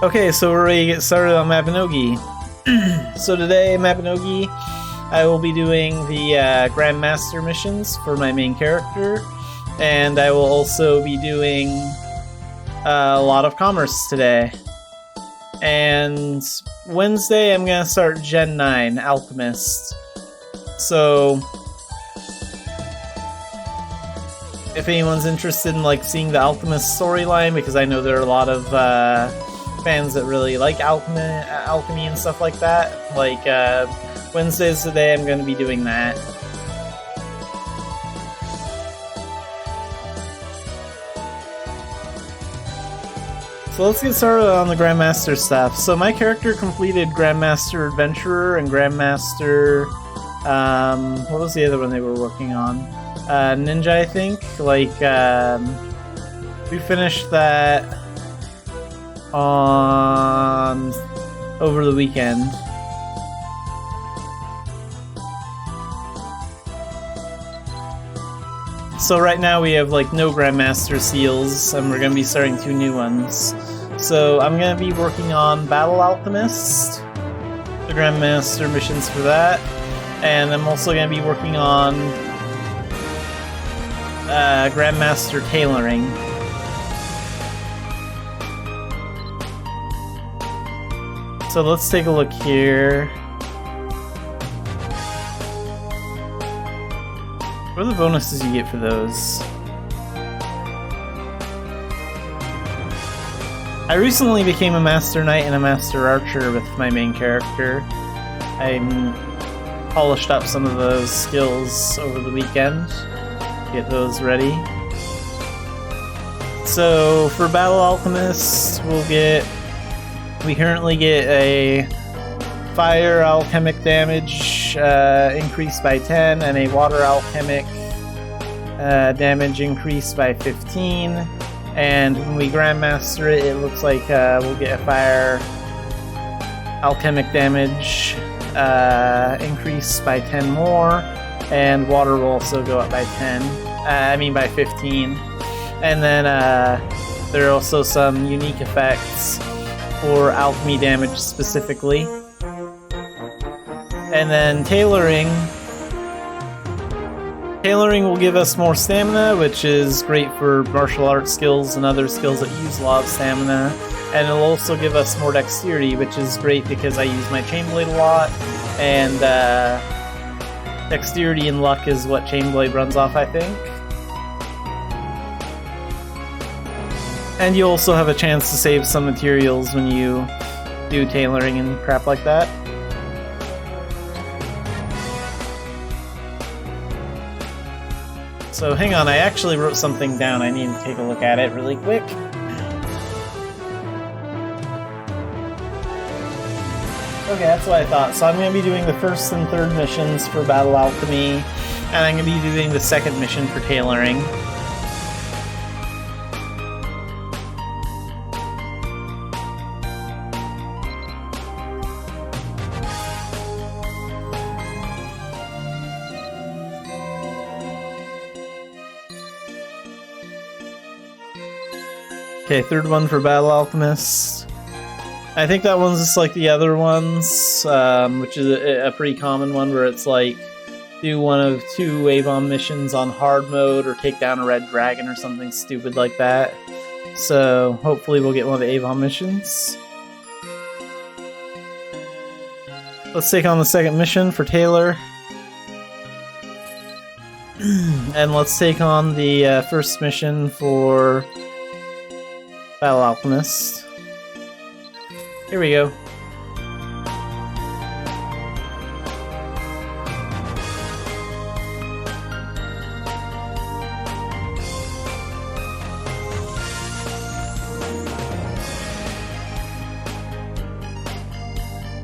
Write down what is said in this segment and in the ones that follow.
Okay, so we're ready to get started on Mabinogi. So today, Mabinogi, I will be doing the Grandmaster missions for my main character, and I will also be doing a lot of commerce today. And Wednesday, I'm gonna start Gen 9, Alchemist. So if anyone's interested in like seeing the Alchemist storyline, because I know there are a lot of fans that really like alchemy and stuff like that. Like Wednesday's the day I'm going to be doing that. So let's get started on the Grandmaster stuff. So my character completed Grandmaster Adventurer and Grandmaster... what was the other one they were working on? Ninja, I think. Like, we finished that on... over the weekend. So right now we have like no Grandmaster seals, and we're going to be starting 2 new ones. So I'm going to be working on Battle Alchemist, the Grandmaster missions for that, and I'm also going to be working on Grandmaster Tailoring. So let's take a look here. What are the bonuses you get for those? I recently became a Master Knight and a Master Archer with my main character. I polished up some of those skills over the weekend. Get those ready. So for Battle Alchemist, we currently get a Fire Alchemic damage increased by 10, and a Water Alchemic damage increased by 15. And when we Grandmaster it, it looks like we'll get a Fire Alchemic damage increased by 10 more, and Water will also go up by by 15. And then there are also some unique effects for alchemy damage specifically. And then Tailoring will give us more stamina, which is great for martial arts skills and other skills that use a lot of stamina. And it'll also give us more Dexterity, which is great because I use my Chainblade a lot, and Dexterity and Luck is what Chainblade runs off, I think. And you also have a chance to save some materials when you do Tailoring and crap like that. So hang on, I actually wrote something down. I need to take a look at it really quick. Okay, that's what I thought. So I'm going to be doing the first and third missions for Battle Alchemy, and I'm going to be doing the second mission for Tailoring. Okay, third one for Battle Alchemist. I think that one's just like the other ones, which is a pretty common one where it's like do one of 2 Avon missions on hard mode or take down a red dragon or something stupid like that. So hopefully we'll get one of the Avon missions. Let's take on the second mission for Taylor. And let's take on the first mission for Battle Alchemist. Here we go.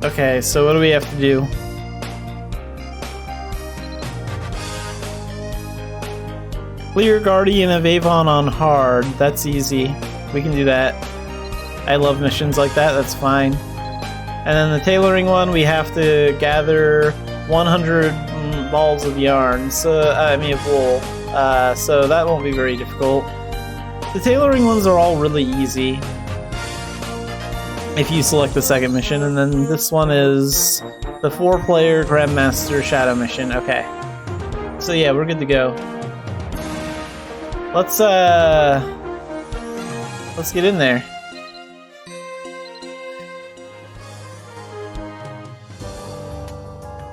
Okay, so what do we have to do? Clear Guardian of Avon on hard. That's easy. We can do that. I love missions like that, that's fine. And then the Tailoring one, we have to gather 100 balls of yarn, of wool. So that won't be very difficult. The Tailoring ones are all really easy if you select the second mission, and then this one is the 4-player Grandmaster Shadow mission. Okay. So yeah, we're good to go. Let's get in there.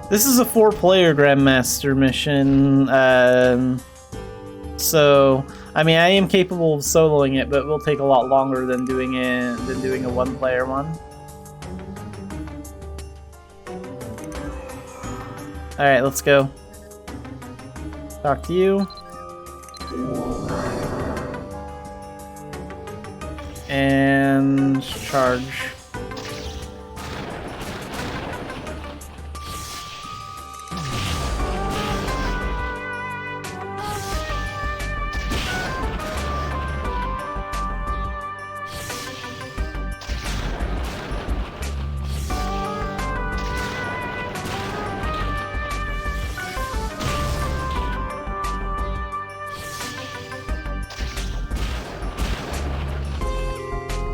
This is a 4-player Grandmaster mission, so I mean, I am capable of soloing it, but it will take a lot longer than doing a one-player one. All right, let's go. Talk to you. And charge.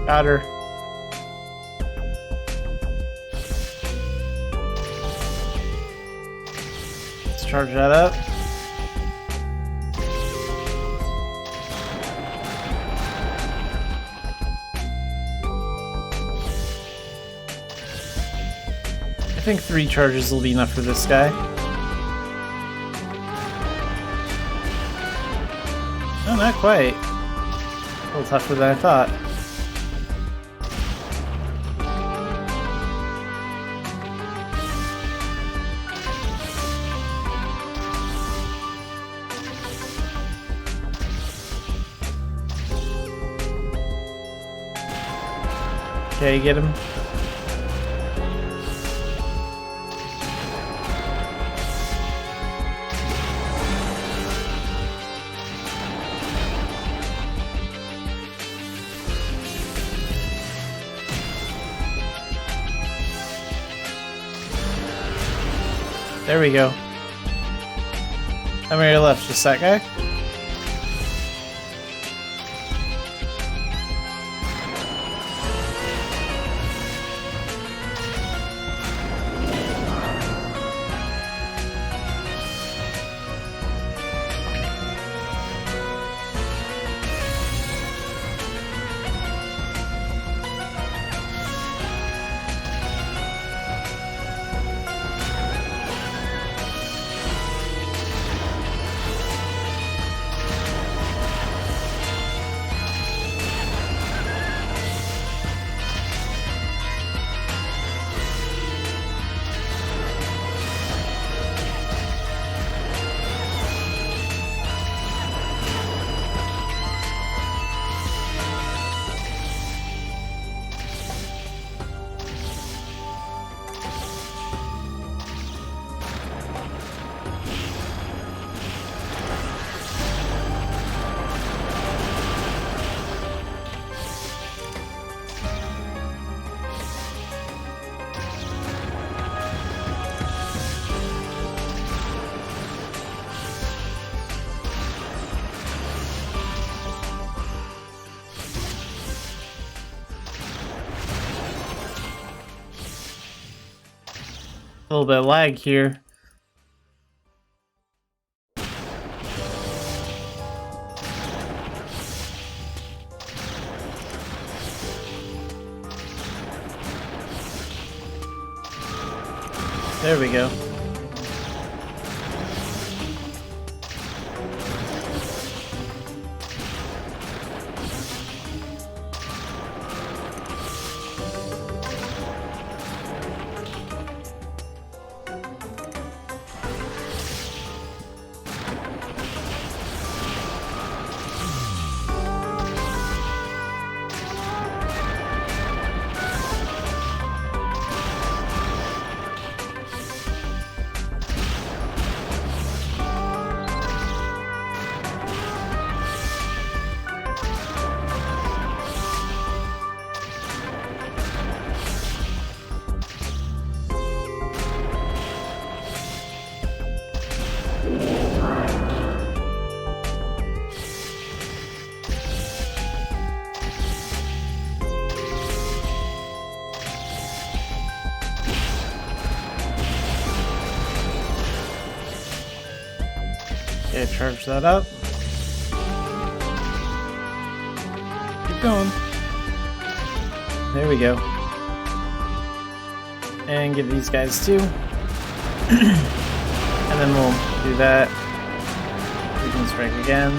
Got her. Let's charge that up. I think 3 charges will be enough for this guy. No, not quite. A little tougher than I thought. Okay, get him. There we go. How many are left? Just that guy? A little bit of lag here. There we go. Okay, charge that up. Keep going. There we go. And get these guys too. And then we'll do that. We can strike again.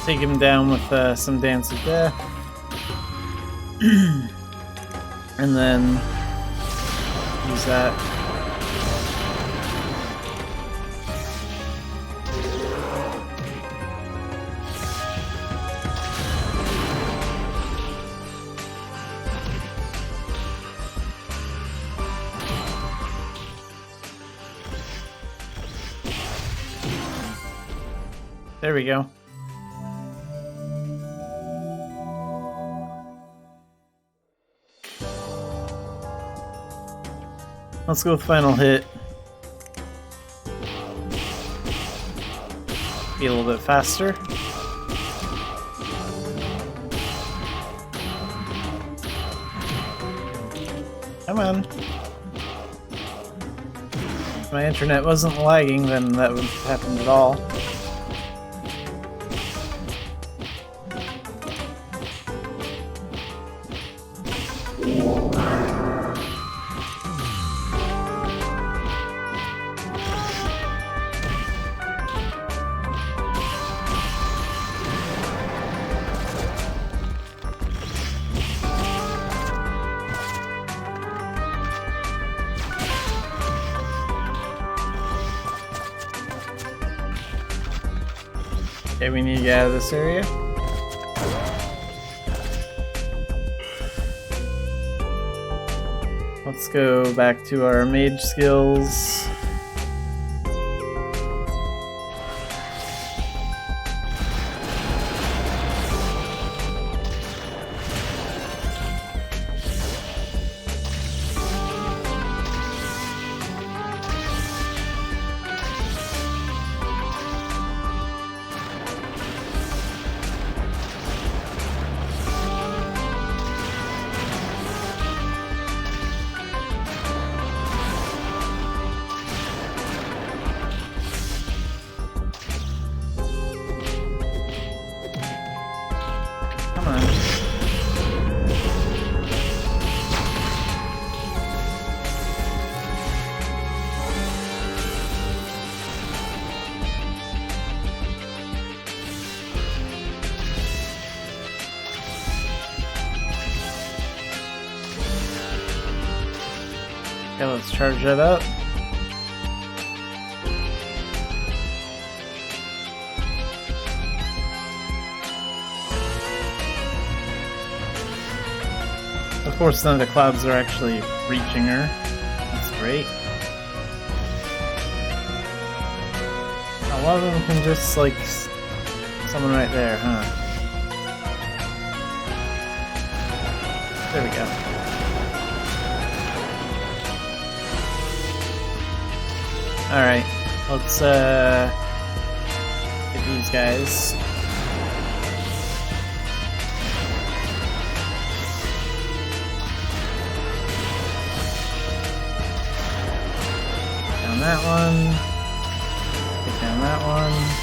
take him down with some Dance of Death. And then use that. There we go. Let's go with final hit. Be a little bit faster. Come on. If my internet wasn't lagging, then that wouldn't have happened at all. Okay, we need to get out of this area. Let's go back to our mage skills. Okay, let's charge that up. Of course, none of the clouds are actually reaching her. That's great. A lot of them can just, like, someone right there, huh? There we go. Alright, let's get these guys. Down that one. Get down that one.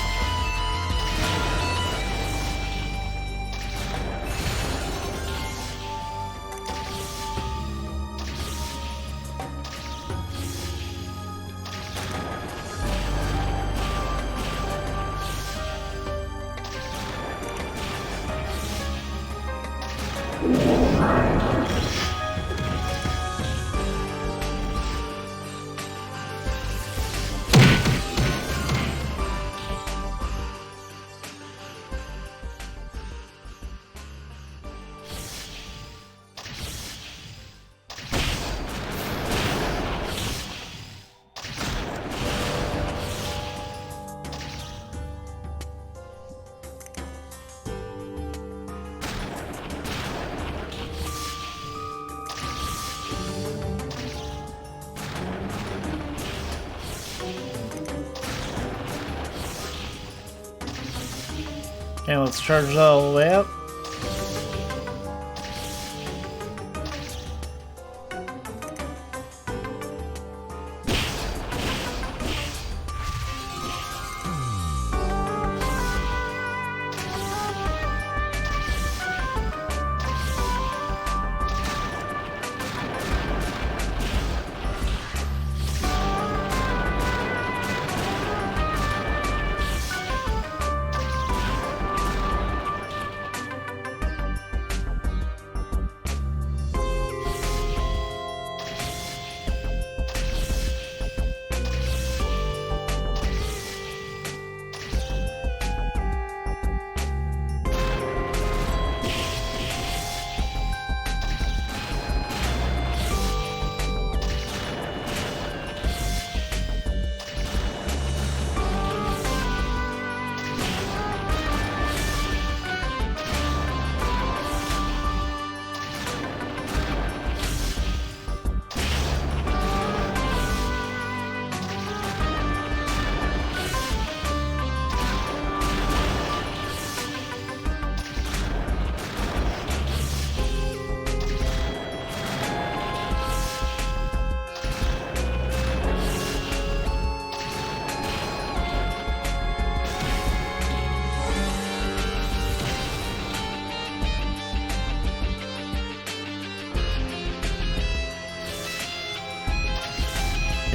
Okay, let's charge it all the way up.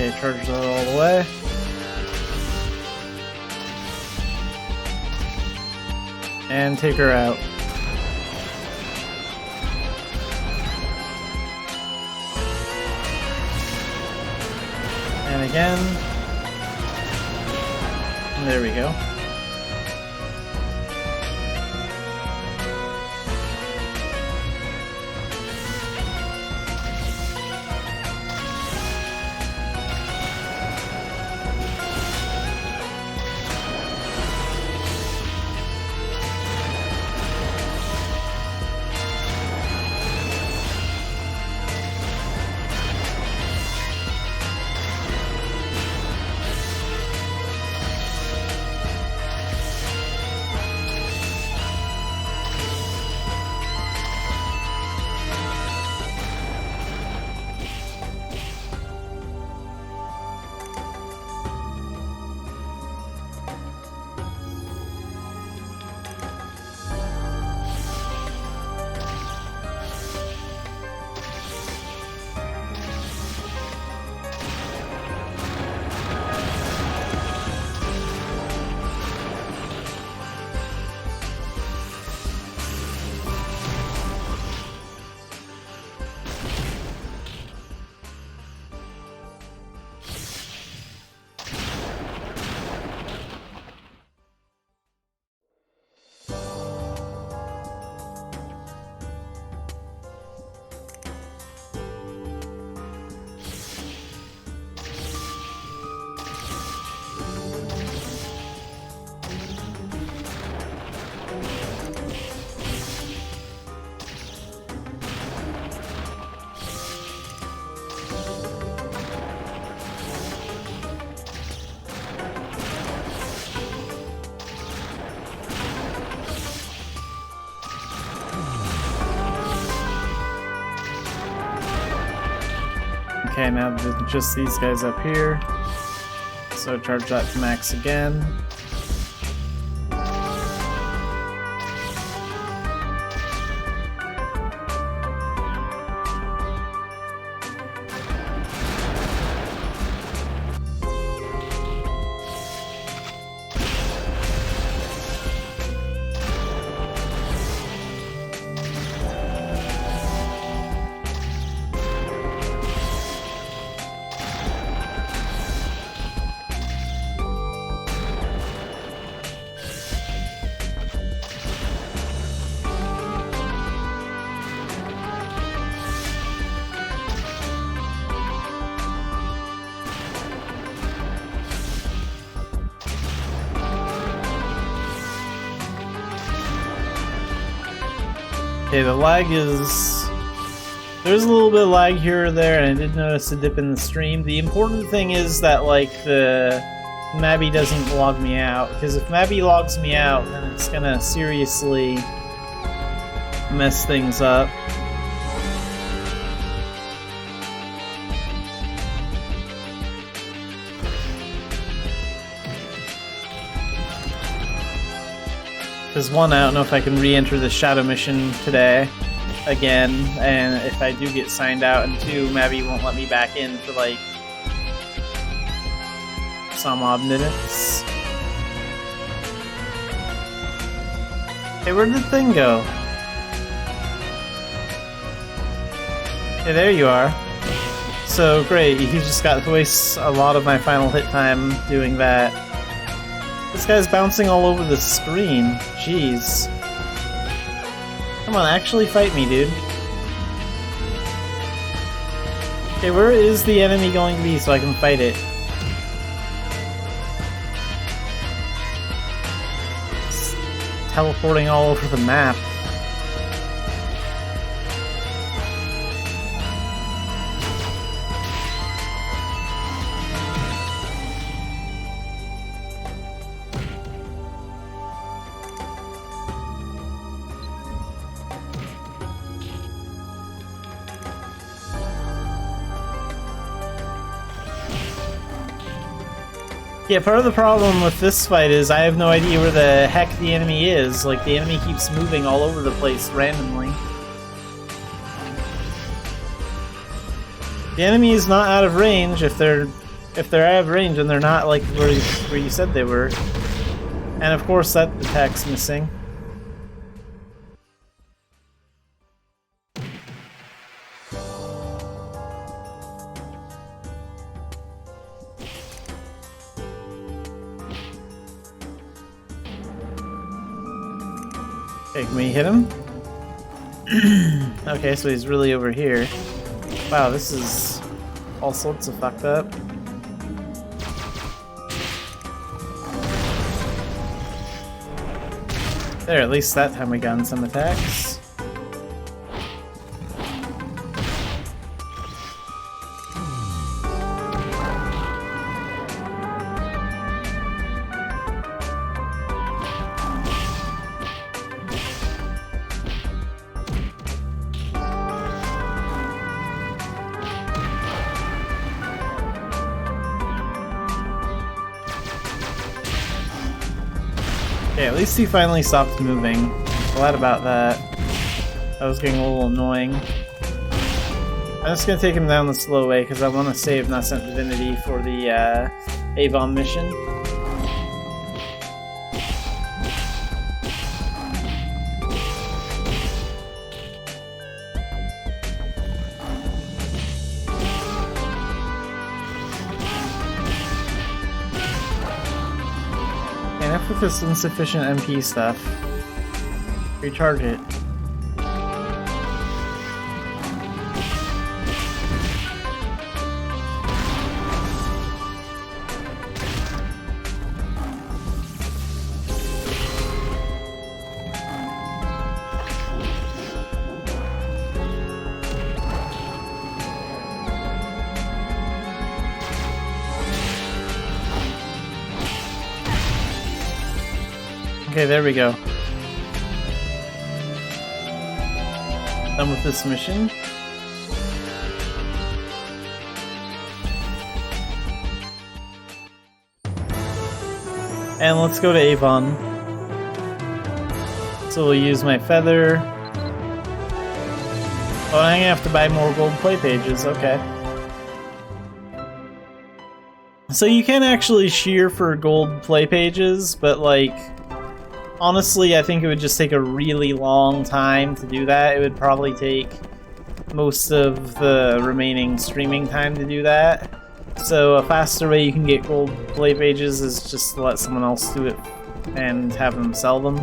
Okay, charge that all the way. And take her out. And again. There we go. Okay, now just these guys up here. So charge that to max again. Okay, the lag is... There's a little bit of lag here or there, and I did notice a dip in the stream. The important thing is that, like, the Mabby doesn't log me out, because if Mabby logs me out, then it's gonna seriously mess things up. Because one, I don't know if I can re-enter the shadow mission today again, and if I do get signed out, and two, Mabby won't let me back in for like some odd minutes. Hey, where did the thing go? Hey, there you are. So great, you just got to waste a lot of my final hit time doing that. This guy's bouncing all over the screen. Jeez. Come on, actually fight me, dude. Okay, where is the enemy going to be so I can fight it? It's teleporting all over the map. Yeah, part of the problem with this fight is I have no idea where the heck the enemy is. Like, the enemy keeps moving all over the place randomly. The enemy is not out of range if they're if they're out of range and they're not like where you said they were. And of course that attack's missing. Okay, can we hit him? Okay, so he's really over here. Wow, this is all sorts of fucked up. There, at least that time we got in some attacks. Okay, at least he finally stopped moving. Glad about that. That was getting a little annoying. I'm just gonna take him down the slow way because I want to save Nascent Divinity for the Avon mission. Enough with this insufficient MP stuff. Recharge it. Okay, there we go. Done with this mission. And let's go to Avon. So we'll use my feather. Oh, I'm gonna have to buy more gold play pages, okay. So you can actually shear for gold play pages, but like, honestly, I think it would just take a really long time to do that. It would probably take most of the remaining streaming time to do that. So a faster way you can get gold play pages is just to let someone else do it and have them sell them.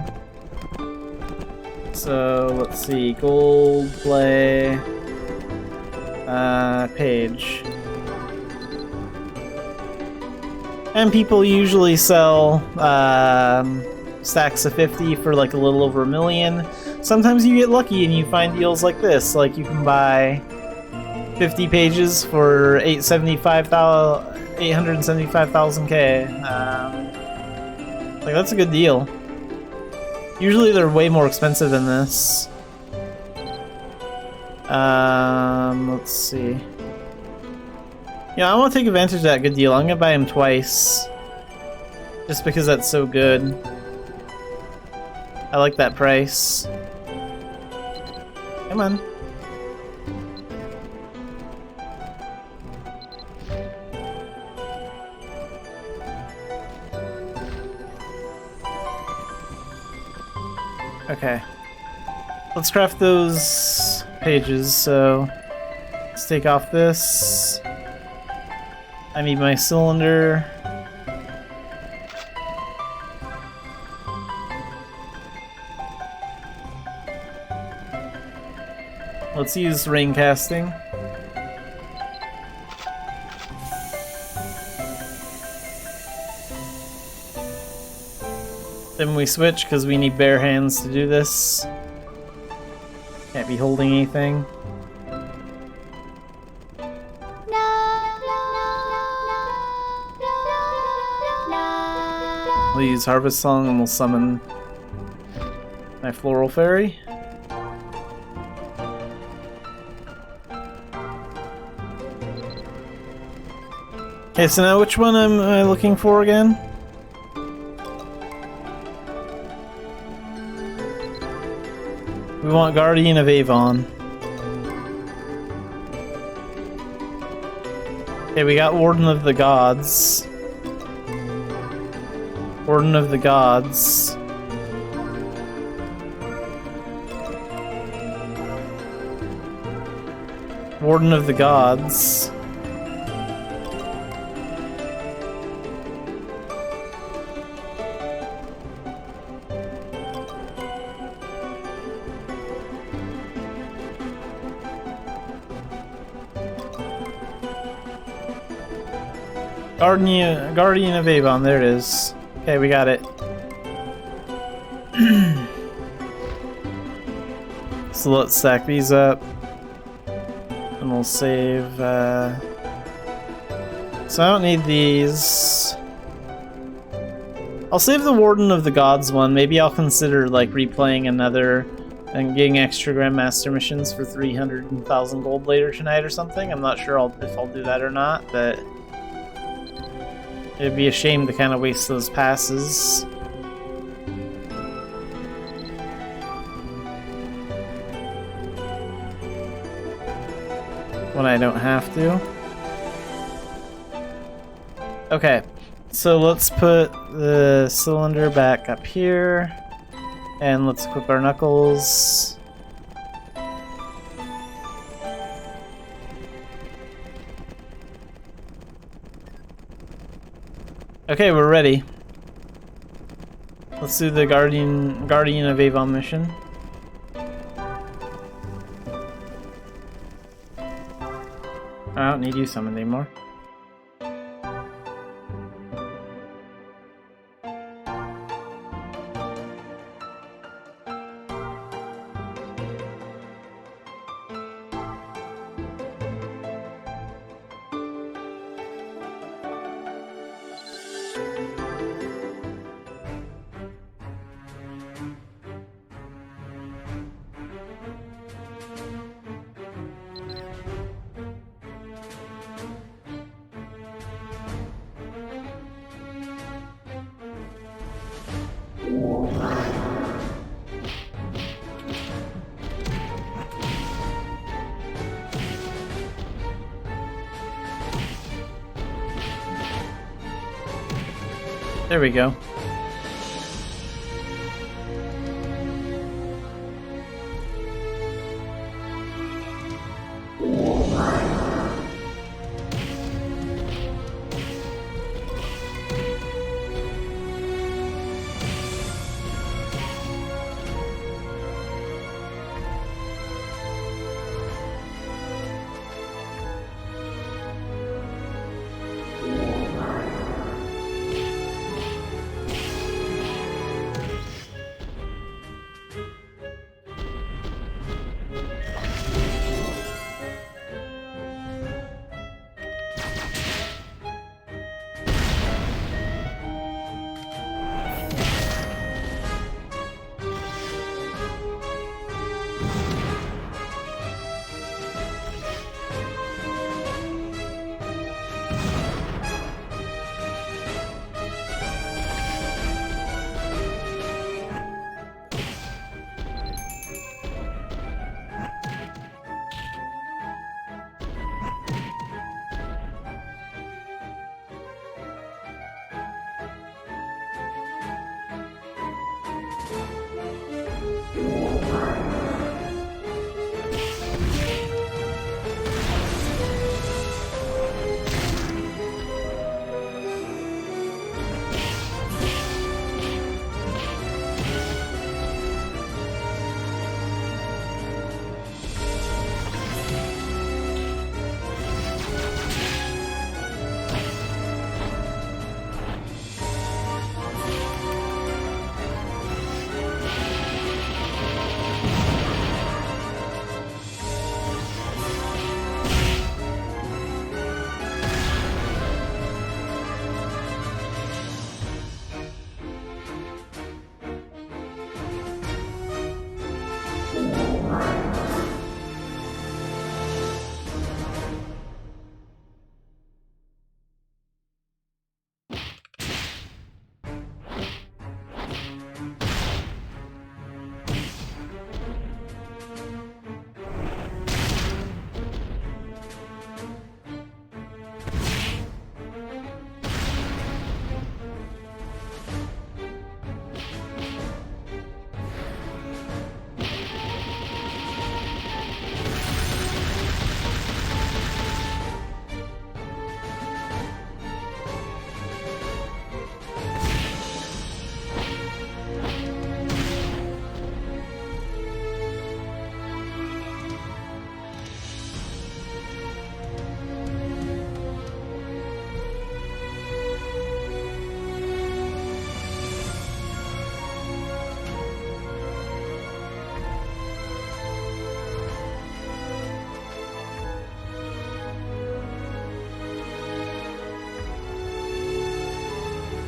So let's see, gold play page. And people usually sell stacks of 50 for like a little over $1 million. Sometimes you get lucky and you find deals like this. Like you can buy 50 pages for 875,000K. Like that's a good deal. Usually they're way more expensive than this. Let's see. Yeah, I want to take advantage of that good deal. I'm gonna buy him twice. Just because that's so good. I like that price. Come on. Okay. Let's craft those pages, so let's take off this. I need my cylinder. Let's use rain casting. Then we switch because we need bare hands to do this. Can't be holding anything. We'll use Harvest Song and we'll summon my Floral Fairy. Okay, so now which one am I looking for again? We want Guardian of Avon. Okay, we got Warden of the Gods. Warden of the Gods. Warden of the Gods. Guardian of Avon, there it is. Okay, we got it. So let's stack these up. And we'll save, so I don't need these. I'll save the Warden of the Gods one. Maybe I'll consider, like, replaying another and getting extra Grandmaster missions for 300,000 gold later tonight or something. I'm not sure if I'll do that or not, but it'd be a shame to kind of waste those passes. When I don't have to. Okay, so let's put the cylinder back up here. And let's equip our knuckles. Okay, we're ready. Let's do the Guardian of Avon mission. I don't need you summoned anymore. There we go.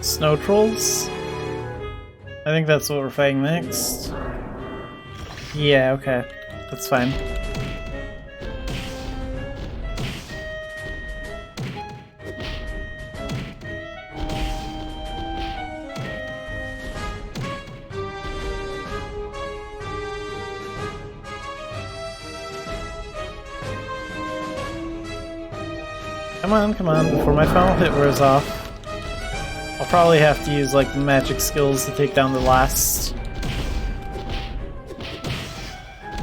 Snow trolls? I think that's what we're fighting next. Yeah, okay. That's fine. Come on, before my final hit wears off. I'll probably have to use like magic skills to take down the last.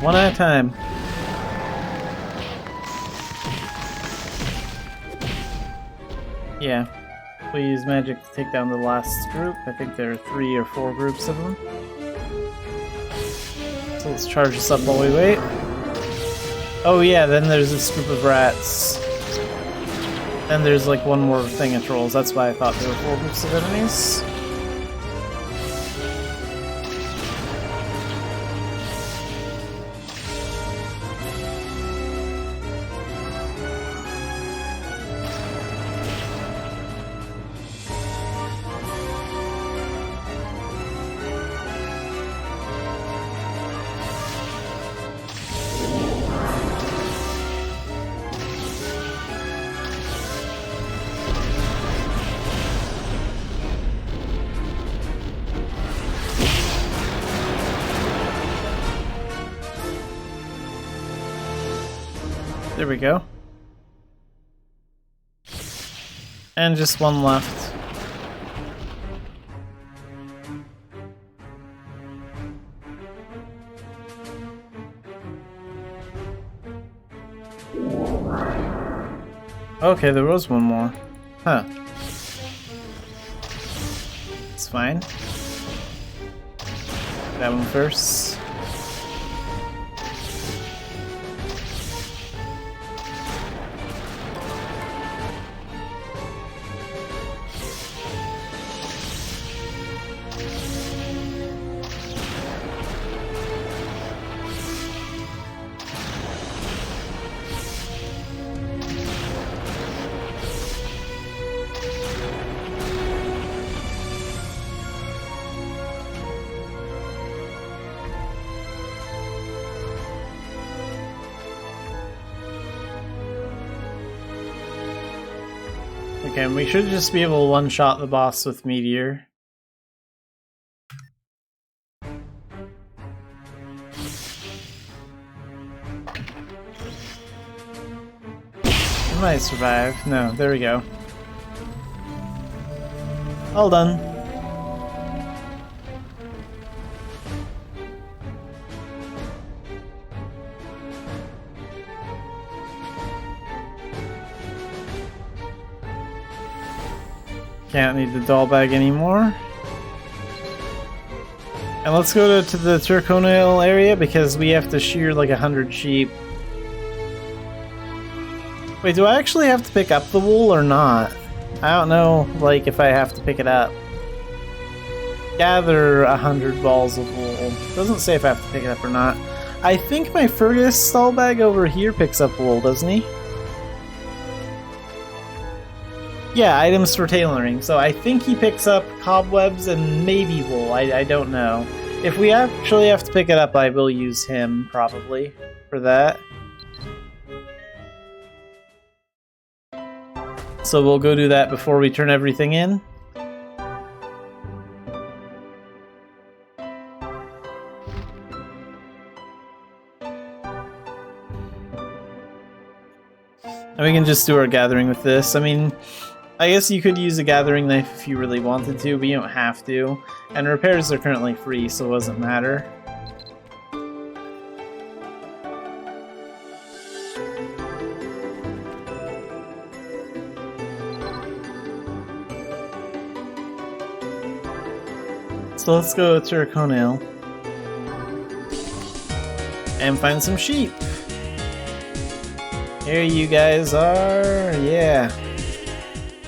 One at a time. Yeah, we'll use magic to take down the last group. I think there are 3 or 4 groups of them. So let's charge this up while we wait. Oh yeah, then there's this group of rats. And there's like one more thing of trolls. That's why I thought there were 4 groups of enemies. There we go. And just one left. Okay, there was one more. Huh. It's fine. That one first. Okay, we should just be able to one-shot the boss with Meteor. I might survive. No, there we go. All done. Can't need the doll bag anymore. And let's go to the Turconil area because we have to shear like 100 sheep. Wait, do I actually have to pick up the wool or not? I don't know, like, if I have to pick it up. Gather 100 balls of wool. Doesn't say if I have to pick it up or not. I think my Fergus stall bag over here picks up wool, doesn't he? Yeah, items for tailoring. So I think he picks up cobwebs and maybe wool. I don't know. If we actually have to pick it up, I will use him, probably, for that. So we'll go do that before we turn everything in. And we can just do our gathering with this. I mean, I guess you could use a gathering knife if you really wanted to, but you don't have to. And repairs are currently free, so it doesn't matter. So let's go to Turconil and find some sheep. Here you guys are, yeah.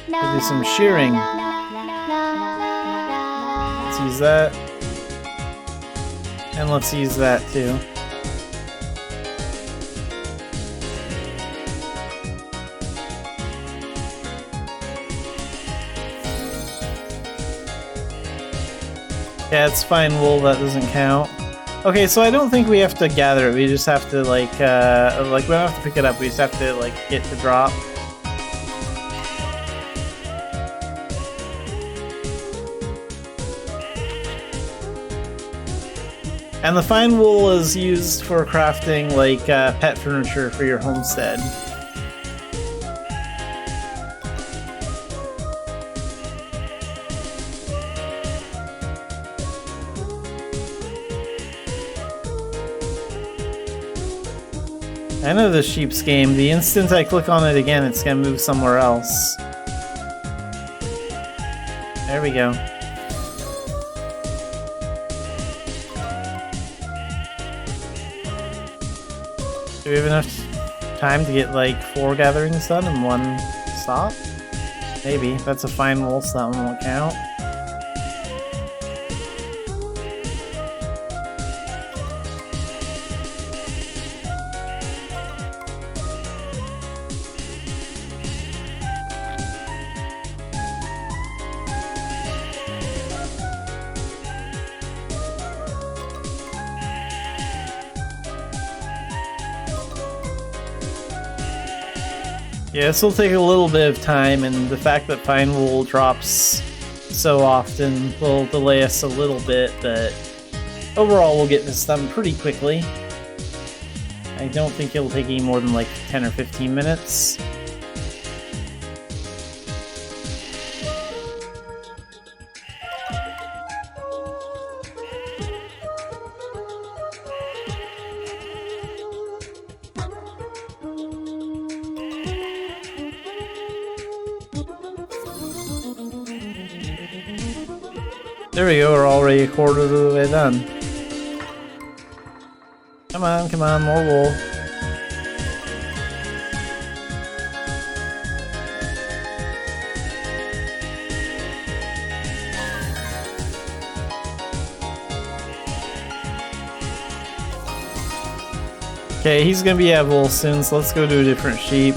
We'll do some shearing. Let's use that. And let's use that too. Yeah, it's fine wool, that doesn't count. Okay, so I don't think we have to gather it, we just have to like we don't have to pick it up, we just have to like get the drop. And the fine wool is used for crafting like pet furniture for your homestead. I know the sheep's game. The instant I click on it again, it's gonna move somewhere else. There we go. Do we have enough time to get like 4 gatherings done in one stop? Maybe. That's a fine wool, so that one won't count. Yeah, this will take a little bit of time, and the fact that fine wool drops so often will delay us a little bit, but overall we'll get this done pretty quickly. I don't think it'll take any more than like 10 or 15 minutes. There we go, we're already a quarter of the way done. Come on, more wool. Okay, he's gonna be at wool soon, so let's go to a different sheep.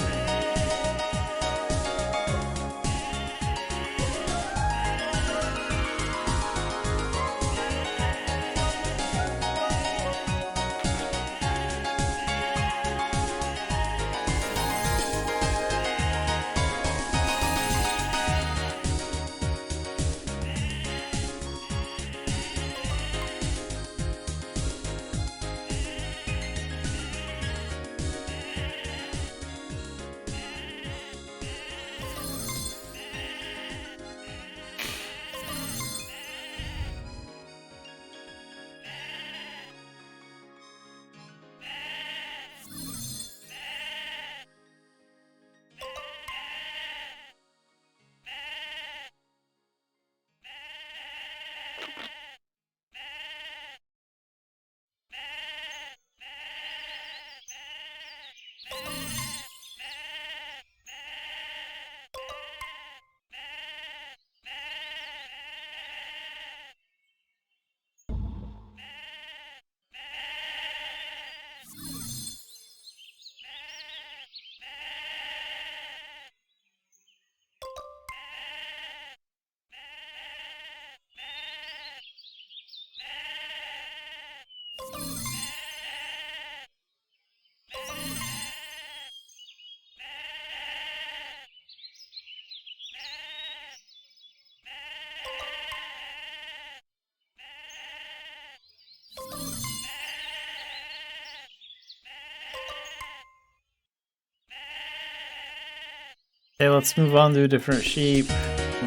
Okay, let's move on to a different sheep.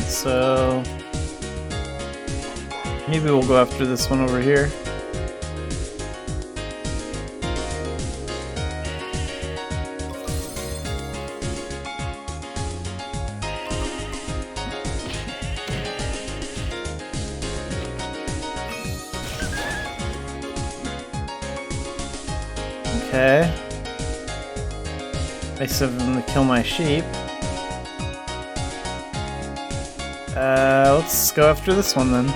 So maybe we'll go after this one over here. Okay. Nice of them to kill my sheep. Let's go after this one then.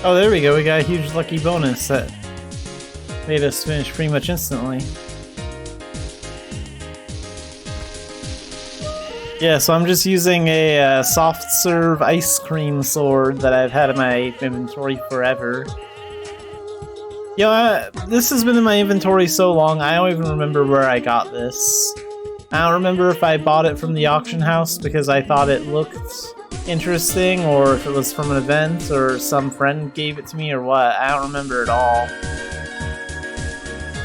Oh, there we go. We got a huge lucky bonus that made us finish pretty much instantly. Yeah, so I'm just using a soft serve ice cream sword that I've had in my inventory forever. This has been in my inventory so long, I don't even remember where I got this. I don't remember if I bought it from the auction house because I thought it looked interesting, or if it was from an event, or some friend gave it to me, or what. I don't remember at all.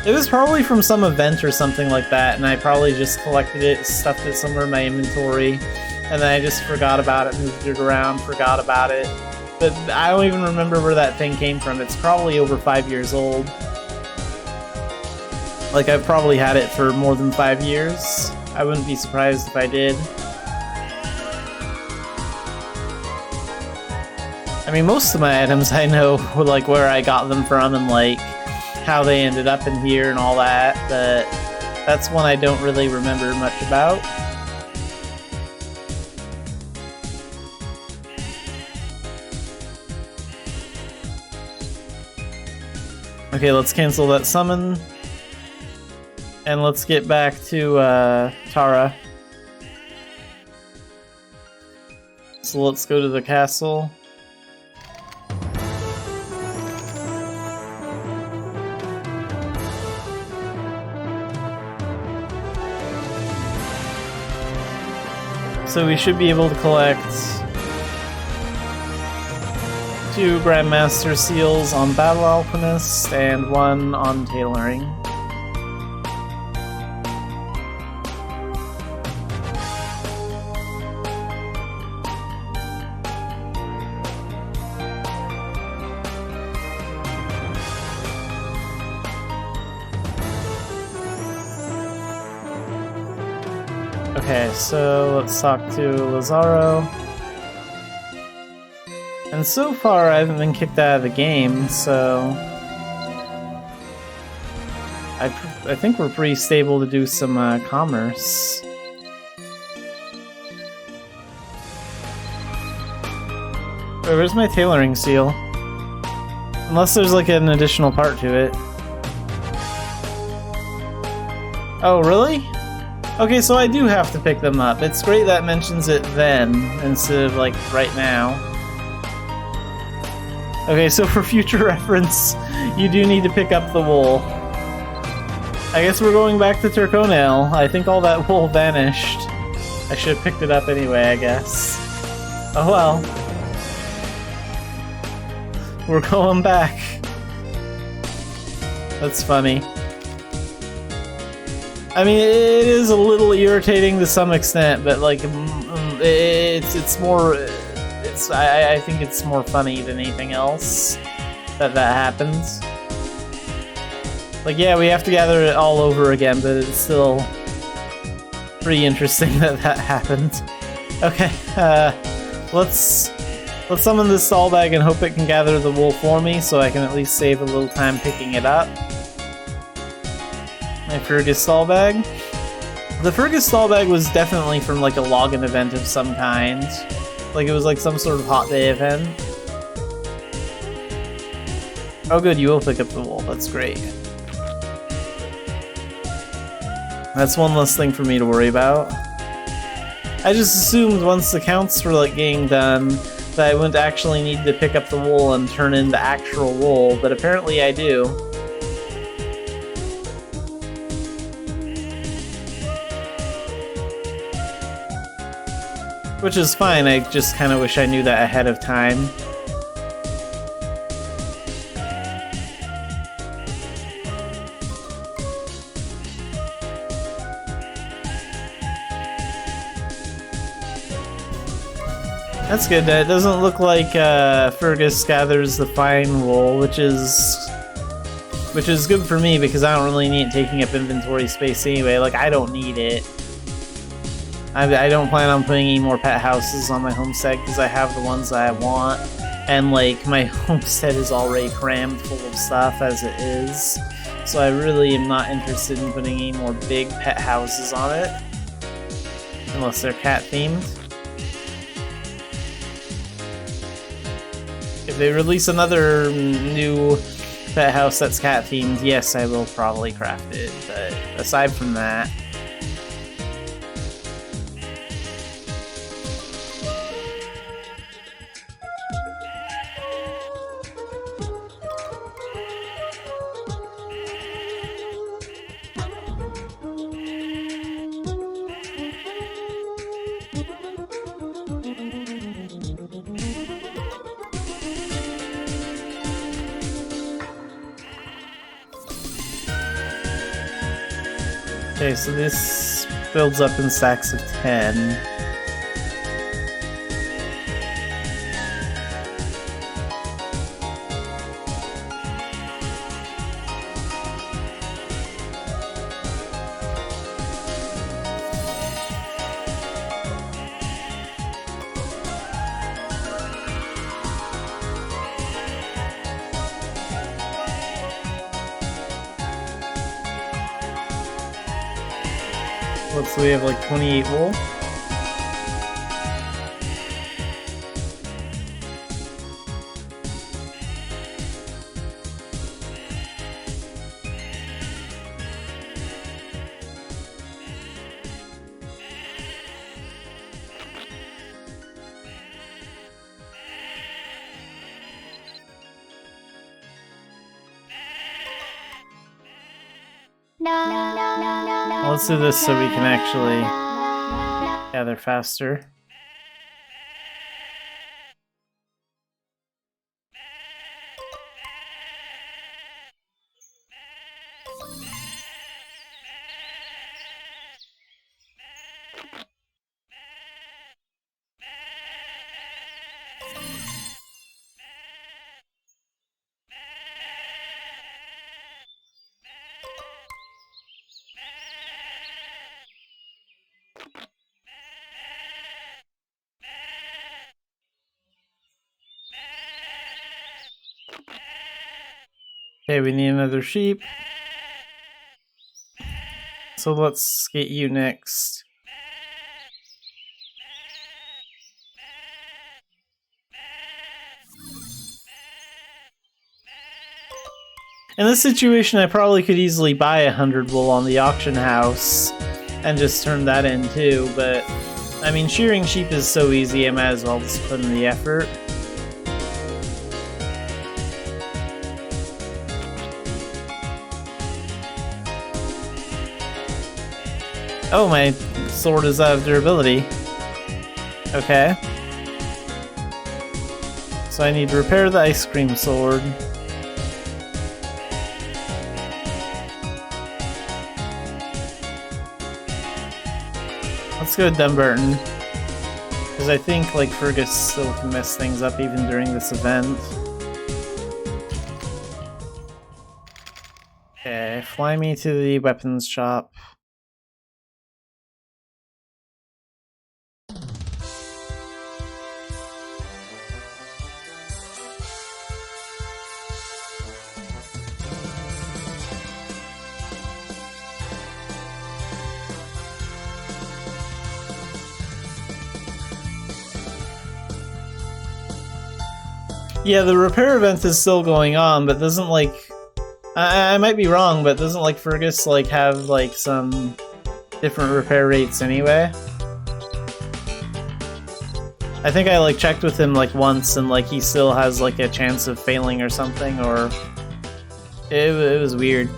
It was probably from some event or something like that, and I probably just collected it, stuffed it somewhere in my inventory, and then I just forgot about it, moved it around, forgot about it. But I don't even remember where that thing came from. It's probably over 5 years old. Like, I've probably had it for more than 5 years. I wouldn't be surprised if I did. I mean, most of my items I know, like, where I got them from and, like, how they ended up in here and all that, but that's one I don't really remember much about. Okay, let's cancel that summon. And let's get back to Tara. So let's go to the castle. So we should be able to collect 2 Grandmaster seals on Battle Alchemist and 1 on Tailoring. Okay, so let's talk to Lazaro. And so far I haven't been kicked out of the game, so I think we're pretty stable to do some commerce. Wait, where's my tailoring seal? Unless there's like an additional part to it. Oh, really? Okay, so I do have to pick them up. It's great that mentions it then, instead of, like, right now. Okay, so for future reference, you do need to pick up the wool. I guess we're going back to Turconel. I think all that wool vanished. I should have picked it up anyway, I guess. Oh well. We're going back. That's funny. I mean, it is a little irritating to some extent, but like, it's more. I think it's more funny than anything else that happens. Like, yeah, we have to gather it all over again, but it's still pretty interesting that happened. Okay, let's summon this stall bag and hope it can gather the wool for me, so I can at least save a little time picking it up. My Fergus stall bag. The Fergus stall bag was definitely from like a login event of some kind. Like it was like some sort of hot day event. Oh good, you will pick up the wool, that's great. That's one less thing for me to worry about. I just assumed once the counts were like getting done that I wouldn't actually need to pick up the wool and turn in the actual wool, but apparently I do. Which is fine, I just kind of wish I knew that ahead of time. That's good. It doesn't look like Fergus gathers the fine wool, which is good for me because I don't really need it taking up inventory space anyway. Like, I don't need it. I don't plan on putting any more pet houses on my homestead because I have the ones that I want. And, like, my homestead is already crammed full of stuff as it is. So I really am not interested in putting any more big pet houses on it. Unless they're cat-themed. If they release another new pet house that's cat themed, yes, I will probably craft it. But aside from that, okay, so this builds up in stacks of 10. So we have like 28 wool. Let's do this so we can actually gather faster. Okay, we need another sheep. So let's get you next. In this situation, I probably could easily buy 100 wool on the auction house and just turn that in too, but I mean, shearing sheep is so easy, I might as well just put in the effort. Oh, my sword is out of durability. Okay. So I need to repair the ice cream sword. Let's go with Dunbarton. Because I think, like, Fergus still can mess things up even during this event. Okay, fly me to the weapons shop. Yeah, the repair event is still going on, but doesn't, like... I might be wrong, but doesn't, like, Fergus, like, have, like, some different repair rates anyway? I think I, like, checked with him, like, once, and, like, he still has, like, a chance of failing or something, or... It was weird.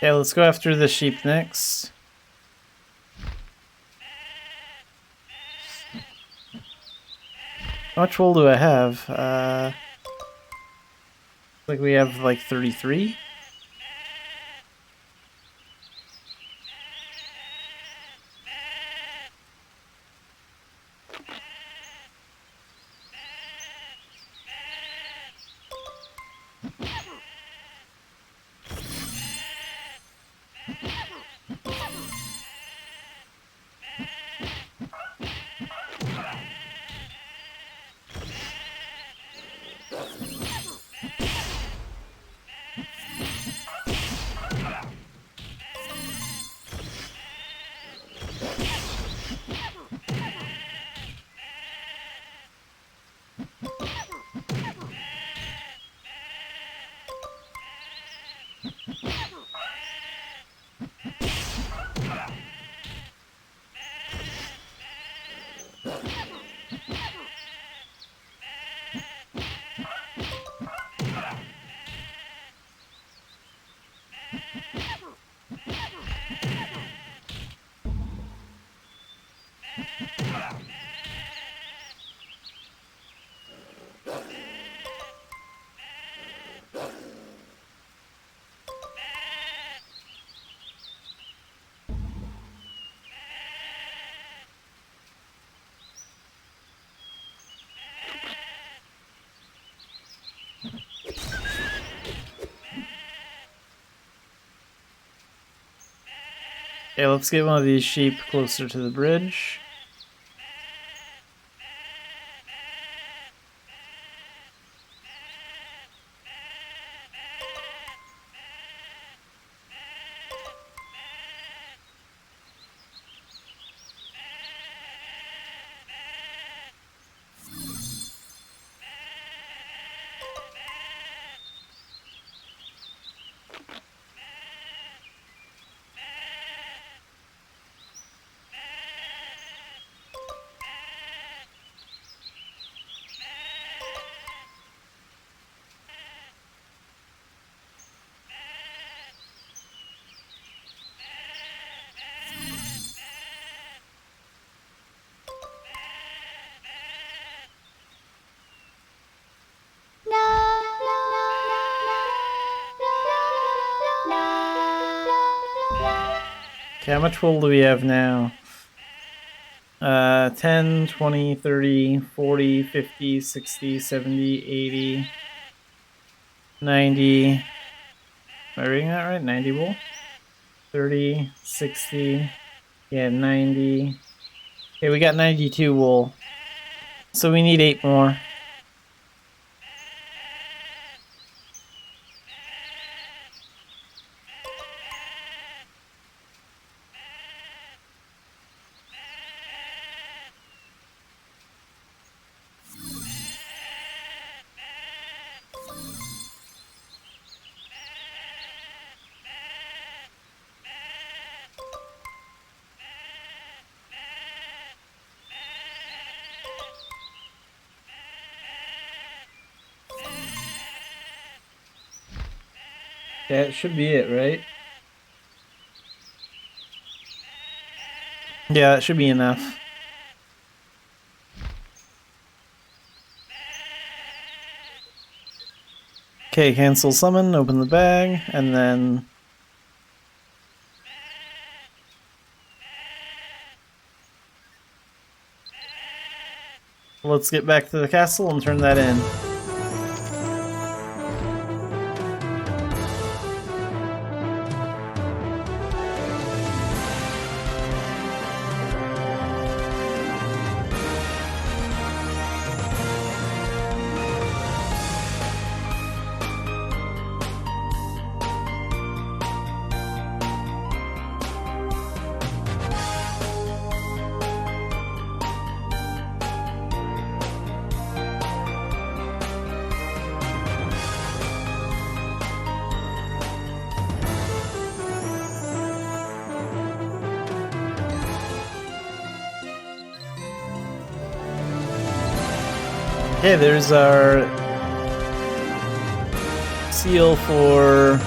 Okay, let's go after the sheep next. How much wool do I have? Like we have like 33? Okay, let's get one of these sheep closer to the bridge. Okay, how much wool do we have now? 10, 20, 30, 40, 50, 60, 70, 80, 90. Am I reading that right? 90 wool? 30, 60, yeah, 90. Okay, we got 92 wool. So we need 8 more. That should be it, right? Yeah, it should be enough. Okay, cancel summon, open the bag, and then... let's get back to the castle and turn that in. Okay, there's our seal for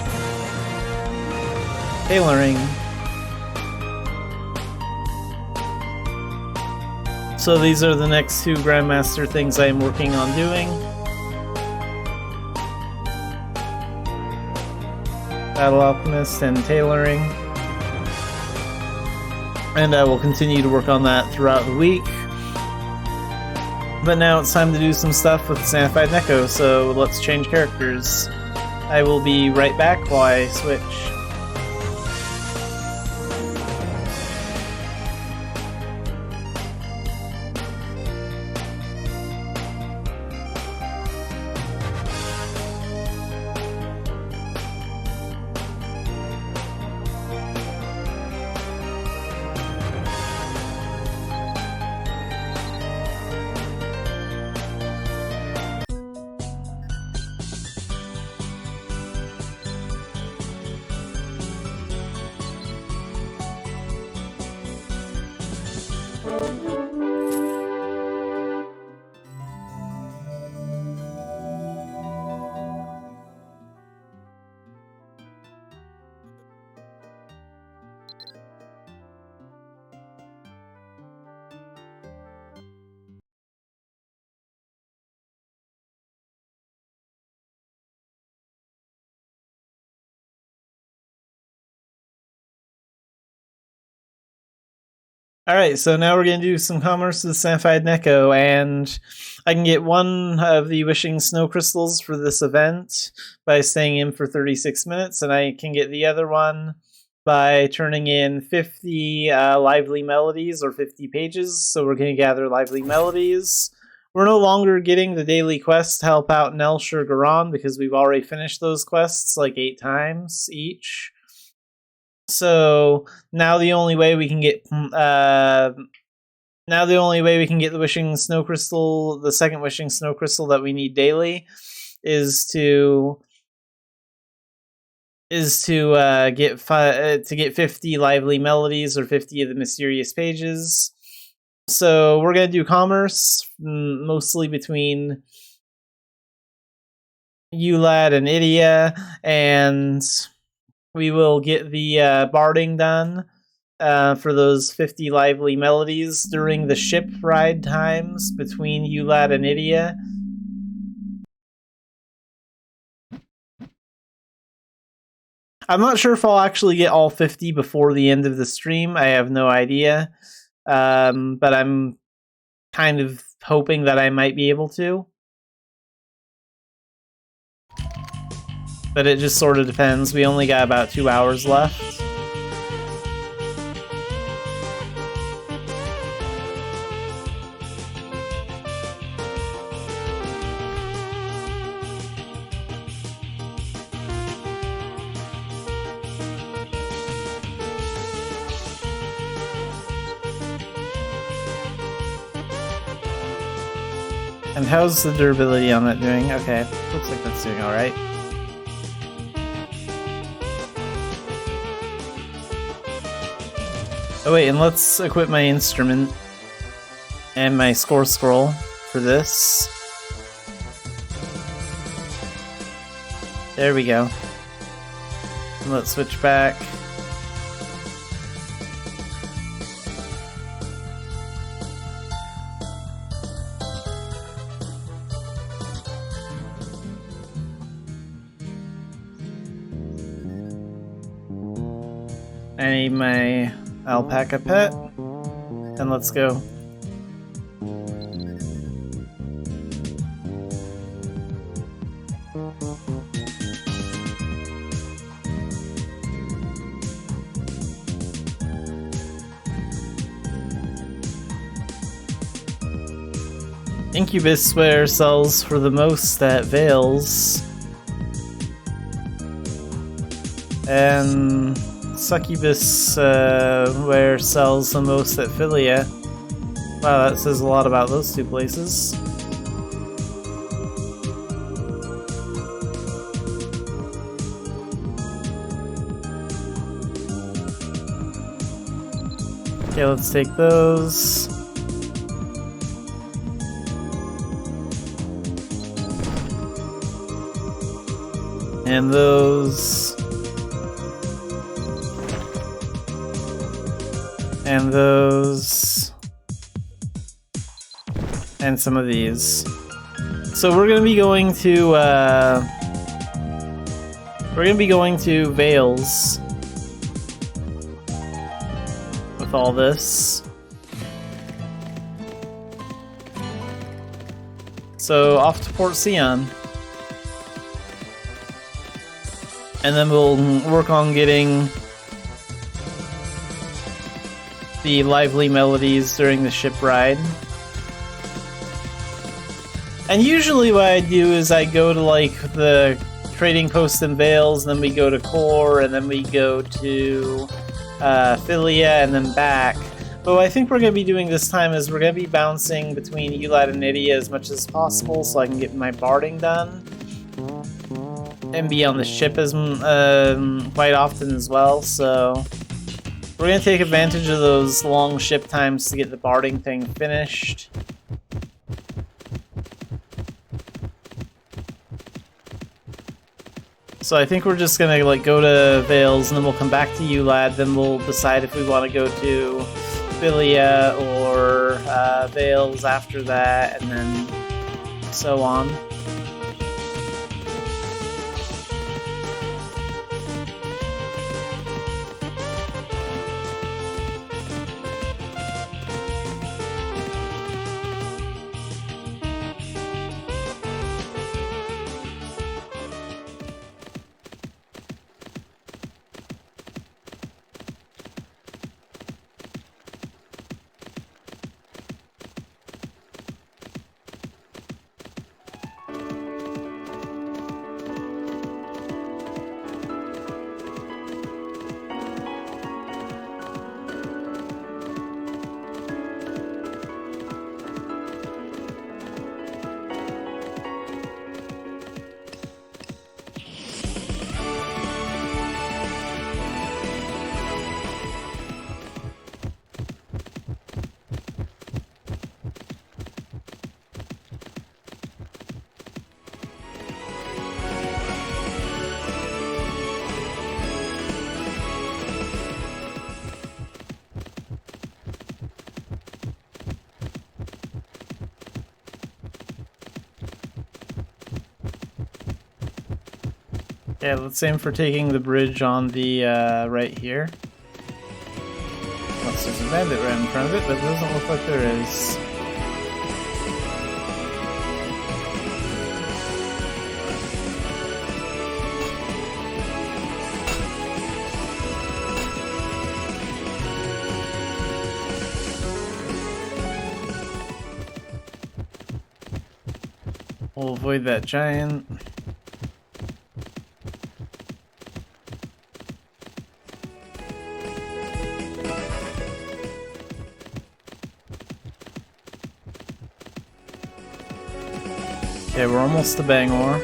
tailoring. So these are the next two Grandmaster things I am working on doing. Battle Alchemist and tailoring. And I will continue to work on that throughout the week. But now it's time to do some stuff with Xanafiedneko, so let's change characters. I will be right back while I switch. Alright, so now we're going to do some commerce with Xanafiedneko, and I can get one of the Wishing Snow Crystals for this event by staying in for 36 minutes, and I can get the other one by turning in 50 lively melodies, or 50 pages, so we're going to gather lively melodies. We're no longer getting the daily quest to help out Nelsh or Garon, because we've already finished those quests like 8 times each. So now the only way we can get the Wishing Snow Crystal, the second Wishing Snow Crystal that we need daily, is to get 50 lively melodies or 50 of the mysterious pages. So we're gonna do commerce mostly between Ulad and Idia, and we will get the barding done for those 50 lively melodies during the ship ride times between Ulad and Idia. I'm not sure if I'll actually get all 50 before the end of the stream. I have no idea. But I'm kind of hoping that I might be able to. But it just sort of depends. We only got about 2 hours left. And how's the durability on that doing? Okay, looks like that's doing alright. Oh wait, and let's equip my instrument and my score scroll for this. There we go. And let's switch back. I need my alpaca pet, and let's go. Incubus Swear sells for the most at Vales, and Succubus Ware sells the most at Philia. Wow, that says a lot about those two places. Okay, let's take those. And those. And those. and some of these. So we're gonna be going to Vales with all this. So off to Port Sion. And then we'll work on getting the lively melodies during the ship ride. And usually what I do is I go to like the trading post in Vales, and then we go to Core, and then we go to Philia, and then back. But what I think we're going to be doing this time is we're going to be bouncing between Ulad and Nydia as much as possible so I can get my barding done. And be on the ship as quite often as well, so we're going to take advantage of those long ship times to get the barding thing finished. So I think we're just going to like go to Vales, and then we'll come back to Ulad, then we'll decide if we want to go to Philia or Vales after that, and then so on. Yeah, let's aim for taking the bridge on the right here. Unless there's a bandit right in front of it, but it doesn't look like there is. We'll avoid that giant. Okay, we're almost to Bangor.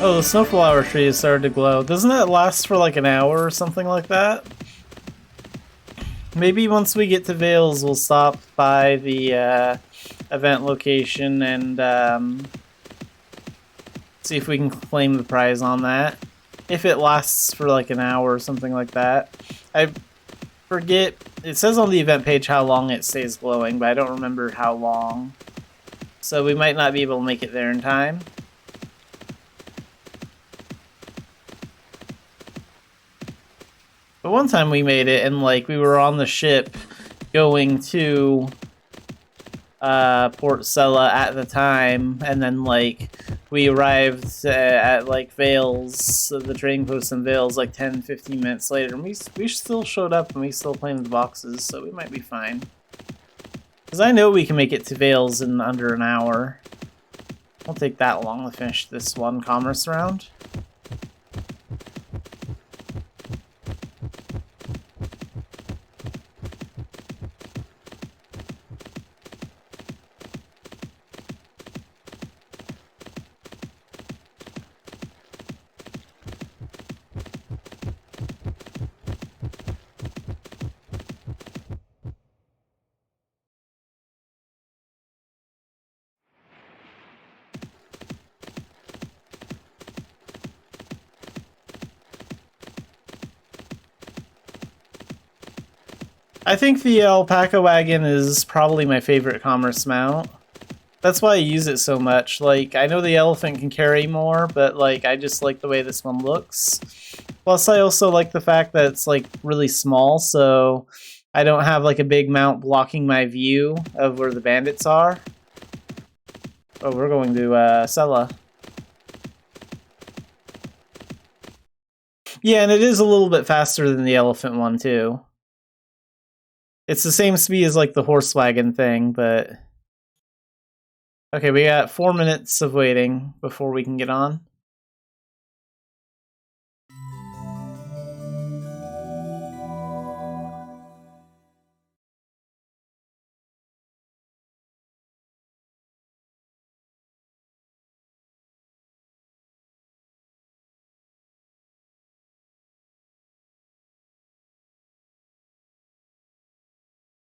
Oh, the snowflower tree has started to glow. Doesn't that last for like an hour or something like that? Maybe once we get to Vales, we'll stop by the event location and see if we can claim the prize on that. If it lasts for like an hour or something like that. I forget, it says on the event page how long it stays glowing, but I don't remember how long. So we might not be able to make it there in time. But one time we made it, and like we were on the ship going to Port Sella at the time, and then like we arrived at like Vales, the trading post in Vales, like 10-15 minutes later, and we still showed up and we still claimed the boxes, so we might be fine. Because I know we can make it to Vales in under an hour. It won't take that long to finish this one commerce round. I think the alpaca wagon is probably my favorite commerce mount. That's why I use it so much. Like, I know the elephant can carry more, but like, I just like the way this one looks. Plus, I also like the fact that it's like really small, so I don't have like a big mount blocking my view of where the bandits are. Oh, we're going to Sella. Yeah, and it is a little bit faster than the elephant one too. It's the same speed as like the horse wagon thing, but... Okay, we got 4 minutes of waiting before we can get on.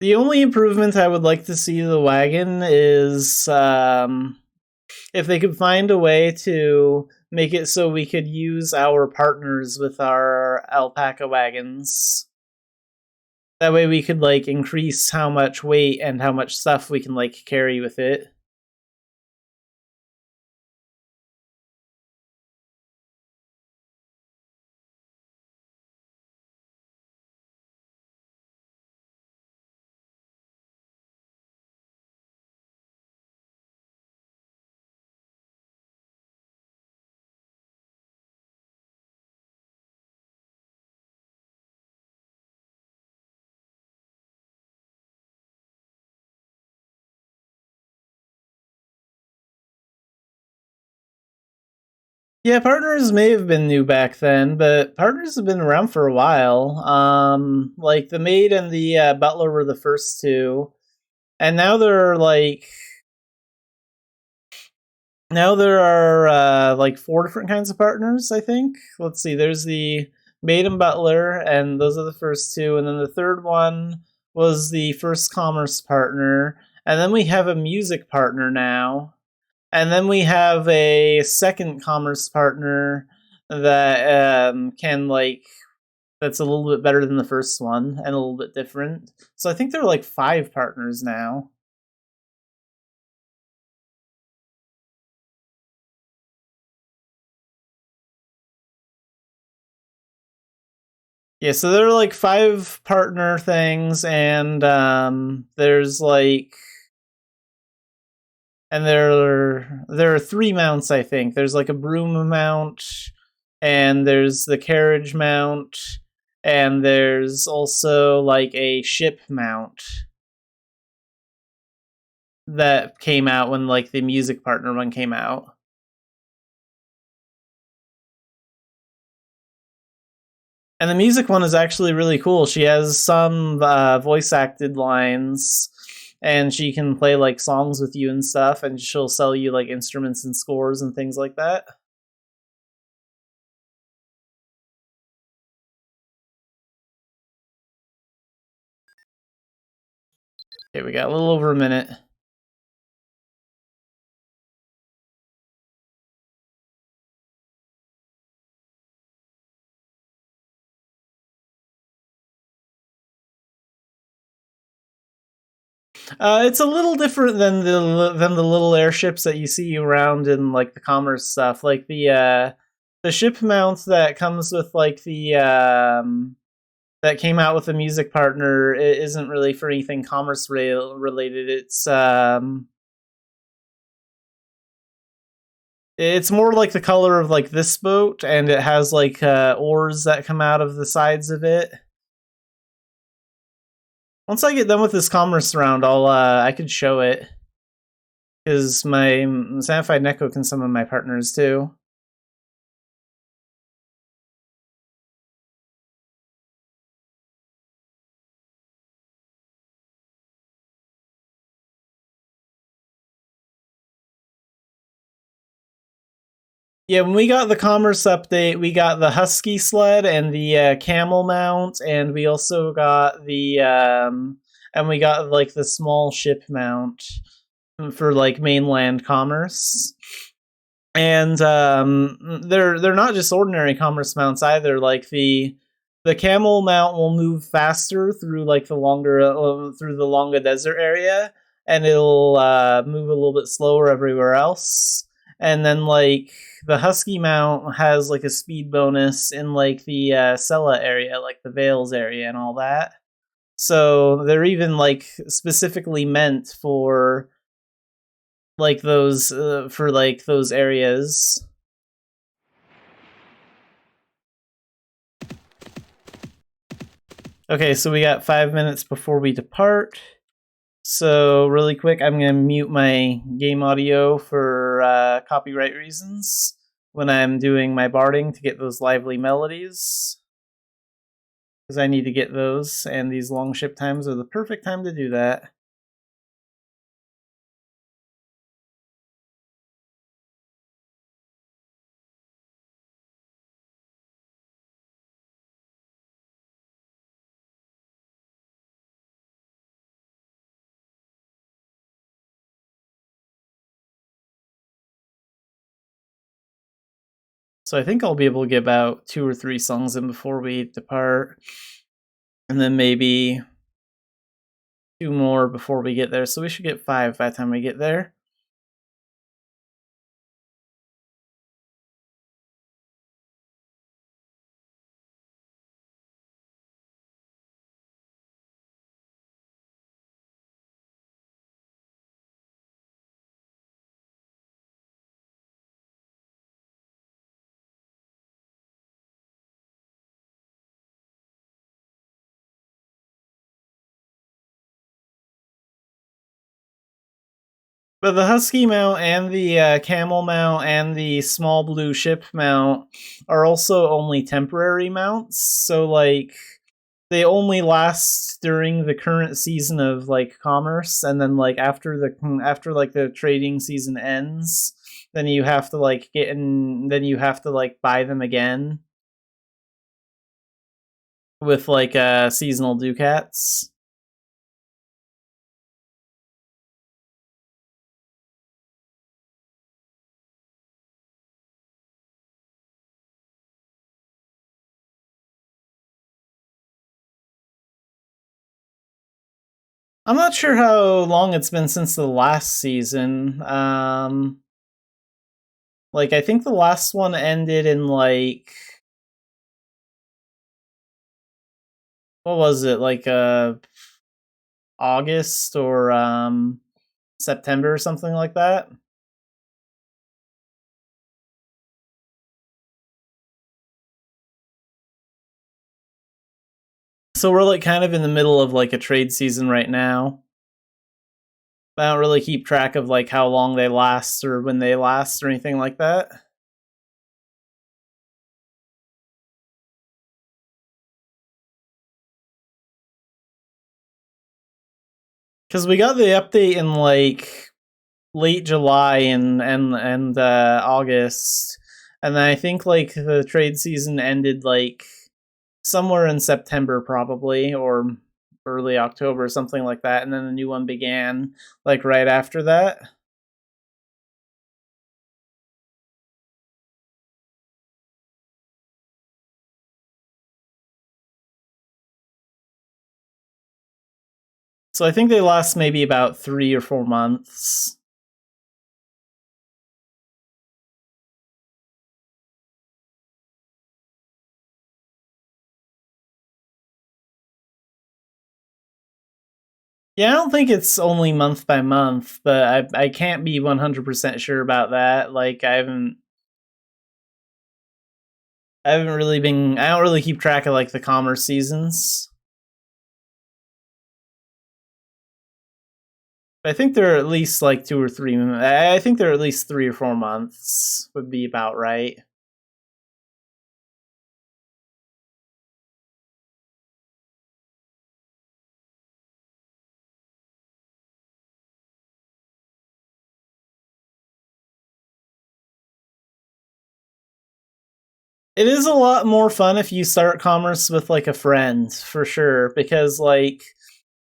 The only improvement I would like to see to the wagon is if they could find a way to make it so we could use our partners with our alpaca wagons. That way we could like increase how much weight and how much stuff we can like carry with it. Yeah, partners may have been new back then, but partners have been around for a while. Like the maid and the butler were the first two, and now there are like 4 different kinds of partners. I think. Let's see. There's the maid and butler, and those are the first two, and then the third one was the first commerce partner, and then we have a music partner now. And then we have a second commerce partner that can like that's a little bit better than the first one and a little bit different. So I think there are like 5 partners now. Yeah, so there are like 5 partner things, and there's like and there are 3 mounts, I think. There's like a broom mount, and there's the carriage mount, and there's also like a ship mount that came out when like the music partner one came out. And the music one is actually really cool. She has some voice acted lines, and she can play like songs with you and stuff, and she'll sell you like instruments and scores and things like that. Okay, we got a little over a minute. It's a little different than the little airships that you see around in like the commerce stuff. Like the ship mount that comes with like the that came out with the music partner isn't really for anything commerce related. It's more like the color of like this boat, and it has like oars that come out of the sides of it. Once I get done with this commerce round, I could show it, because my Xanafiedneko can summon my partners too. Yeah, when we got the commerce update, we got the husky sled and the camel mount, and we also got the and we got like the small ship mount for like mainland commerce. And they're not just ordinary commerce mounts either. Like the camel mount will move faster through like the longer through the Longa Desert area, and it'll move a little bit slower everywhere else. And then like the husky mount has like a speed bonus in like the Sella area, like the Vales area and all that. So they're even like specifically meant for like those areas. Okay, so we got 5 minutes before we depart. So really quick, I'm gonna mute my game audio for copyright reasons when I'm doing my barding to get those lively melodies, because I need to get those, and these long ship times are the perfect time to do that. So I think I'll be able to get about 2 or 3 songs in before we depart, and then maybe 2 more before we get there. So we should get 5 by the time we get there. But the Husky mount and the Camel mount and the small blue ship mount are also only temporary mounts. So like they only last during the current season of like commerce, and then like after like the trading season ends, then you have to like then you have to like buy them again with like seasonal ducats. I'm not sure how long it's been since the last season. Like I think the last one ended in like, what was it, like August or September or something like that. So we're like kind of in the middle of like a trade season right now. I don't really keep track of like how long they last or when they last or anything like that. Because we got the update in like late July and August, and then I think like the trade season ended like somewhere in September probably, or early October, something like that, and then the new one began like right after that. So I think they last maybe about 3 or 4 months. Yeah, I don't think it's only month by month, but I can't be 100% sure about that. Like I haven't really been I don't really keep track of like the commerce seasons. But I think they're at least like 2 or 3. I think they're at least 3 or 4 months would be about right. It is a lot more fun if you start commerce with like a friend, for sure, because like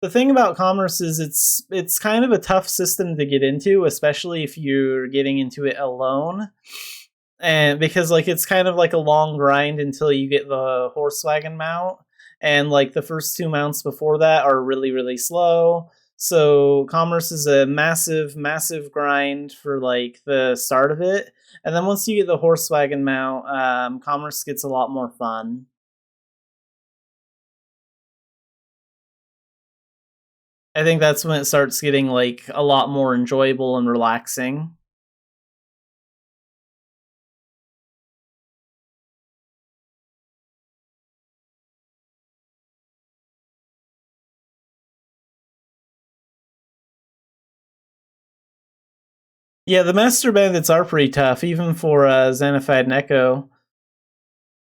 the thing about commerce is it's kind of a tough system to get into, especially if you're getting into it alone. and because like it's kind of like a long grind until you get the horse wagon mount, and like the first two mounts before that are really slow. So commerce is a massive grind for like the start of it, and then once you get the horse wagon mount, commerce gets a lot more fun. I think that's when it starts getting like a lot more enjoyable and relaxing. Yeah, the master bandits are pretty tough, even for Xanafiedneko.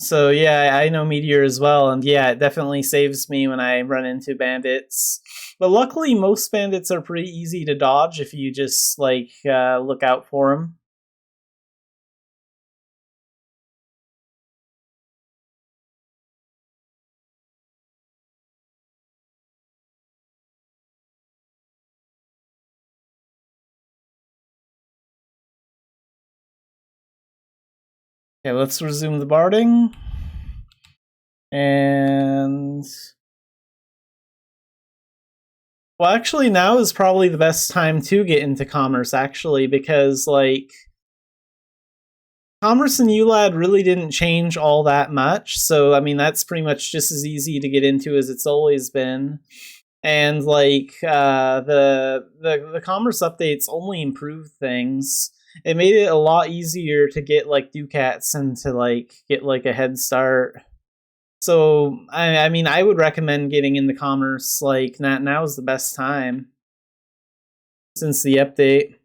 So yeah, I know Meteor as well, and yeah, it definitely saves me when I run into bandits. But luckily, most bandits are pretty easy to dodge if you just like look out for them. Okay, let's resume the barding. And well, actually, now is probably the best time to get into commerce, actually, because like commerce and ULAD really didn't change all that much. So I mean, that's pretty much just as easy to get into as it's always been. And like the commerce updates only improved things. It made it a lot easier to get like ducats and to like get like a head start. So I mean, I would recommend getting into commerce. Like now is the best time since the update.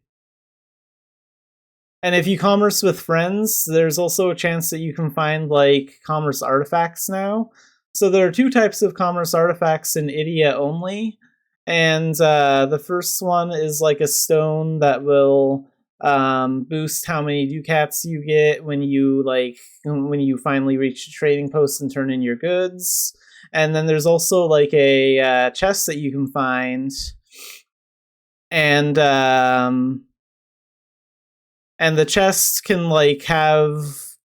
And if you commerce with friends, there's also a chance that you can find like commerce artifacts now. So there are two types of commerce artifacts in Idia only. And the first one is like a stone that will boost how many ducats you get when you finally reach the trading post and turn in your goods. And then there's also like a chest that you can find, and the chest can like have,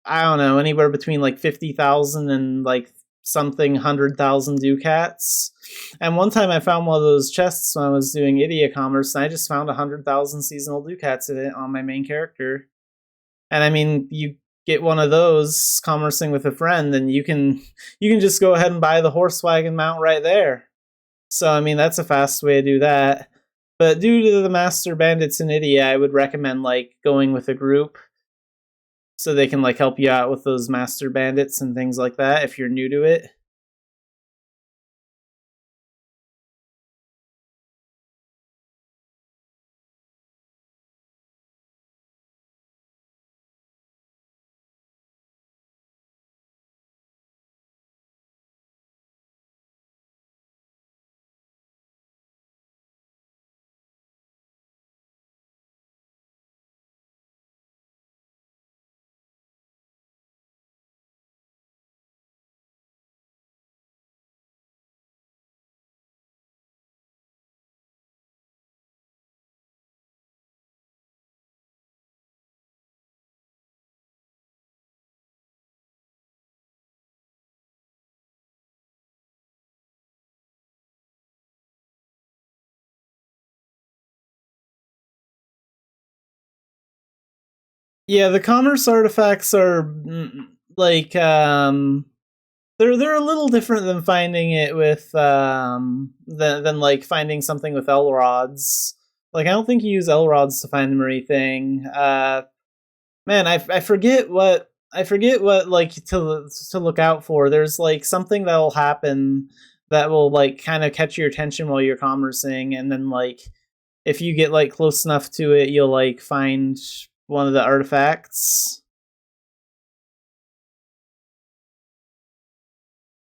I don't know, anywhere between like 50,000 and like something 100,000 ducats. And one time I found one of those chests when I was doing Idia commerce, and I just found 100,000 seasonal ducats in it on my main character. And I mean, you get one of those commercing with a friend, and you can just go ahead and buy the horse wagon mount right there. So I mean, that's a fast way to do that. But due to the master bandits in Idia, I would recommend like going with a group so they can like help you out with those master bandits and things like that if you're new to it. Yeah, the commerce artifacts are like they're a little different than finding it with than like finding something with L rods. Like I don't think you use L rods to find the Marie thing. Man, I forget what like to look out for. There's like something that will happen that will like kind of catch your attention while you're commercing, and then like if you get like close enough to it, you'll like find one of the artifacts.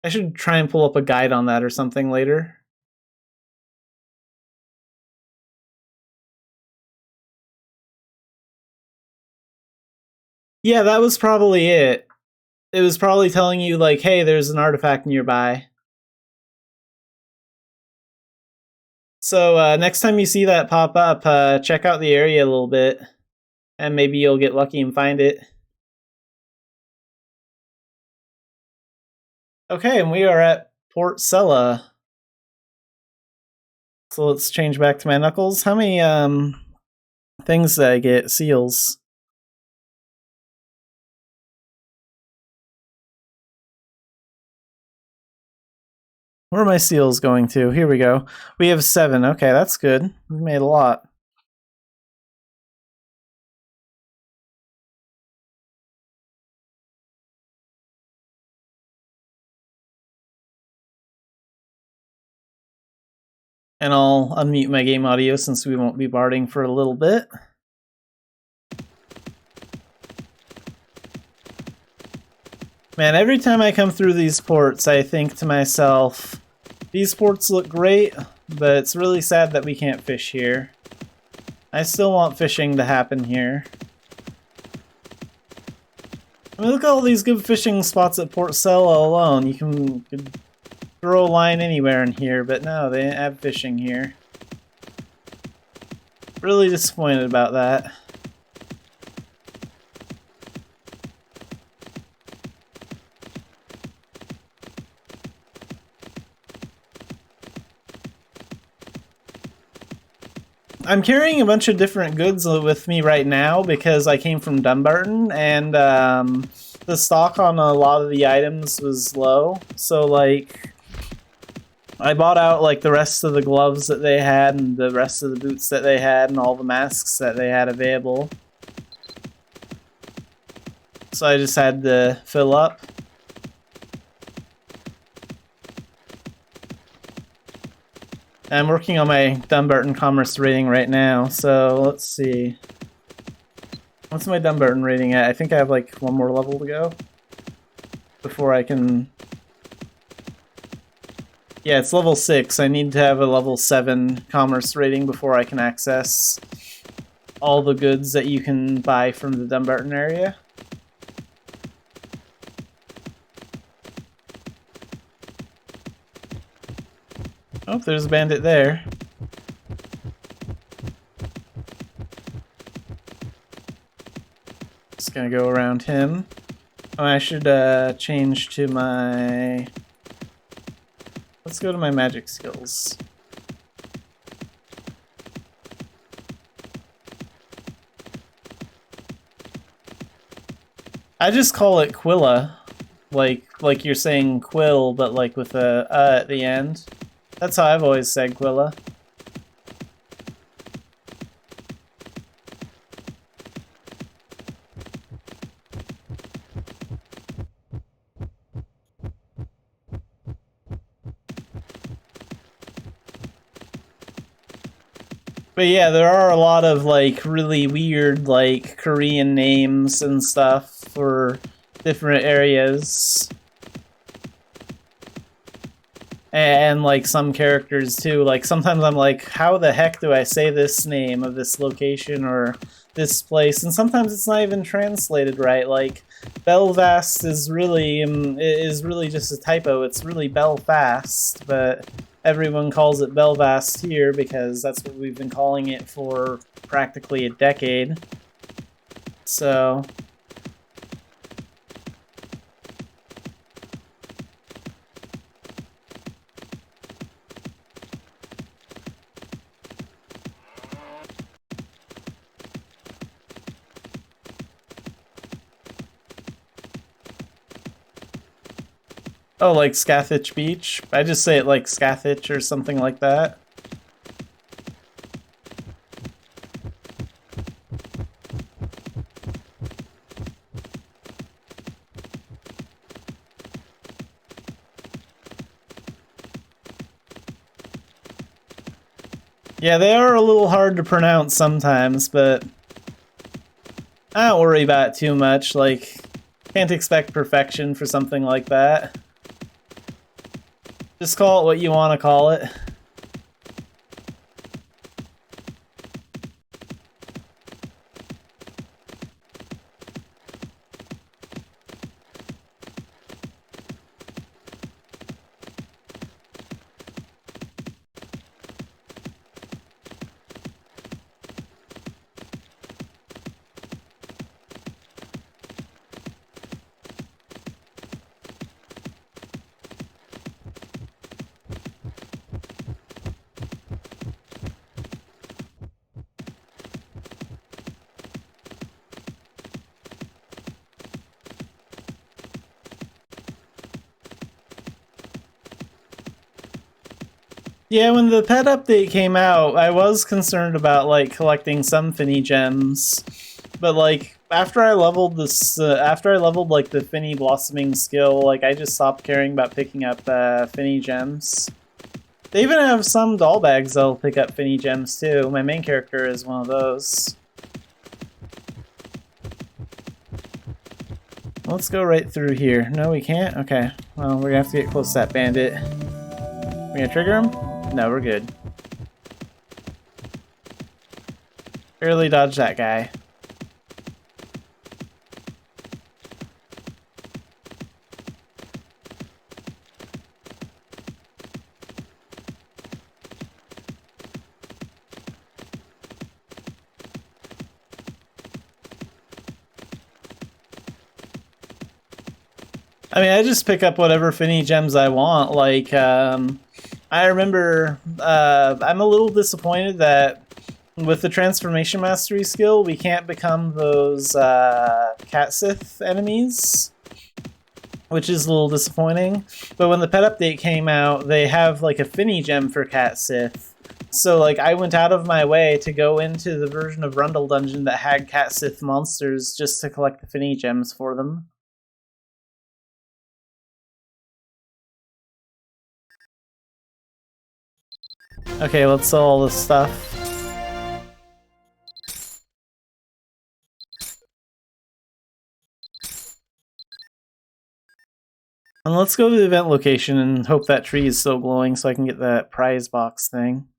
I should try and pull up a guide on that or something later. Yeah, that was probably it. It was probably telling you like, hey, there's an artifact nearby. So next time you see that pop up, check out the area a little bit, and maybe you'll get lucky and find it. Okay, and we are at Port Sella. So let's change back to my knuckles. How many things did I get? Seals. Where are my seals going to? Here we go. We have 7. Okay, that's good. We made a lot. And I'll unmute my game audio since we won't be barding for a little bit. Man, every time I come through these ports, I think to myself, these ports look great, but it's really sad that we can't fish here. I still want fishing to happen here. I mean, look at all these good fishing spots at Port Sella alone. You can throw a line anywhere in here, but no, they didn't have fishing here. Really disappointed about that. I'm carrying a bunch of different goods with me right now because I came from Dumbarton, and the stock on a lot of the items was low. So, like, I bought out, like, the rest of the gloves that they had and the rest of the boots that they had and all the masks that they had available. So I just had to fill up. I'm working on my Dumbarton Commerce rating right now, so let's see. What's my Dumbarton rating at? I think I have like one more level to go before I can... Yeah, it's level 6. I need to have a level 7 Commerce rating before I can access all the goods that you can buy from the Dumbarton area. Oh, there's a bandit there. Just gonna go around him. Oh, I should change to my... Let's go to my magic skills. I just call it Quilla. Like you're saying quill, but like with a at the end. That's how I've always said Quilla. But yeah, there are a lot of like really weird like Korean names and stuff for different areas. And like some characters too. Like sometimes I'm like, how the heck do I say this name of this location or this place? And sometimes it's not even translated right. Like Belfast is really just a typo. It's really Belfast, but everyone calls it Belfast here because that's what we've been calling it for practically a decade. So oh, like Scathich Beach? I just say it like Scathich or something like that. Yeah, they are a little hard to pronounce sometimes, but I don't worry about it too much. Like, can't expect perfection for something like that. Just call it what you want to call it. Yeah, when the pet update came out, I was concerned about like collecting some Finny gems, but like after I leveled this, after I leveled like the Finny blossoming skill, like I just stopped caring about picking up Finny gems. They even have some doll bags that'll pick up Finny gems too. My main character is one of those. Let's go right through here. No, we can't? Okay. Well, we're gonna have to get close to that bandit. We gonna trigger him? No, we're good. Barely dodge that guy. I mean, I just pick up whatever Finny gems I want. Like, I remember, I'm a little disappointed that with the Transformation Mastery skill, we can't become those Cat Sith enemies, which is a little disappointing. But when the pet update came out, they have like a Finny gem for Cat Sith. So like I went out of my way to go into the version of Rundle Dungeon that had Cat Sith monsters just to collect the Finny gems for them. Okay, let's sell all this stuff. And let's go to the event location and hope that tree is still glowing so I can get that prize box thing.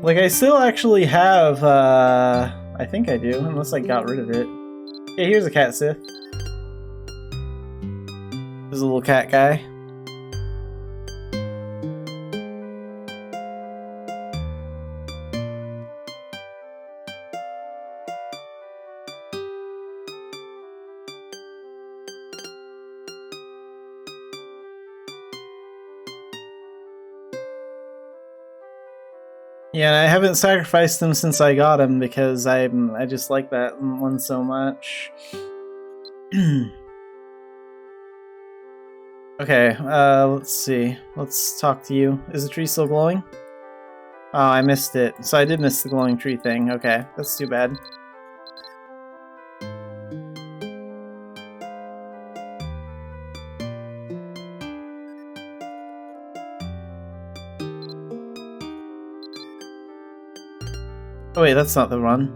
Like, I still actually have, I think I do, unless I got rid of it. Okay, here's a cat Sith. There's a little cat guy. Yeah, I haven't sacrificed him since I got him because I just like that one so much. Okay, let's see. Let's talk to you. Is the tree still glowing? Oh, I missed it. So I did miss the glowing tree thing. Okay, that's too bad. Oh wait, that's not the run.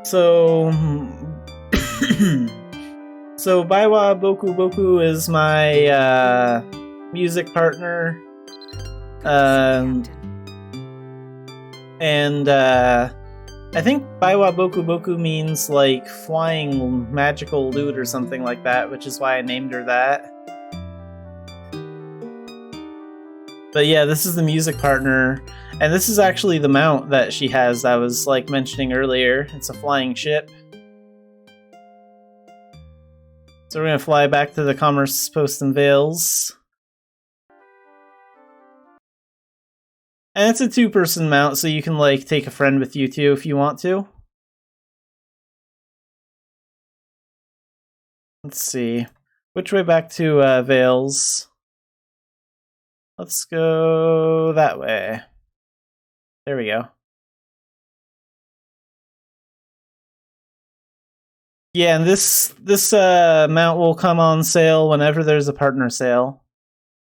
So... so Baiwa Boku Boku is my music partner. And I think Baiwa Boku Boku means like flying magical loot or something like that, which is why I named her that. But yeah, this is the music partner, and this is actually the mount that she has I was like mentioning earlier. It's a flying ship. So we're gonna fly back to the Commerce Post in Vales. And it's a two-person mount, so you can like take a friend with you too if you want to. Let's see. Which way back to Vales? Let's go that way. There we go. Yeah, and this mount will come on sale whenever there's a partner sale.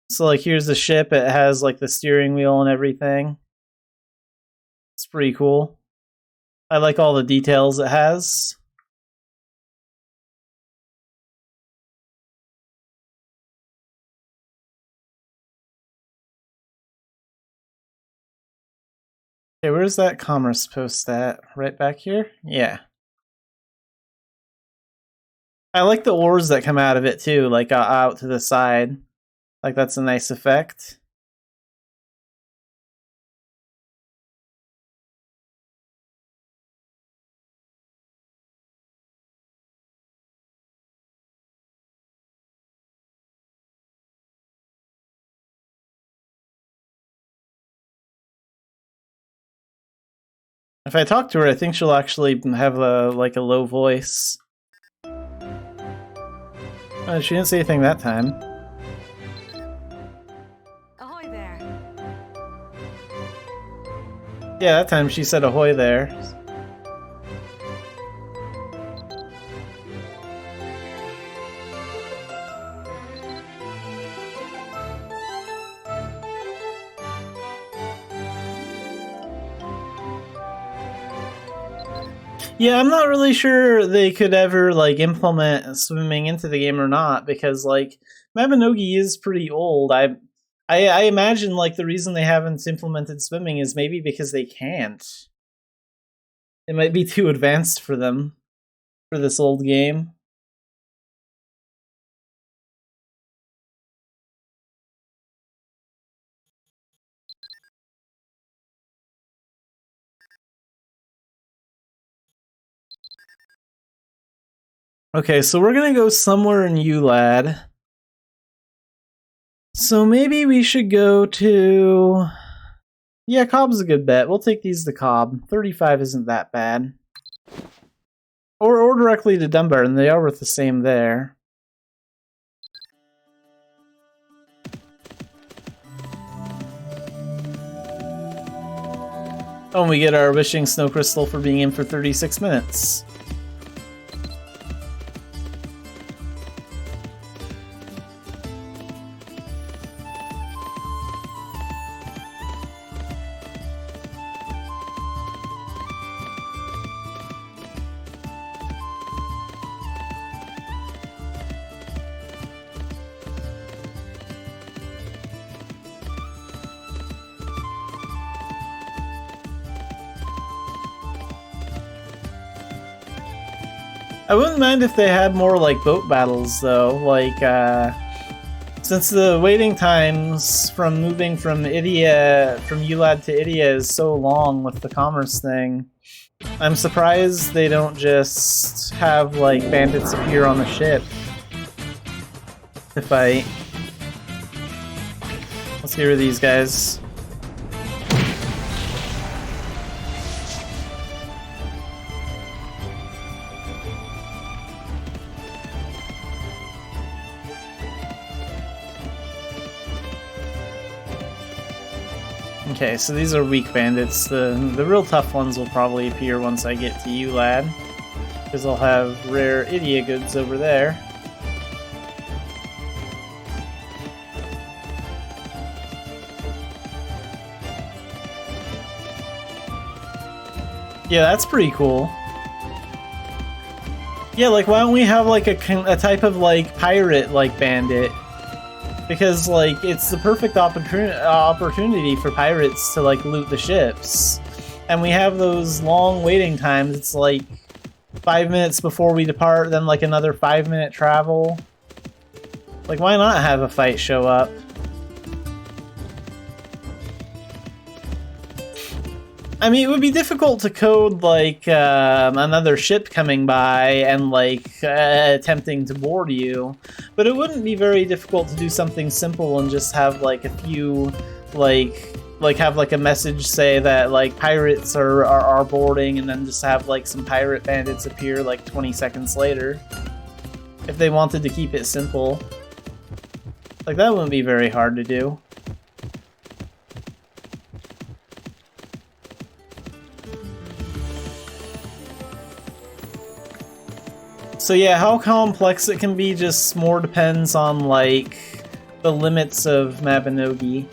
So like here's the ship, it has like the steering wheel and everything. It's pretty cool. I like all the details it has. Okay, where's that commerce post at? Right back here? Yeah. I like the oars that come out of it too, like out to the side. Like that's a nice effect. If I talk to her, I think she'll actually have a low voice. Oh, she didn't say anything that time. Ahoy there. Yeah, that time she said ahoy there. Yeah, I'm not really sure they could ever like implement swimming into the game or not, because like Mabinogi is pretty old. I imagine like the reason they haven't implemented swimming is maybe because they can't. It might be too advanced for them for this old game. Okay, so we're gonna go somewhere in ULAD. So maybe we should go to... Yeah, Cobb's a good bet. We'll take these to Cobb. 35 isn't that bad. Or directly to Dunbar, and they are worth the same there. Oh, and we get our Wishing Snow Crystal for being in for 36 minutes. I wouldn't mind if they had more like boat battles though, like since the waiting times from moving from ULAD to Idia is so long with the commerce thing. I'm surprised they don't just have like bandits appear on the ship to fight. Let's get rid of these guys. Okay, so these are weak bandits. The real tough ones will probably appear once I get to ULAD, because I'll have rare Idia goods over there. Yeah, that's pretty cool. Yeah, like why don't we have like a type of like pirate like bandit? Because, like, it's the perfect opportunity for pirates to, like, loot the ships. And we have those long waiting times. It's, like, 5 minutes before we depart, then, like, another 5-minute travel. Like, why not have a fight show up? I mean, it would be difficult to code, like, another ship coming by and, like, attempting to board you. But it wouldn't be very difficult to do something simple and just have, like, a few, like have, like, a message say that, like, pirates are boarding, and then just have, like, some pirate bandits appear, like, 20 seconds later. If they wanted to keep it simple. Like, that wouldn't be very hard to do. So yeah, how complex it can be just more depends on, like, the limits of Mabinogi.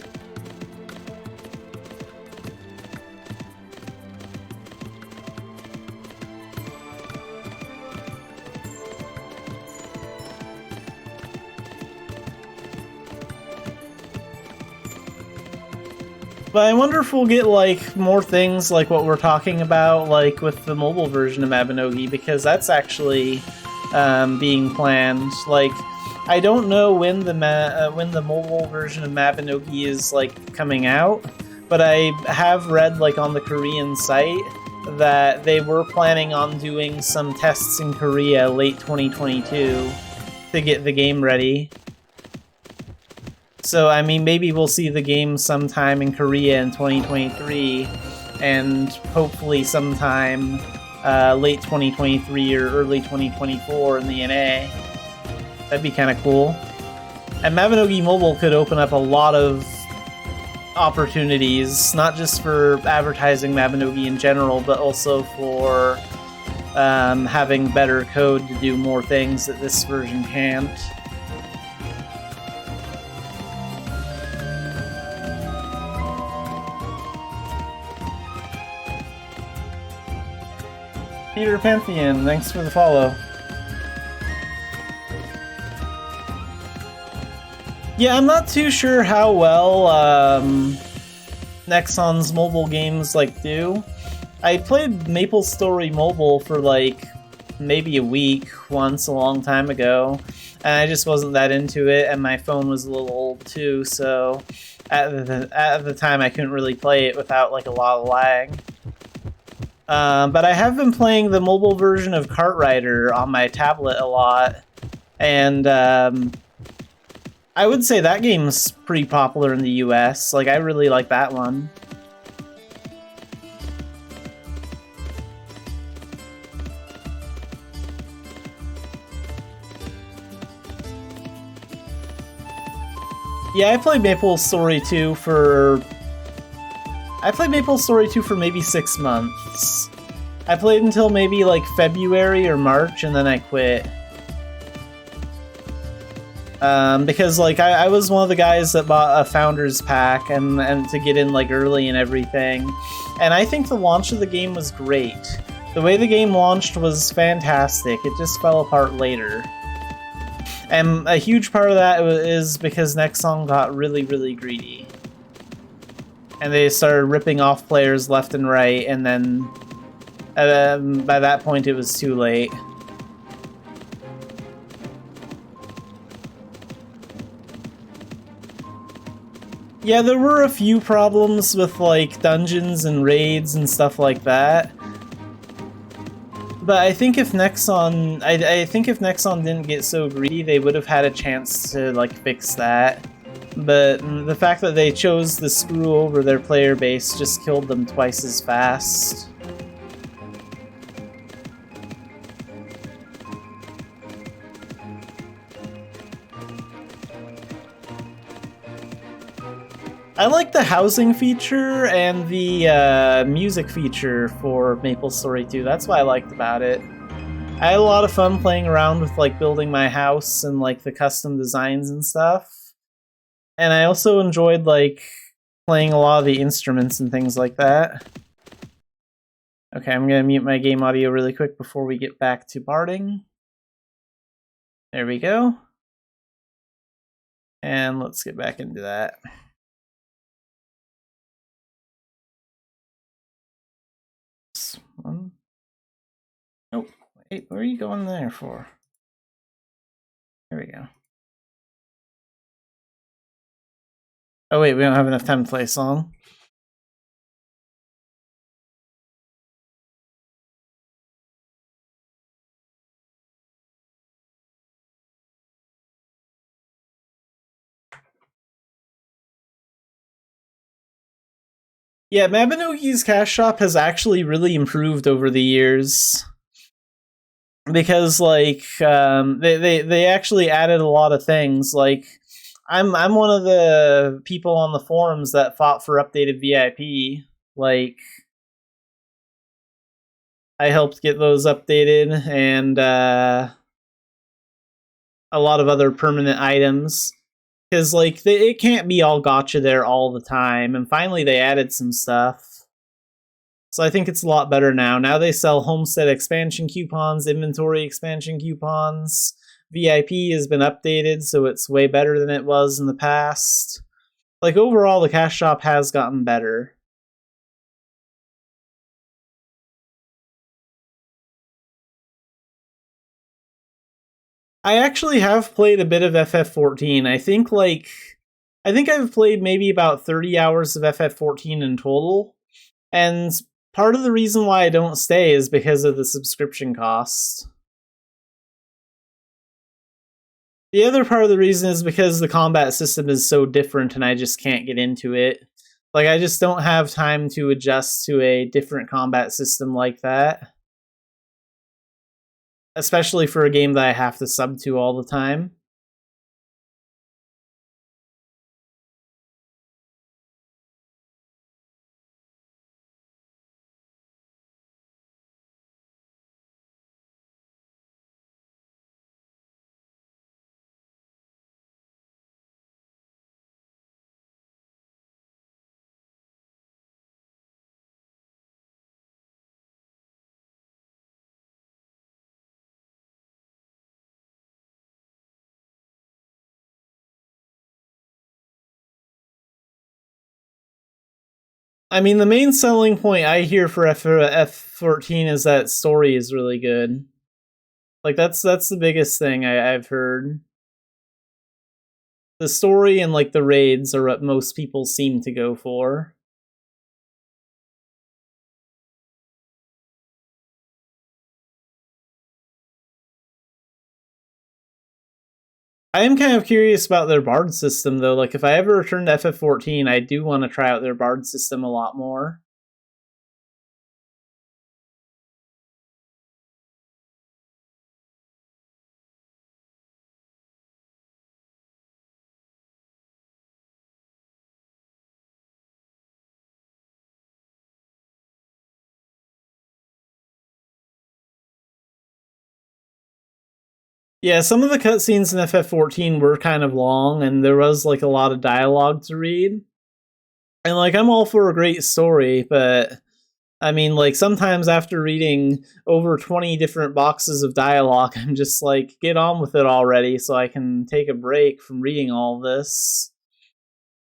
But I wonder if we'll get, like, more things like what we're talking about, like, with the mobile version of Mabinogi, because that's actually being planned. Like, I don't know when the mobile version of Mabinogi is, like, coming out, but I have read, like, on the Korean site that they were planning on doing some tests in Korea late 2022 to get the game ready. So, I mean, maybe we'll see the game sometime in Korea in 2023, and hopefully sometime late 2023 or early 2024 in the NA. That'd be kind of cool. And Mabinogi Mobile could open up a lot of opportunities, not just for advertising Mabinogi in general, but also for having better code to do more things that this version can't. Peter Pantheon, thanks for the follow. Yeah, I'm not too sure how well Nexon's mobile games do. I played MapleStory Mobile for maybe a week once a long time ago, and I just wasn't that into it, and my phone was a little old too, so at the time I couldn't really play it without a lot of lag. But I have been playing the mobile version of Kart Rider on my tablet a lot, and I would say that game's pretty popular in the US. I really like that one. Yeah, I played MapleStory 2 for maybe 6 months. I played until maybe February or March, and then I quit. Because I was one of the guys that bought a Founders Pack and to get in early and everything, and I think the launch of the game was great. The way the game launched was fantastic. It just fell apart later, and a huge part of that is because Nexon got really, really greedy, and they started ripping off players left and right, and then by that point it was too late. Yeah, there were a few problems with dungeons and raids and stuff like that. But I think if Nexon, I think if Nexon didn't get so greedy, they would have had a chance to fix that. But the fact that they chose to screw over their player base just killed them twice as fast. I like the housing feature and the music feature for MapleStory 2. That's what I liked about it. I had a lot of fun playing around with building my house and the custom designs and stuff. And I also enjoyed playing a lot of the instruments and things like that. Okay, I'm gonna mute my game audio really quick before we get back to barding. There we go. And let's get back into that. One. Nope. Wait, where are you going there for? There we go. Oh wait, we don't have enough time to play a song. Yeah, Mabinogi's Cash Shop has actually really improved over the years. Because they actually added a lot of things. I'm one of the people on the forums that fought for updated VIP. I helped get those updated, and a lot of other permanent items. Because it can't be all gotcha there all the time, and finally they added some stuff. So I think it's a lot better now. Now they sell homestead expansion coupons, inventory expansion coupons. VIP has been updated, so it's way better than it was in the past. Overall, the Cash Shop has gotten better. I actually have played a bit of FF14. I think I've played maybe about 30 hours of FF14 in total. And part of the reason why I don't stay is because of the subscription cost. The other part of the reason is because the combat system is so different and I just can't get into it. Like, I just don't have time to adjust to a different combat system like that. Especially for a game that I have to sub to all the time. I mean, the main selling point I hear for F14 is that story is really good. Like, that's the biggest thing I've heard. The story and like the raids are what most people seem to go for. I am kind of curious about their bard system though. Like, if I ever return to FF14, I do want to try out their bard system a lot more. Yeah, some of the cutscenes in FF14 were kind of long, and there was like a lot of dialogue to read. And like, I'm all for a great story, but I mean, like, sometimes after reading over 20 different boxes of dialogue, I'm just like, get on with it already so I can take a break from reading all this.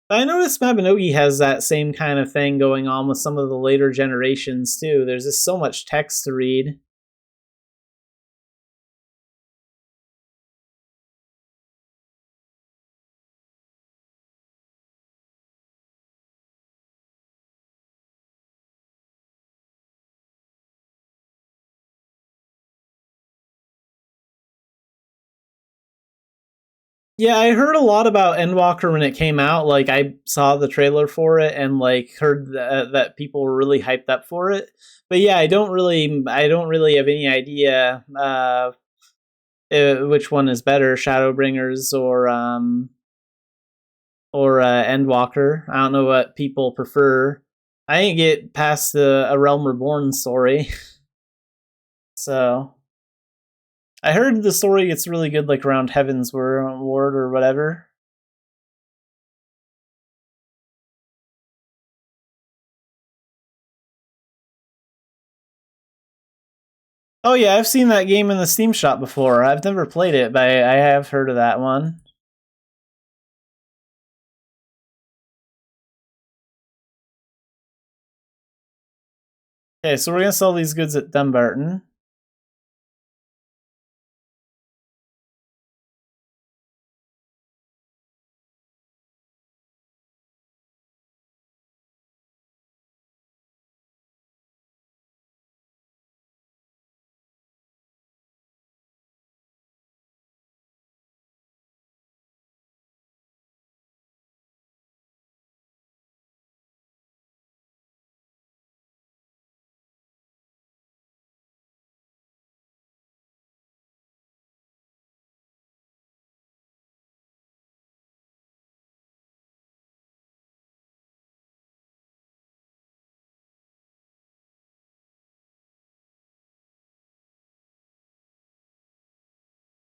But I noticed Mabinogi has that same kind of thing going on with some of the later generations too. There's just so much text to read. Yeah, I heard a lot about Endwalker when it came out. Like, I saw the trailer for it and like heard that people were really hyped up for it. But yeah, I don't really have any idea which one is better, Shadowbringers or Endwalker. I don't know what people prefer. I didn't get past A Realm Reborn story, so I heard the story gets really good, like around Heaven's Ward or whatever. Oh yeah, I've seen that game in the Steam shop before. I've never played it, but I have heard of that one. Okay, so we're gonna sell these goods at Dumbarton.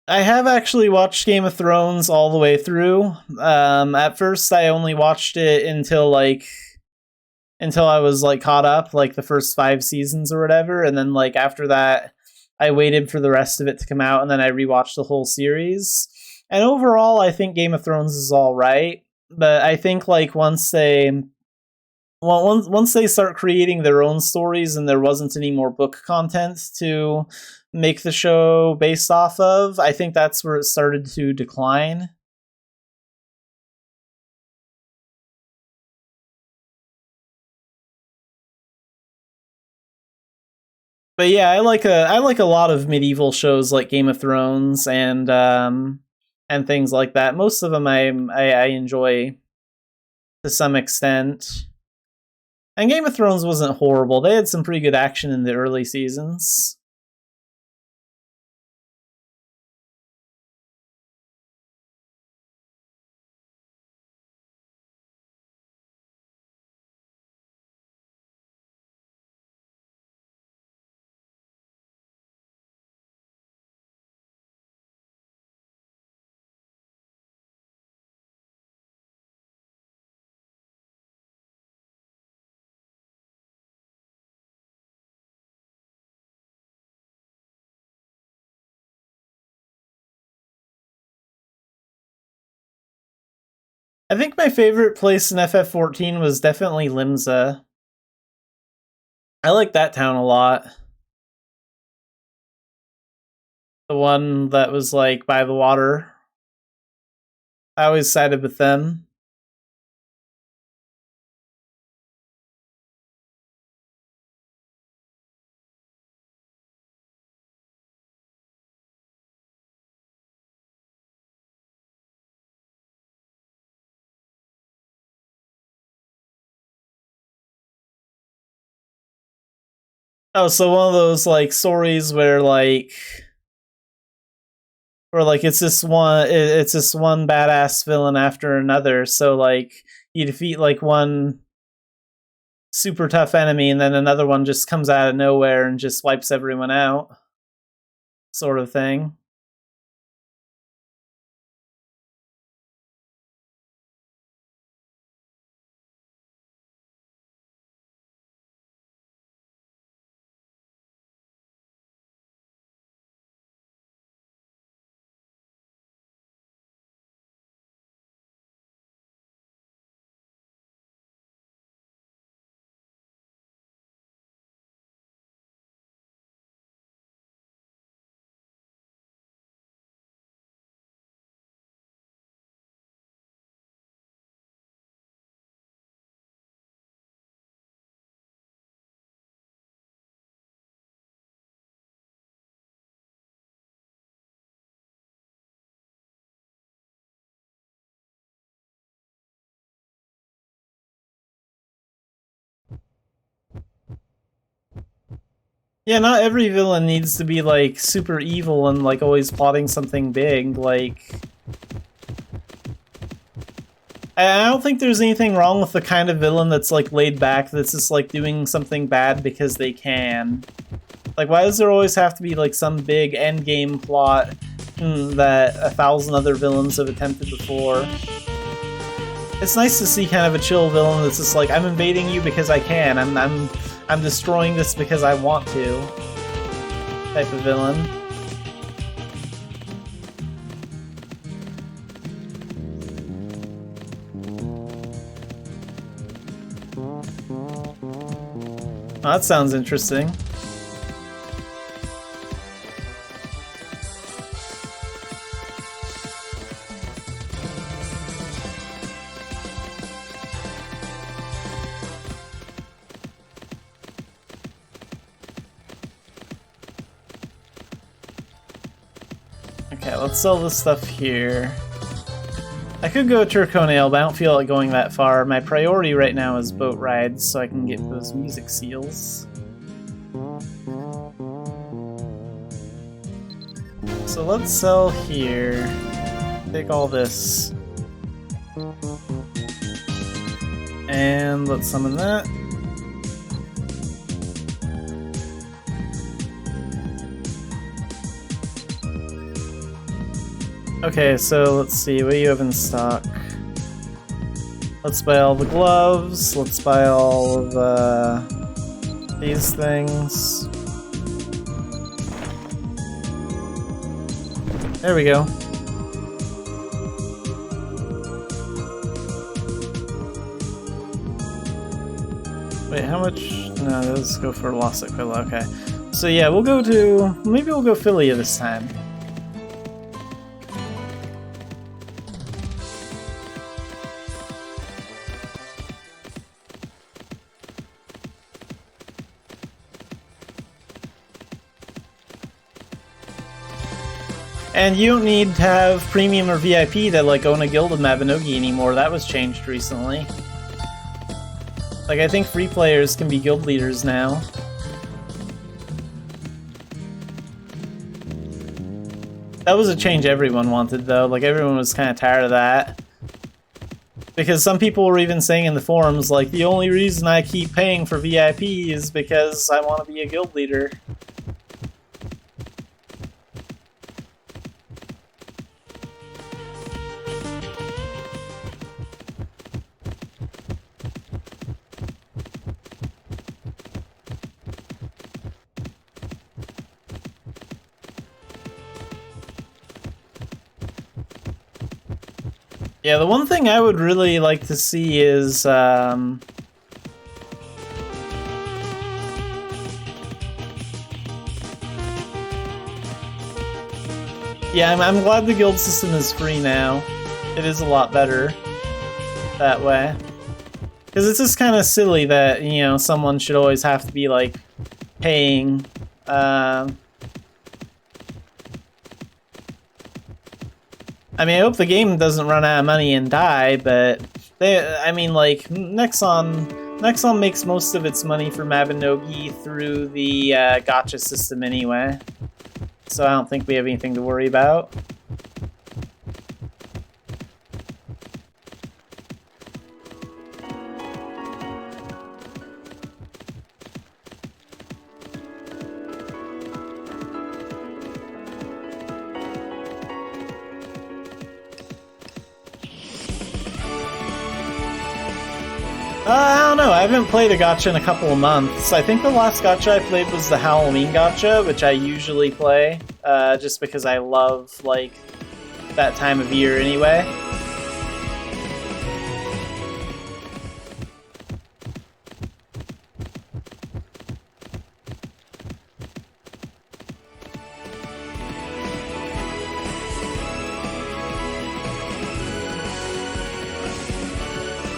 I have actually watched Game of Thrones all the way through. At first, I only watched it until I was like caught up, like the first 5 seasons or whatever, and then like after that, I waited for the rest of it to come out, and then I rewatched the whole series. And overall, I think Game of Thrones is all right, but I think like once they start creating their own stories and there wasn't any more book content to make the show based off of, I think that's where it started to decline. But yeah, I like a lot of medieval shows like Game of Thrones and things like that. Most of them I enjoy to some extent. And Game of Thrones wasn't horrible. They had some pretty good action in the early seasons. I think my favorite place in FF14 was definitely Limsa. I like that town a lot. The one that was like by the water. I always sided with them. Oh, so one of those like stories where it's this one badass villain after another. So like you defeat like one super tough enemy and then another one just comes out of nowhere and just wipes everyone out. Sort of thing. Yeah, not every villain needs to be like super evil and like always plotting something big. Like, I don't think there's anything wrong with the kind of villain that's like laid back, that's just like doing something bad because they can. Like, why does there always have to be like some big end game plot that 1,000 other villains have attempted before? It's nice to see kind of a chill villain that's just like, I'm invading you because I can. I'm destroying this because I want to. Type of villain. Oh, that sounds interesting. Okay, let's sell this stuff here. I could go to Turconale, but I don't feel like going that far. My priority right now is boat rides, so I can get those music seals. So let's sell here. Take all this. And let's summon that. Okay, so let's see, what do you have in stock? Let's buy all the gloves, let's buy all of these things. There we go. Wait, how much? No, let's go for Lost Aquila, okay. So yeah, we'll go to, maybe we'll go Philia this time. And you don't need to have premium or VIP to like own a guild of Mabinogi anymore. That was changed recently. Like, I think free players can be guild leaders now. That was a change everyone wanted, though. Like, everyone was kind of tired of that. Because some people were even saying in the forums, like, the only reason I keep paying for VIP is because I want to be a guild leader. Yeah, the one thing I would really like to see is, yeah, I'm glad the guild system is free now. It is a lot better that way. Because it's just kind of silly that, you know, someone should always have to be, like, paying, I mean, I hope the game doesn't run out of money and die, but I mean, like, Nexon makes most of its money for Mabinogi through the gacha system anyway, so I don't think we have anything to worry about. I don't know, I haven't played a gacha in a couple of months. I think the last gacha I played was the Halloween gacha, which I usually play, just because I love, like, that time of year anyway.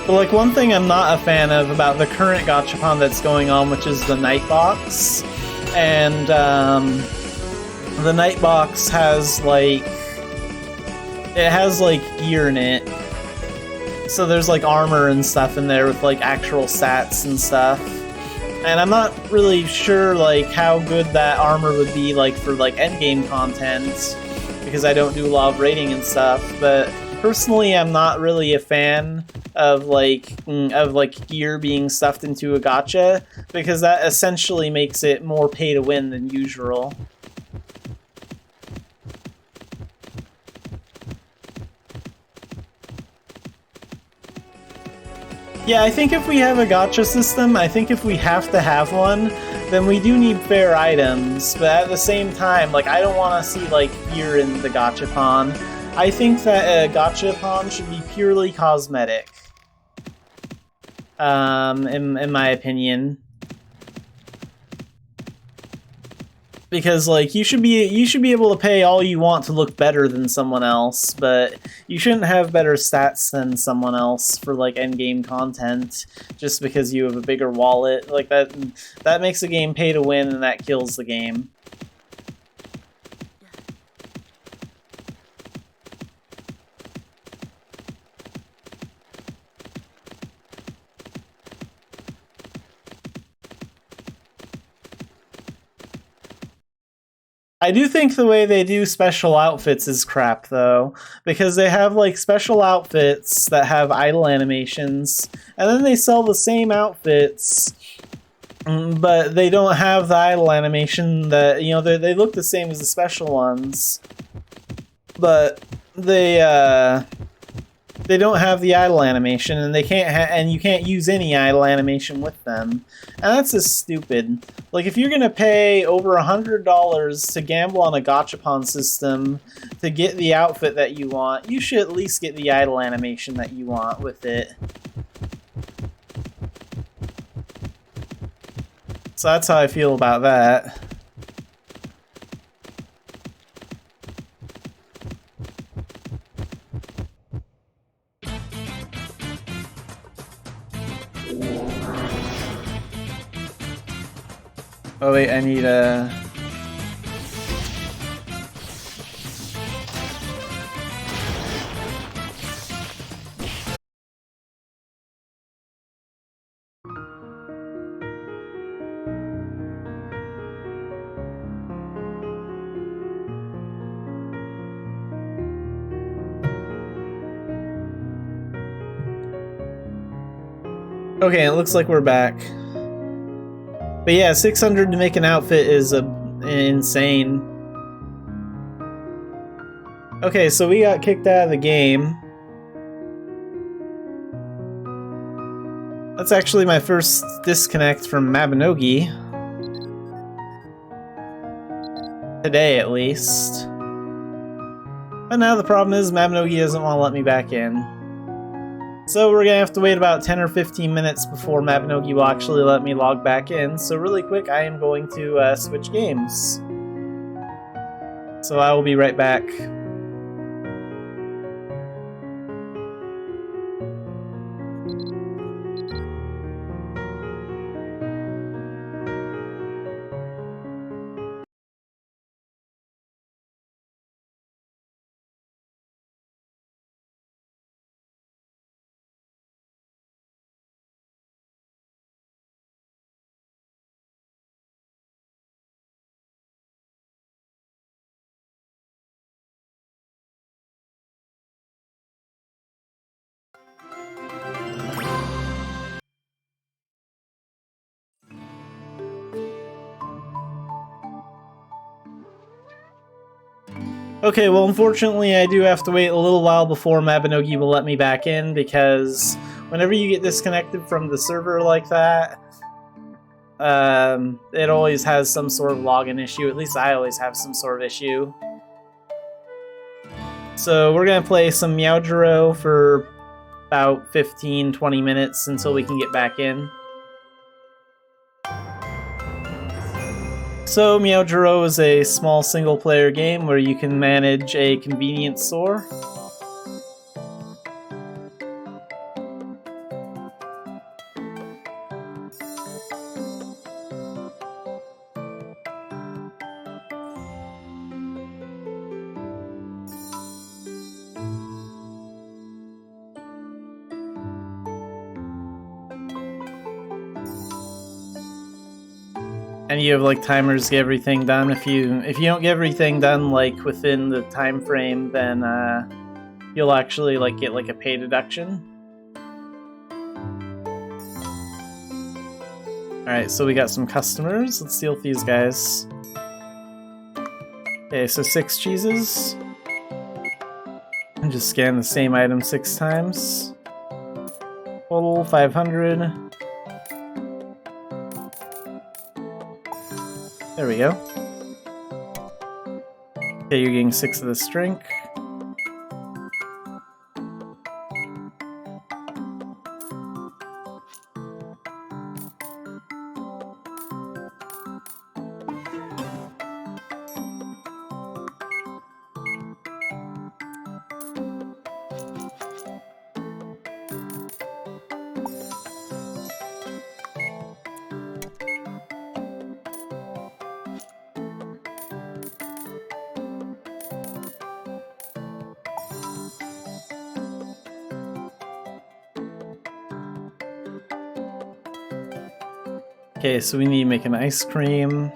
But, like, one thing I'm not a fan of about the current gachapon that's going on, which is the Night Box, and the Night Box has, like, it has, like, gear in it. So there's, like, armor and stuff in there with, like, actual stats and stuff. And I'm not really sure, like, how good that armor would be, like, for, like, endgame content, because I don't do a lot of raiding and stuff, but personally I'm not really a fan of gear being stuffed into a gacha, because that essentially makes it more pay to win than usual. Yeah, I think if we have a gacha system, I think if we have to have one, then we do need fair items, but at the same time, like, I don't want to see, like, gear in the gachapon. I think that a gachapon should be purely cosmetic. In my opinion, because, like, you should be able to pay all you want to look better than someone else, but you shouldn't have better stats than someone else for, like, endgame content just because you have a bigger wallet. Like, that makes the game pay to win, and that kills the game. I do think the way they do special outfits is crap, though, because they have, like, special outfits that have idle animations, and then they sell the same outfits, but they don't have the idle animation that, you know, they look the same as the special ones, but they don't have the idle animation, and they can't and you can't use any idle animation with them. And that's just stupid. Like, if you're gonna pay over $100 to gamble on a gachapon system to get the outfit that you want, you should at least get the idle animation that you want with it. So that's how I feel about that. Oh wait, I need a... Okay, it looks like we're back. But yeah, 600 to make an outfit is insane. Okay, so we got kicked out of the game. That's actually my first disconnect from Mabinogi. Today, at least. But now the problem is Mabinogi doesn't want to let me back in. So we're gonna have to wait about 10 or 15 minutes before Mabinogi will actually let me log back in. So really quick, I am going to switch games. So I will be right back. Okay, well, unfortunately, I do have to wait a little while before Mabinogi will let me back in, because whenever you get disconnected from the server like that, it always has some sort of login issue. At least I always have some sort of issue. So we're going to play some Meowjiro for about 15-20 minutes until we can get back in. So Meowjiro is a small single-player game where you can manage a convenience store. And you have like timers to get everything done. If you don't get everything done like within the time frame, then you'll actually like get like a pay deduction. Alright, so we got some customers. Let's deal with these guys. Okay, so 6 cheeses. And just scan the same item 6 times. Total 500. There we go. Okay, you're getting 6 of this drink. Okay, so we need to make an ice cream.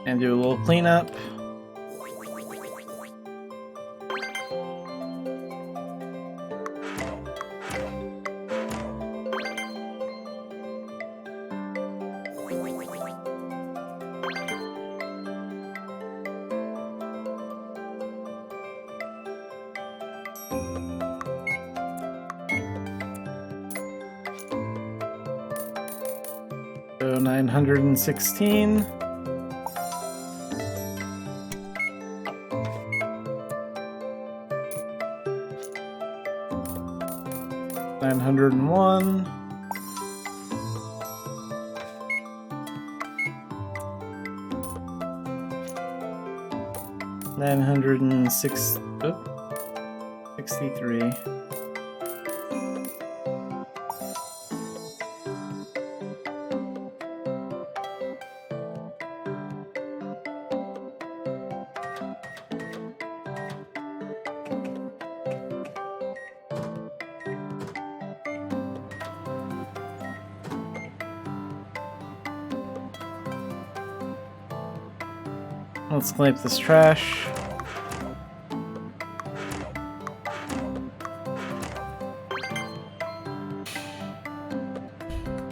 And do a little cleanup. So 916. $901. $963. Let's clean up this trash.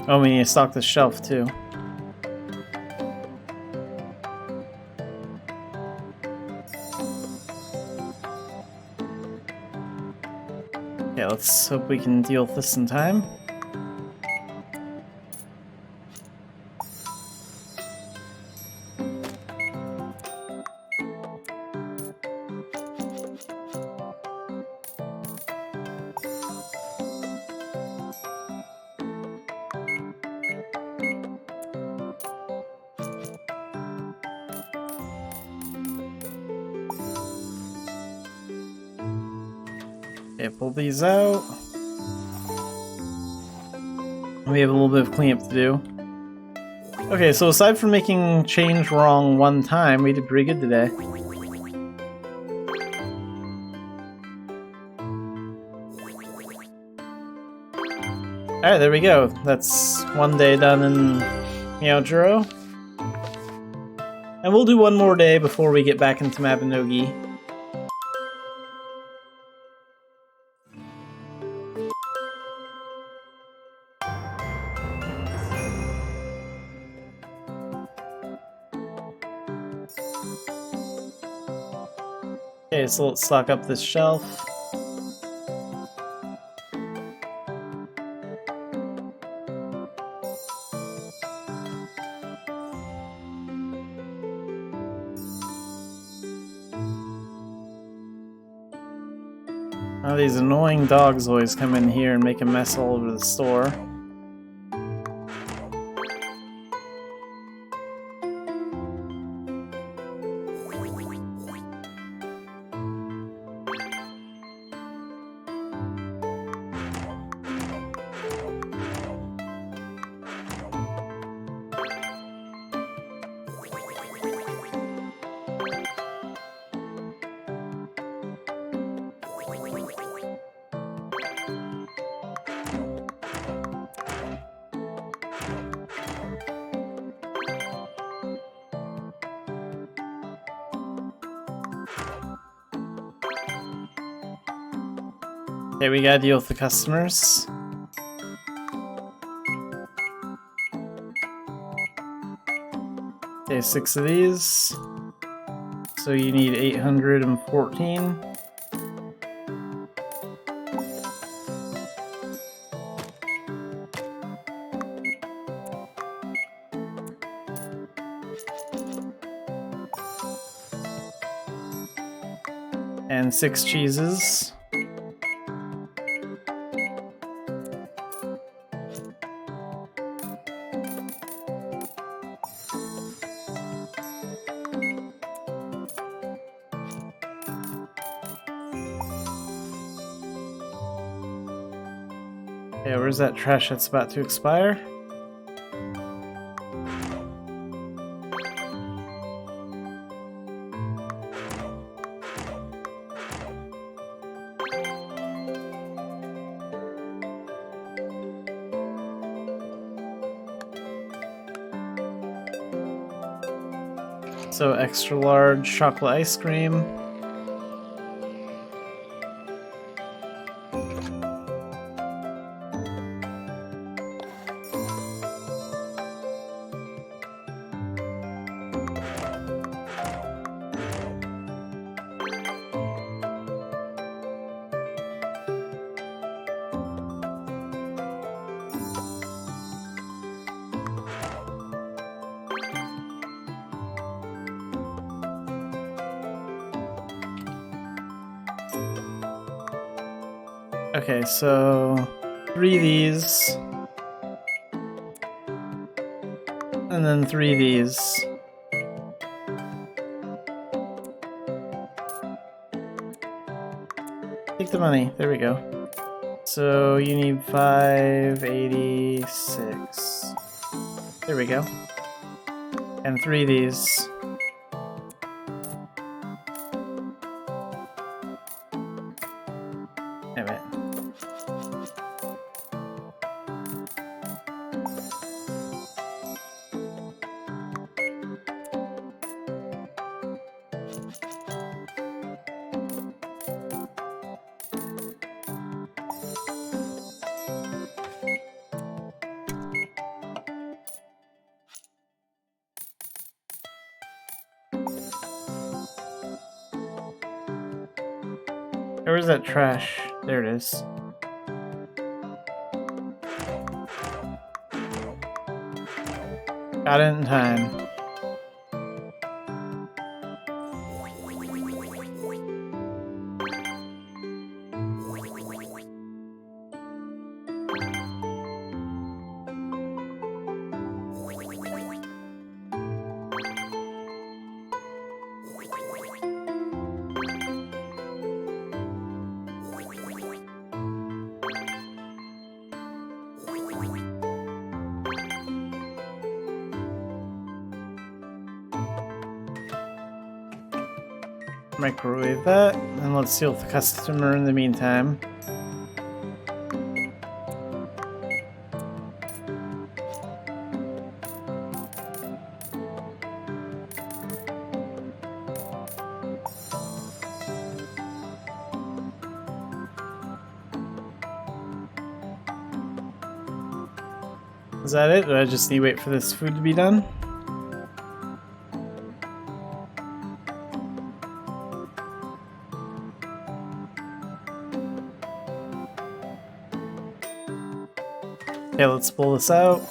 Oh, we need to stock the shelf too. Okay, let's hope we can deal with this in time. Okay, pull these out. We have a little bit of cleanup to do. Okay, so aside from making change wrong one time, we did pretty good today. Alright, there we go. That's one day done in Meowjiro. And we'll do one more day before we get back into Mabinogi. Okay, so let's stock up this shelf. Oh, these annoying dogs always come in here and make a mess all over the store. Okay, we gotta deal with the customers. Okay, 6 of these. So you need 814. And 6 cheeses. Okay, where's that trash that's about to expire? So extra large chocolate ice cream. Okay, so 3 of these. And then 3 of these. Take the money. There we go. So you need 586. There we go. And 3 of these. Damn it. Where is that trash? There it is. Got it in time. Microwave that, and let's deal with the customer in the meantime. Is that it? Or I just need to wait for this food to be done? Okay, let's pull this out.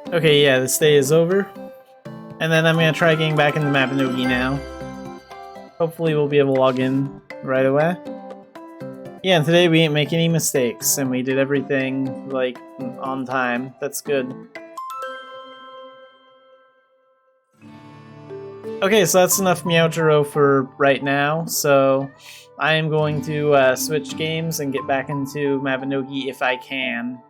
Okay, yeah, this day is over. And then I'm gonna try getting back into Mabinogi now. Hopefully we'll be able to log in right away. Yeah, and today we didn't make any mistakes, and we did everything, like, on time. That's good. Okay, so that's enough Meowjiro for right now, so I am going to switch games and get back into Mabinogi if I can.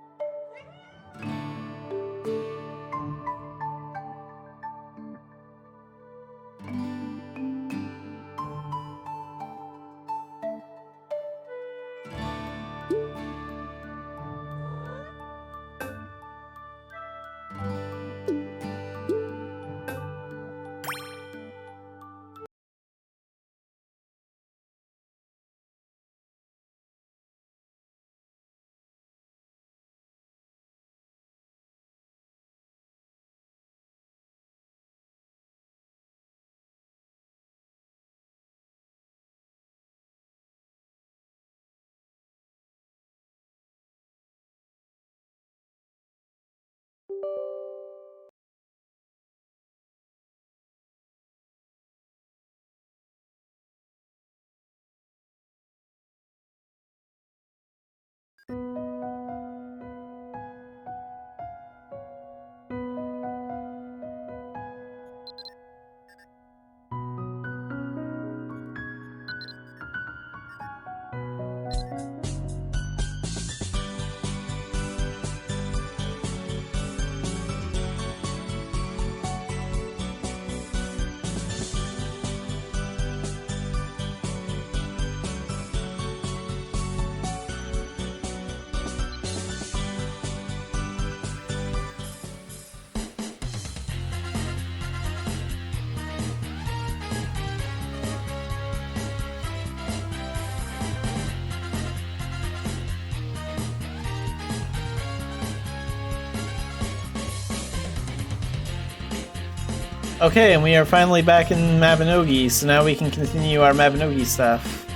Okay, and we are finally back in Mabinogi, so now we can continue our Mabinogi stuff.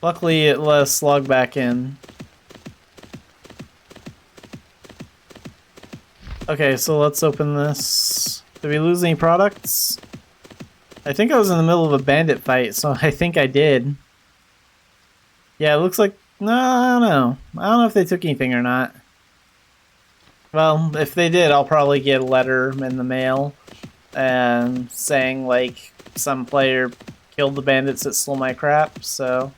Luckily, it let us log back in. Okay, so let's open this. Did we lose any products? I think I was in the middle of a bandit fight, so I think I did. Yeah, it looks like... No, I don't know. I don't know if they took anything or not. Well, if they did, I'll probably get a letter in the mail saying, like, some player killed the bandits that stole my crap, so...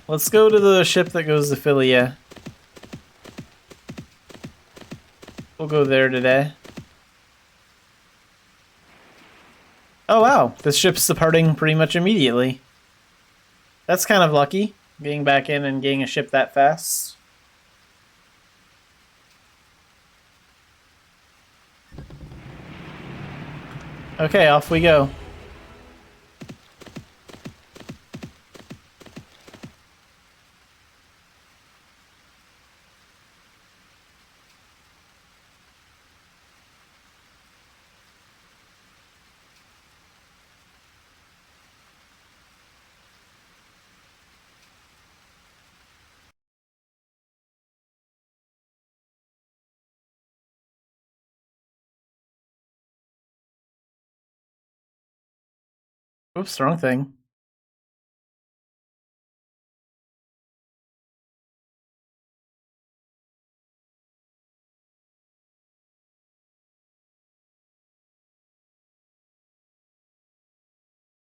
Let's go to the ship that goes to Philia. We'll go there today. Oh wow, this ship's departing pretty much immediately. That's kind of lucky, getting back in and getting a ship that fast. Okay, off we go. Oops, wrong thing.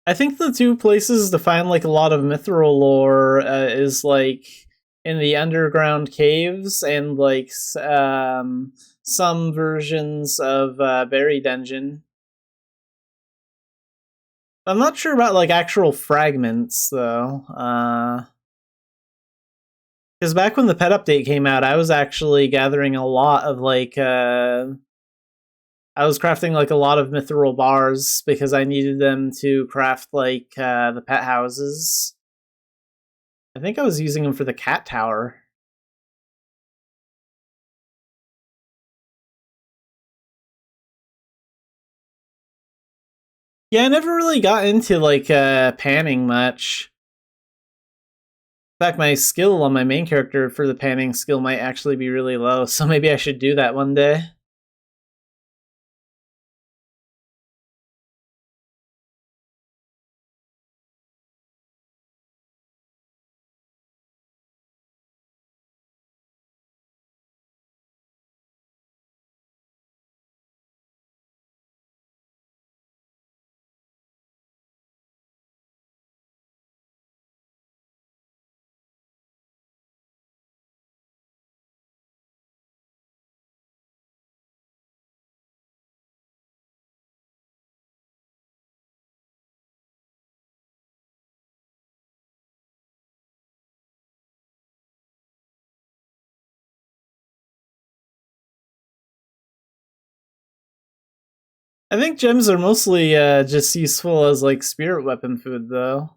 I think the two places to find like a lot of mithril lore is like in the underground caves and like some versions of Berry Dungeon. I'm not sure about like actual fragments though. Because back when the pet update came out, I was actually gathering a lot of like I was crafting like a lot of mithril bars because I needed them to craft like the pet houses. I think I was using them for the cat tower. Yeah, I never really got into like panning much. In fact, my skill on my main character for the panning skill might actually be really low, so maybe I should do that one day. I think gems are mostly just useful as like spirit weapon food, though.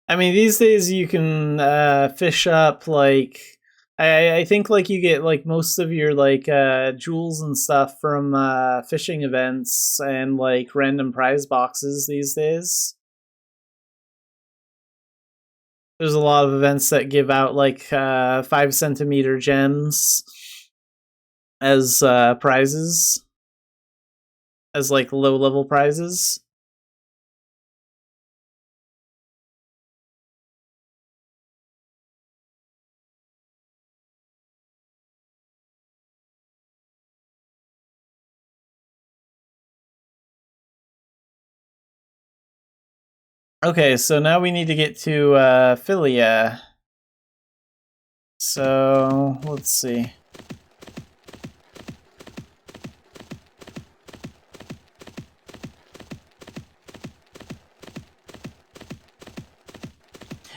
I mean, these days you can fish up like I think like you get like most of your like jewels and stuff from fishing events and like random prize boxes these days. There's a lot of events that give out like 5 centimeter gems as prizes, as like low level prizes. Okay, so now we need to get to Philia. So let's see.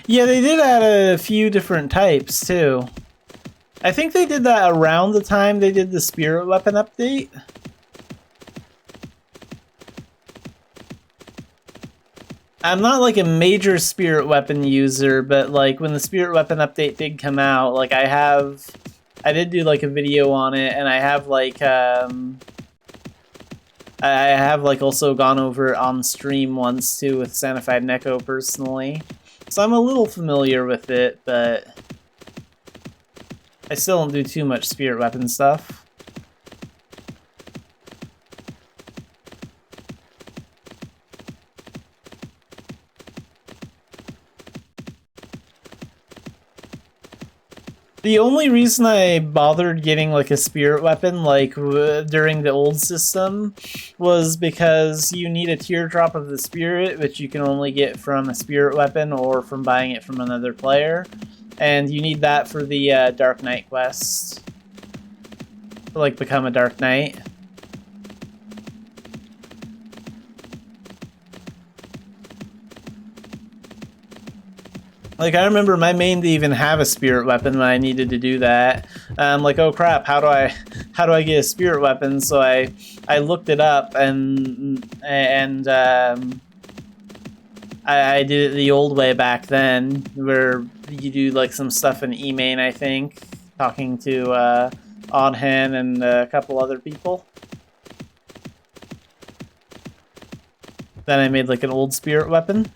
Yeah, they did add a few different types too. I think they did that around the time they did the spirit weapon update. I'm not like a major spirit weapon user, but like when the spirit weapon update did come out, like I did do like a video on it, and I have like I have like also gone over it on stream once too with Xanafiedneko personally. So I'm a little familiar with it, but I still don't do too much spirit weapon stuff. The only reason I bothered getting like a spirit weapon like during the old system was because you need a teardrop of the spirit, which you can only get from a spirit weapon or from buying it from another player, and you need that for the Dark Knight quest to like become a Dark Knight. Like, I remember my main didn't even have a spirit weapon when I needed to do that. I'm like, oh crap, how do I get a spirit weapon? So I looked it up and I did it the old way back then, where you do like some stuff in E-main, I think, talking to Oddhan and a couple other people. Then I made like an old spirit weapon.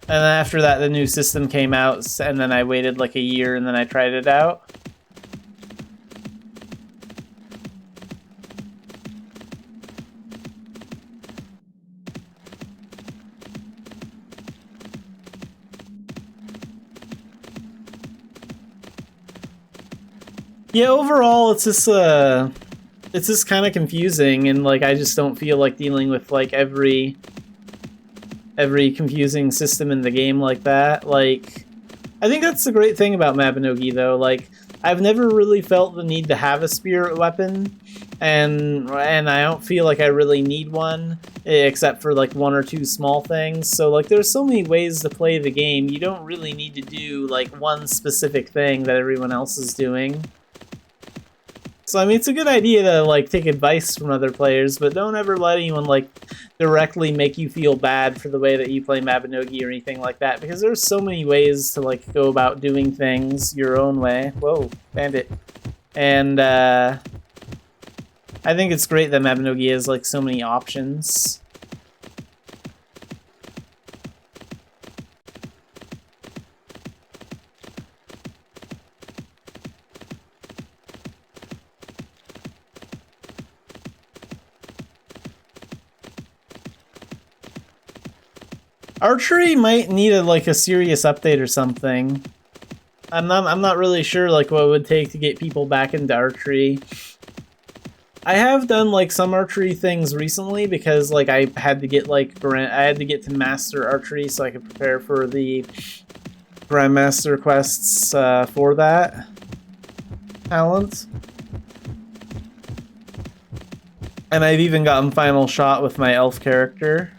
And then after that, the new system came out, and then I waited like a year, and then I tried it out. Yeah, overall, it's just kind of confusing, and like I just don't feel like dealing with like every confusing system in the game like that. Like, I think that's the great thing about Mabinogi, though. Like, I've never really felt the need to have a spirit weapon, and I don't feel like I really need one, except for like one or two small things. So like, there's so many ways to play the game. You don't really need to do like one specific thing that everyone else is doing. So I mean, it's a good idea to like take advice from other players, but don't ever let anyone like directly make you feel bad for the way that you play Mabinogi or anything like that, because there's so many ways to like go about doing things your own way. Whoa, bandit. And I think it's great that Mabinogi has like so many options. Archery might need a serious update or something. I'm not really sure like what it would take to get people back into archery. I have done like some archery things recently because like I had to get to master archery so I could prepare for the Grandmaster quests for that talent. And I've even gotten final shot with my elf character.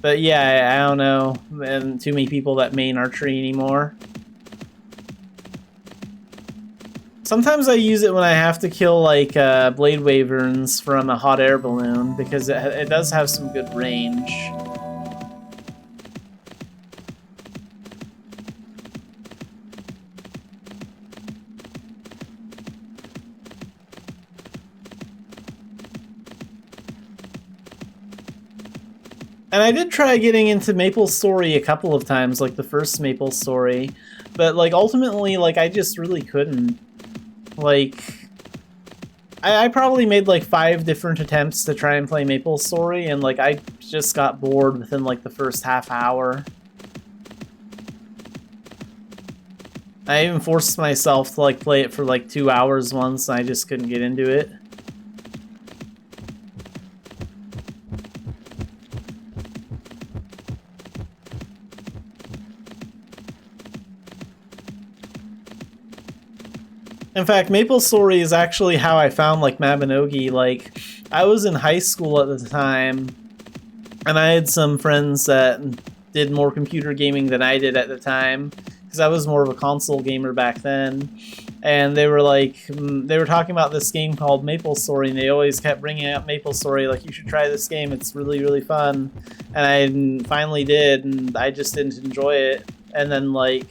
But yeah, I don't know, and too many people that main archery anymore. Sometimes I use it when I have to kill like blade wyverns from a hot air balloon, because it does have some good range. And I did try getting into Maple Story a couple of times, like the first Maple Story, but like ultimately, like I just really couldn't. Like, I probably made like 5 different attempts to try and play Maple Story, and like I just got bored within like the first half hour. I even forced myself to like play it for like 2 hours once, and I just couldn't get into it. In fact, Maple Story is actually how I found like Mabinogi. Like, I was in high school at the time, and I had some friends that did more computer gaming than I did at the time, because I was more of a console gamer back then. And they were like, they were talking about this game called Maple Story, and they always kept bringing up Maple Story, like, you should try this game, it's really, really fun. And I finally did, and I just didn't enjoy it. And then, like,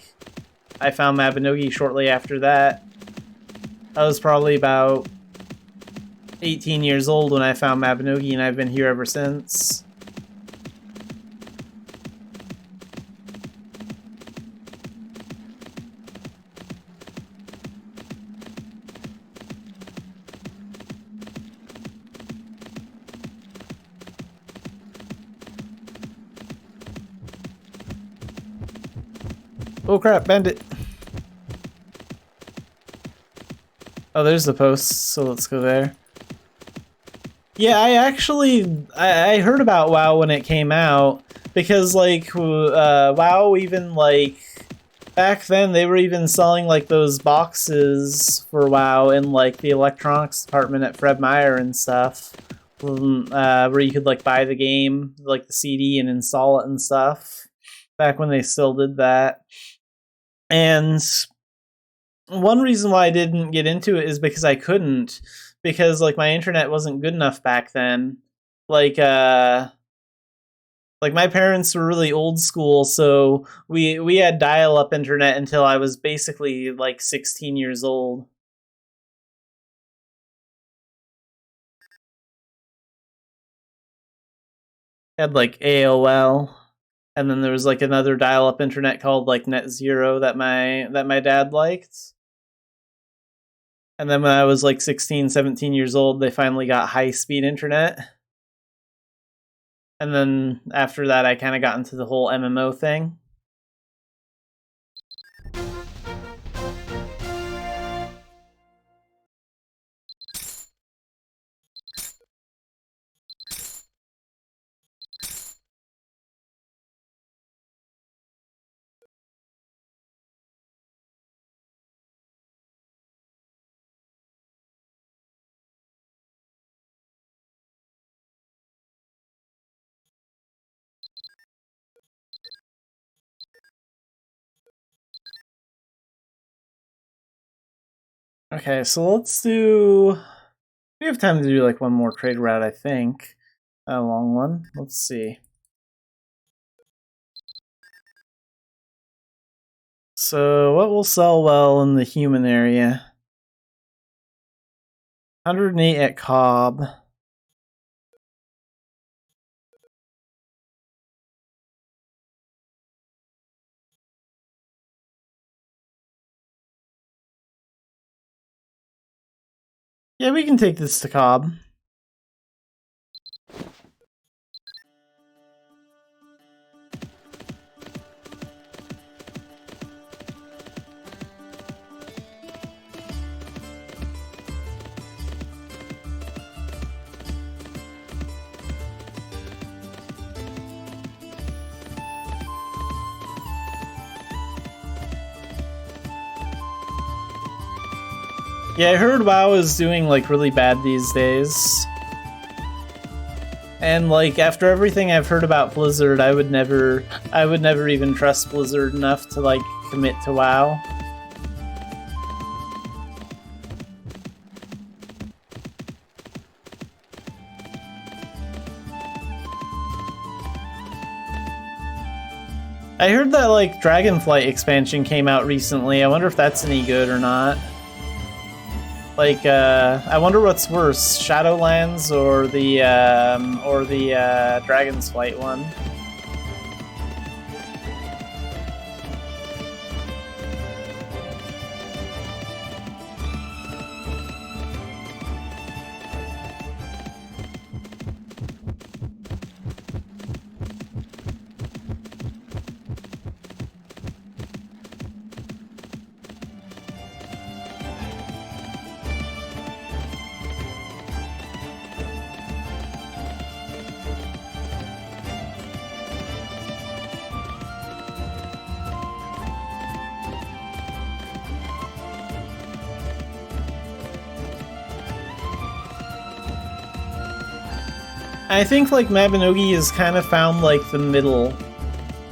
I found Mabinogi shortly after that. I was probably about 18 years old when I found Mabinogi, and I've been here ever since. Oh crap, bandit! Oh, there's the post, so let's go there. Yeah, I heard about WoW when it came out, because like, WoW even like, back then they were even selling like those boxes for WoW in like the electronics department at Fred Meyer and stuff, where you could like buy the game, like the CD, and install it and stuff, back when they still did that. And one reason why I didn't get into it is because I couldn't, because like my internet wasn't good enough back then. Like my parents were really old school, so we had dial-up internet until I was basically like 16 years old. Had like AOL, and then there was like another dial-up internet called like Net Zero that my dad liked. And then when I was like 16, 17 years old, they finally got high-speed internet. And then after that, I kind of got into the whole MMO thing. Okay, so let's do... We have time to do like one more trade route, I think. A long one. Let's see. So what will sell well in the human area? 108 at Cobb. Yeah, we can take this to Cobb. Yeah, I heard WoW is doing like really bad these days. And like after everything I've heard about Blizzard, I would never even trust Blizzard enough to like commit to WoW. I heard that like Dragonflight expansion came out recently. I wonder if that's any good or not. Like, I wonder what's worse, Shadowlands or the Dragon's Flight one. I think like Mabinogi has kind of found like the middle.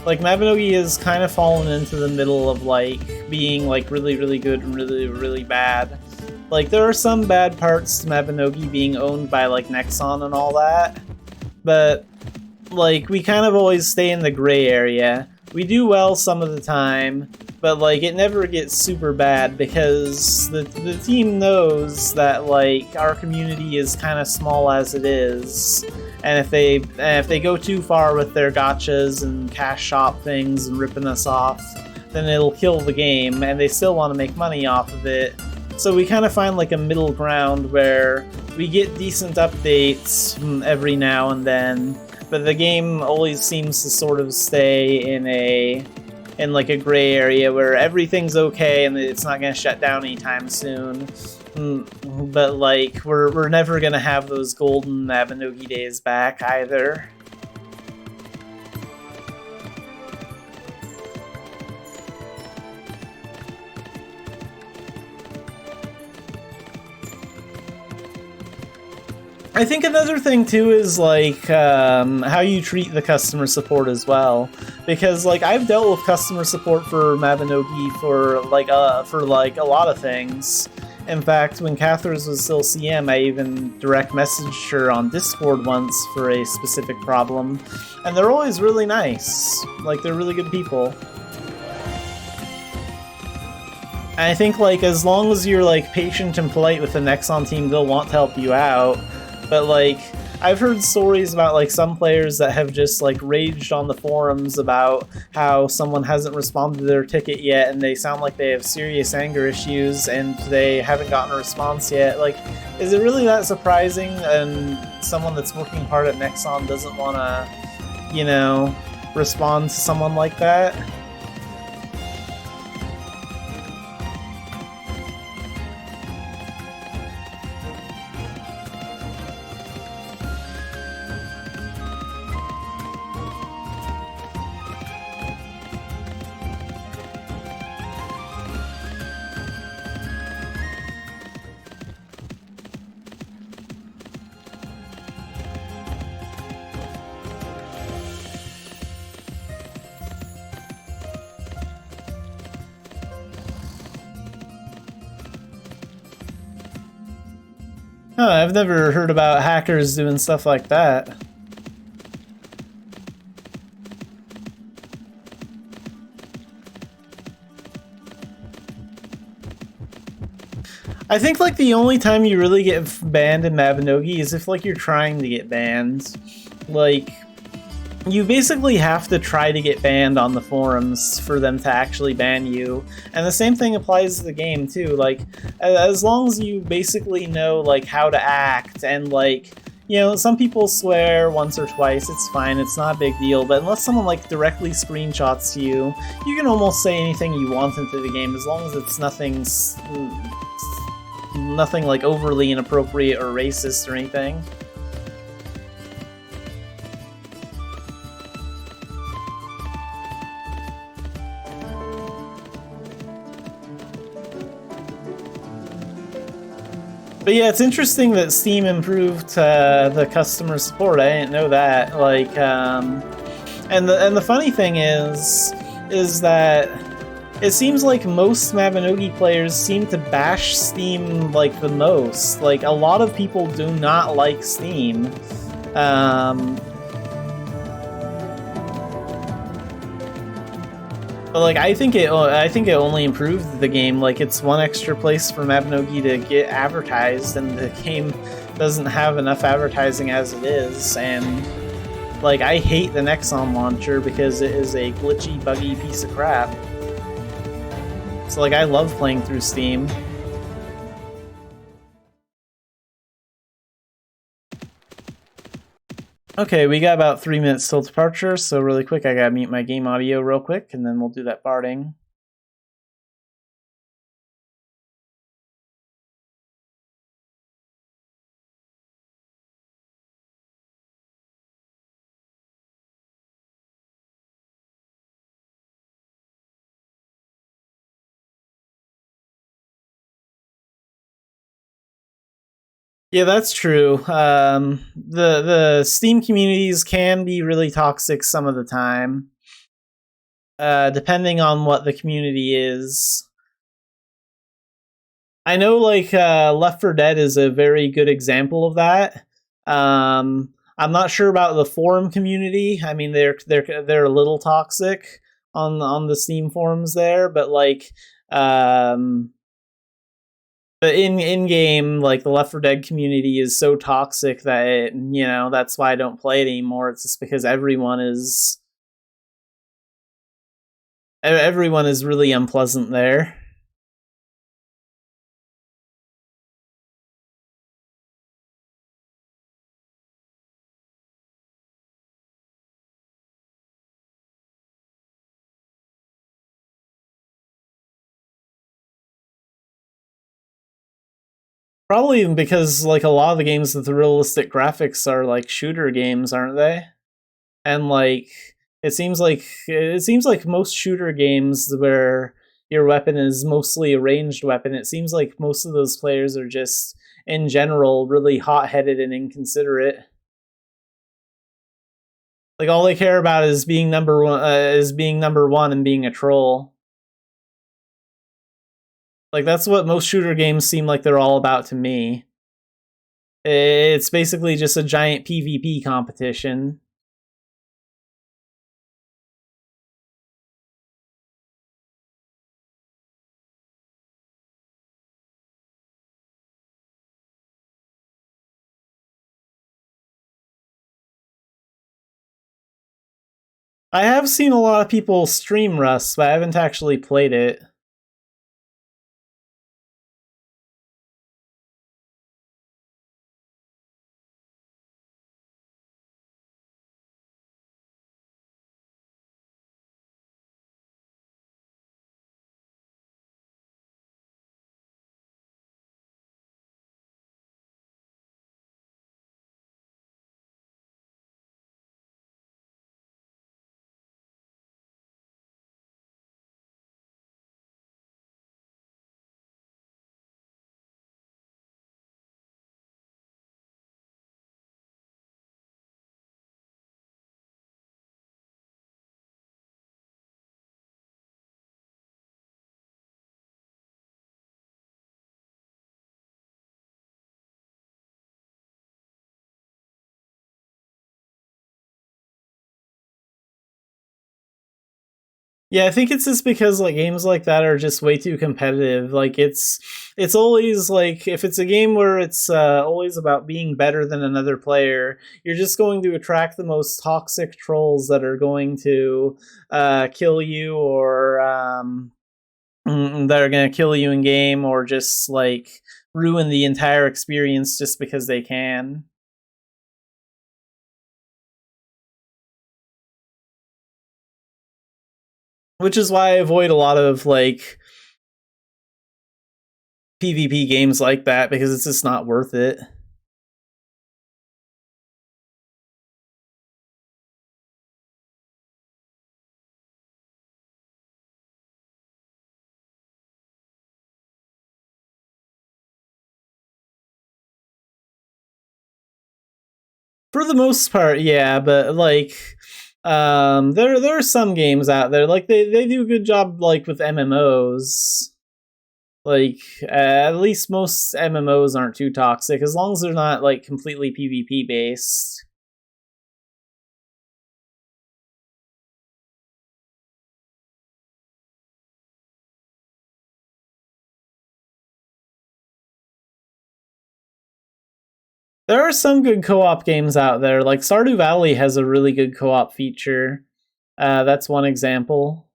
Like Mabinogi has kind of fallen into the middle of like being like really, really good and really, really bad. Like there are some bad parts to Mabinogi being owned by like Nexon and all that, but like we kind of always stay in the gray area. We do well some of the time, but like it never gets super bad because the team knows that like our community is kind of small as it is, and if they go too far with their gotchas and cash shop things and ripping us off, then it'll kill the game, and they still want to make money off of it. So we kind of find like a middle ground where we get decent updates every now and then, but the game always seems to sort of stay in a in like a gray area where everything's okay and it's not going to shut down anytime soon. But like we're never going to have those golden Mabinogi days back either. I think another thing too is like how you treat the customer support as well, because like I've dealt with customer support for Mabinogi for like a lot of things. In fact, when Cathers was still CM, I even direct messaged her on Discord once for a specific problem, and they're always really nice. Like they're really good people. And I think like as long as you're like patient and polite with the Nexon team, they'll want to help you out. But like I've heard stories about like some players that have just like raged on the forums about how someone hasn't responded to their ticket yet and they sound like they have serious anger issues and they haven't gotten a response yet. Like, is it really that surprising? And someone that's working hard at Nexon doesn't want to, you know, respond to someone like that? Huh, I've never heard about hackers doing stuff like that. I think like the only time you really get banned in Mabinogi is if like you're trying to get banned. Like, you basically have to try to get banned on the forums for them to actually ban you. And the same thing applies to the game too. Like, as long as you basically know like how to act and like, you know, some people swear once or twice, it's fine, it's not a big deal, but unless someone like directly screenshots you, you can almost say anything you want into the game as long as it's nothing like overly inappropriate or racist or anything. But yeah, it's interesting that Steam improved the customer support. I didn't know that. Like, and the funny thing is that it seems like most Mabinogi players seem to bash Steam like the most. Like a lot of people do not like Steam. But like I think it only improved the game. Like it's one extra place for Mabinogi to get advertised, and the game doesn't have enough advertising as it is. And like I hate the Nexon launcher because it is a glitchy, buggy piece of crap. So like I love playing through Steam. Okay, we got about 3 minutes till departure, so really quick, I gotta mute my game audio real quick, and then we'll do that barding. Yeah, that's true. The Steam communities can be really toxic some of the time, depending on what the community is. I know, like Left 4 Dead is a very good example of that. I'm not sure about the forum community. I mean, they're a little toxic on the Steam forums there, but like. But in game, like the Left 4 Dead community is so toxic that that's why I don't play it anymore. It's just because everyone is really unpleasant there. Probably because like a lot of the games with the realistic graphics are like shooter games, aren't they? And like it seems like most shooter games where your weapon is mostly a ranged weapon, it seems like most of those players are just in general really hot-headed and inconsiderate. Like all they care about is being number one, and being a troll. Like that's what most shooter games seem like they're all about to me. It's basically just a giant PvP competition. I have seen a lot of people stream Rust, but I haven't actually played it. Yeah, I think it's just because like games like that are just way too competitive. Like it's always like if it's a game where it's always about being better than another player, you're just going to attract the most toxic trolls that are going to kill you or that are going to kill you in game or just like ruin the entire experience just because they can. Which is why I avoid a lot of like PvP games like that because it's just not worth it. For the most part, yeah, but like there are some games out there like they do a good job like with MMOs. Like at least most MMOs aren't too toxic as long as they're not like completely PvP based. There are some good co-op games out there. Like Stardew Valley has a really good co-op feature. That's one example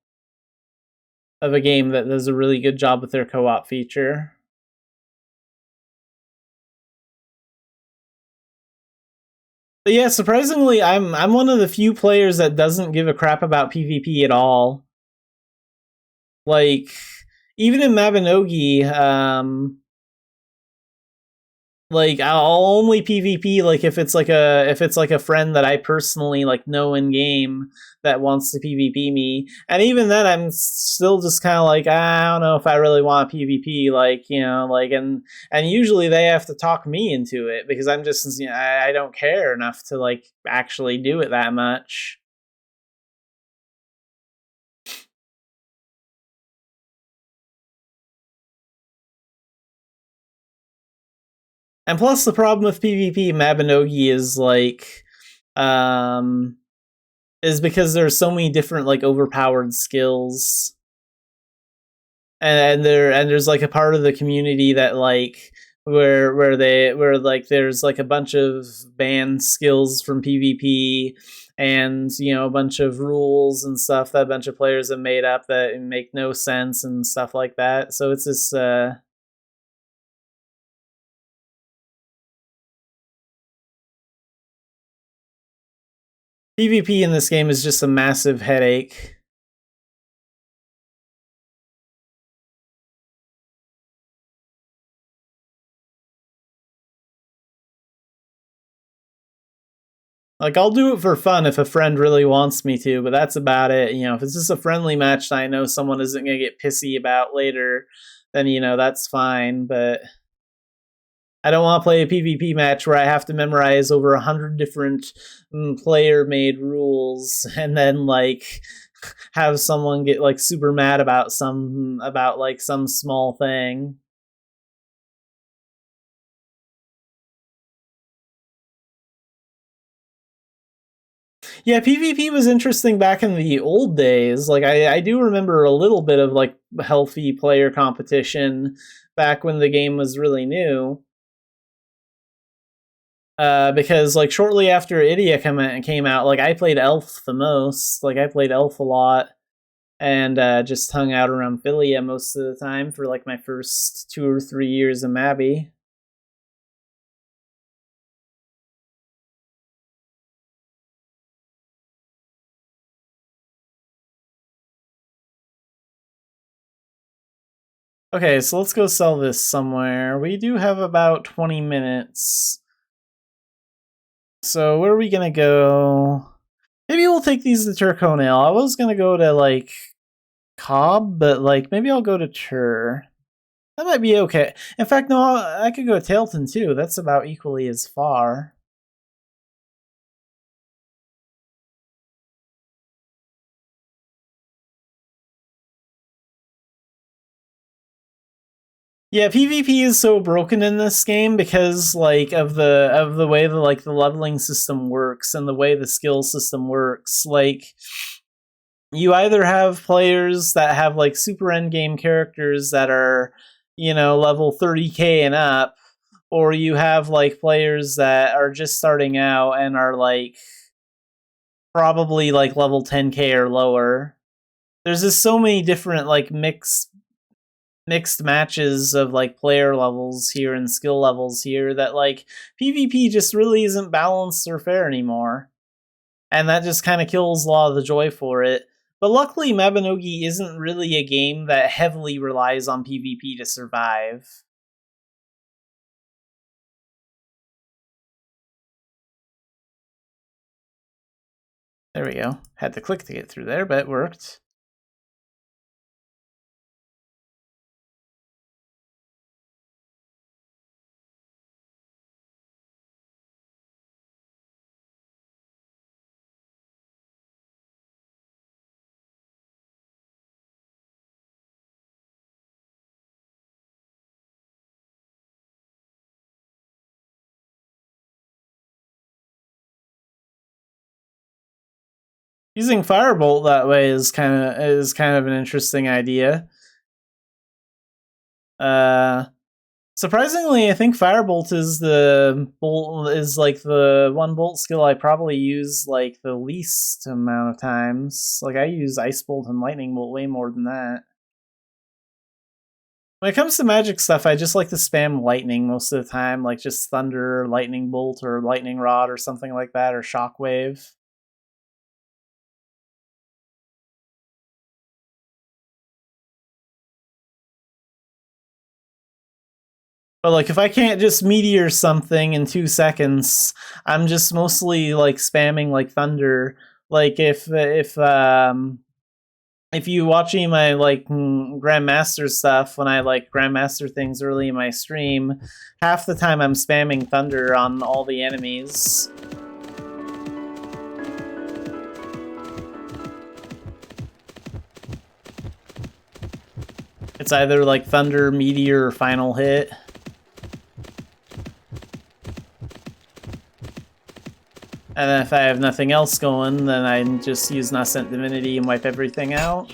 of a game that does a really good job with their co-op feature. But yeah, surprisingly, I'm one of the few players that doesn't give a crap about PvP at all. Like even in Mabinogi, like I'll only PvP like if it's like a friend that I personally like know in game that wants to PvP me, and even then I'm still just kind of like I don't know if I really want PvP, like you know, like and usually they have to talk me into it because I'm just I don't care enough to like actually do it that much. And plus, the problem with PvP Mabinogi is like, um, is because there's so many different like overpowered skills, and there's like a part of the community that like where like there's like a bunch of banned skills from PvP, and you know a bunch of rules and stuff that a bunch of players have made up that make no sense and stuff like that. So it's this PvP in this game is just a massive headache. Like, I'll do it for fun if a friend really wants me to, but that's about it. You know, if it's just a friendly match that I know someone isn't going to get pissy about later, then, you know, that's fine. But I don't want to play a PvP match where I have to memorize over 100 different player-made rules and then, like, have someone get, like, super mad about some small thing. Yeah, PvP was interesting back in the old days. Like, I do remember a little bit of, like, healthy player competition back when the game was really new. Because, like, shortly after Idia came out, like, I played Elf the most. Like, I played Elf a lot. And just hung out around Philia most of the time for, like, my first 2 or 3 years of Mabby. Okay, so let's go sell this somewhere. We do have about 20 minutes. So where are we gonna go? Maybe we'll take these to Turconale. I was gonna go to, like, Cobb, but, like, maybe I'll go to Tur. That might be okay. In fact, no, I could go to Tailton too. That's about equally as far. Yeah, PvP is so broken in this game because, like, of the way the, like, the leveling system works and the way the skill system works. Like, you either have players that have, like, super endgame characters that are, you know, level 30k and up, or you have, like, players that are just starting out and are, like, probably, like, level 10k or lower. There's just so many different, like, mixed matches of, like, player levels here and skill levels here that, like, PvP just really isn't balanced or fair anymore. And that just kind of kills a lot of the joy for it. But luckily, Mabinogi isn't really a game that heavily relies on PvP to survive. There we go. Had to click to get through there, but it worked. Using Firebolt that way is kind of an interesting idea. Surprisingly, I think Firebolt is like the one bolt skill I probably use, like, the least amount of times. Like, I use Ice Bolt and Lightning Bolt way more than that. When it comes to magic stuff, I just like to spam Lightning most of the time, like just Thunder, Lightning Bolt, or Lightning Rod, or something like that, or Shockwave. But, like, if I can't just meteor something in 2 seconds, I'm just mostly, like, spamming, like, Thunder. Like, if you watching my, like, Grandmaster stuff, when I, like, Grandmaster things early in my stream, half the time I'm spamming Thunder on all the enemies. It's either, like, Thunder, Meteor, or Final Hit. And then if I have nothing else going, then I just use Nascent Divinity and wipe everything out.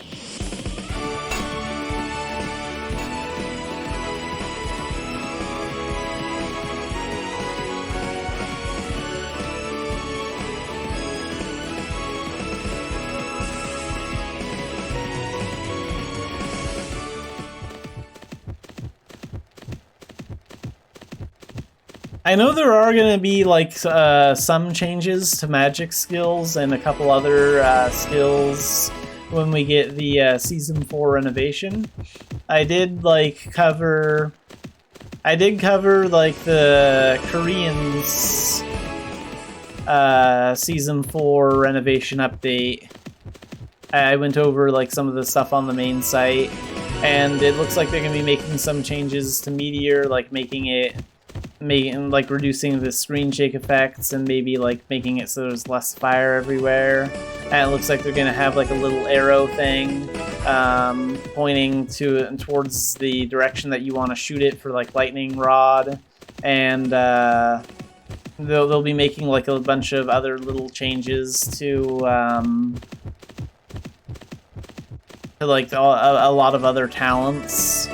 I know there are going to be, like, some changes to magic skills and a couple other skills when we get the Season 4 renovation. I did cover, like, the Koreans. Season 4 renovation update. I went over like some of the stuff on the main site, and it looks like they're going to be making some changes to Meteor, like reducing the screen shake effects and maybe like making it so there's less fire everywhere. And it looks like they're going to have like a little arrow thing pointing towards the direction that you want to shoot it for like lightning rod. And they'll be making like a bunch of other little changes to like a lot of other talents.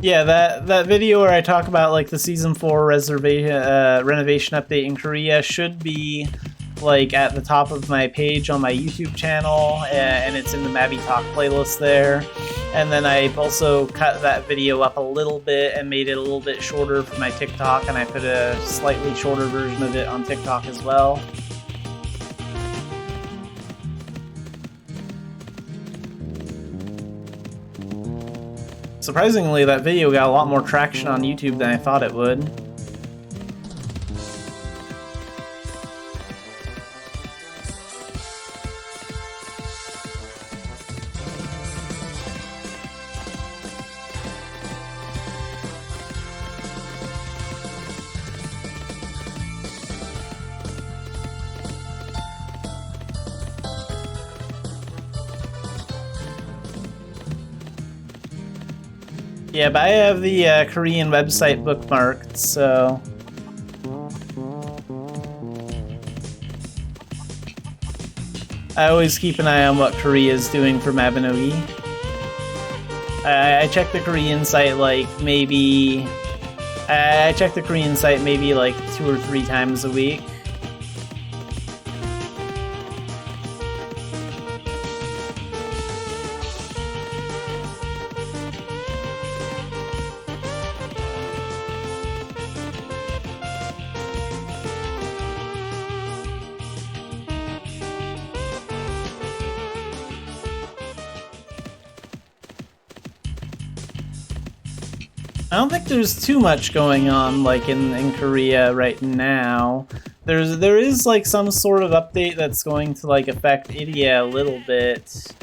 Yeah, that video where I talk about like the season 4 renovation update in Korea should be like at the top of my page on my YouTube channel, and it's in the Mabby Talk playlist there. And then I've also cut that video up a little bit and made it a little bit shorter for my TikTok, and I put a slightly shorter version of it on TikTok as well. Surprisingly, that video got a lot more traction on YouTube than I thought it would. Yeah, but I have the Korean website bookmarked, so... I always keep an eye on what Korea is doing for Mabinogi. I check the Korean site like maybe... I check the Korean site maybe like 2 or 3 times a week. I don't think there's too much going on like in Korea right now. There is like some sort of update that's going to like affect India a little bit.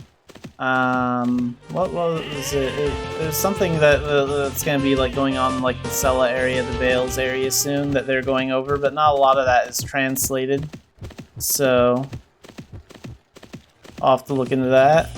What was it? There's something that's going to be like going on like the Sela area, the Vales area soon that they're going over, but not a lot of that is translated. So I'll have to look into that.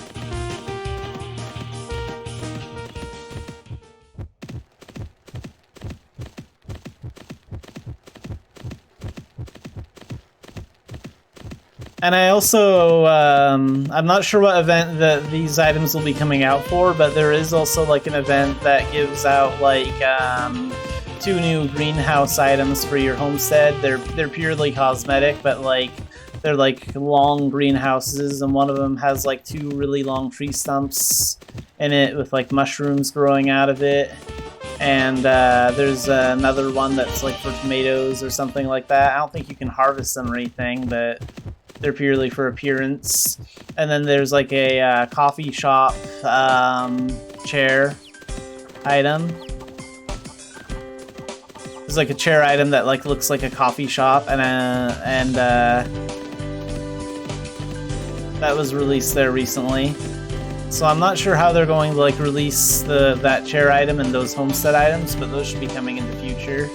And I also, I'm not sure what event that these items will be coming out for, but there is also like an event that gives out like 2 new greenhouse items for your homestead. They're purely cosmetic, but like they're like long greenhouses, and one of them has like 2 really long tree stumps in it with like mushrooms growing out of it. And there's another one that's like for tomatoes or something like that. I don't think you can harvest them or anything, but they're purely for appearance. And then there's like a coffee shop chair item. There's like a chair item that like looks like a coffee shop, and that was released there recently. So I'm not sure how they're going to like release that chair item and those homestead items, but those should be coming in the future.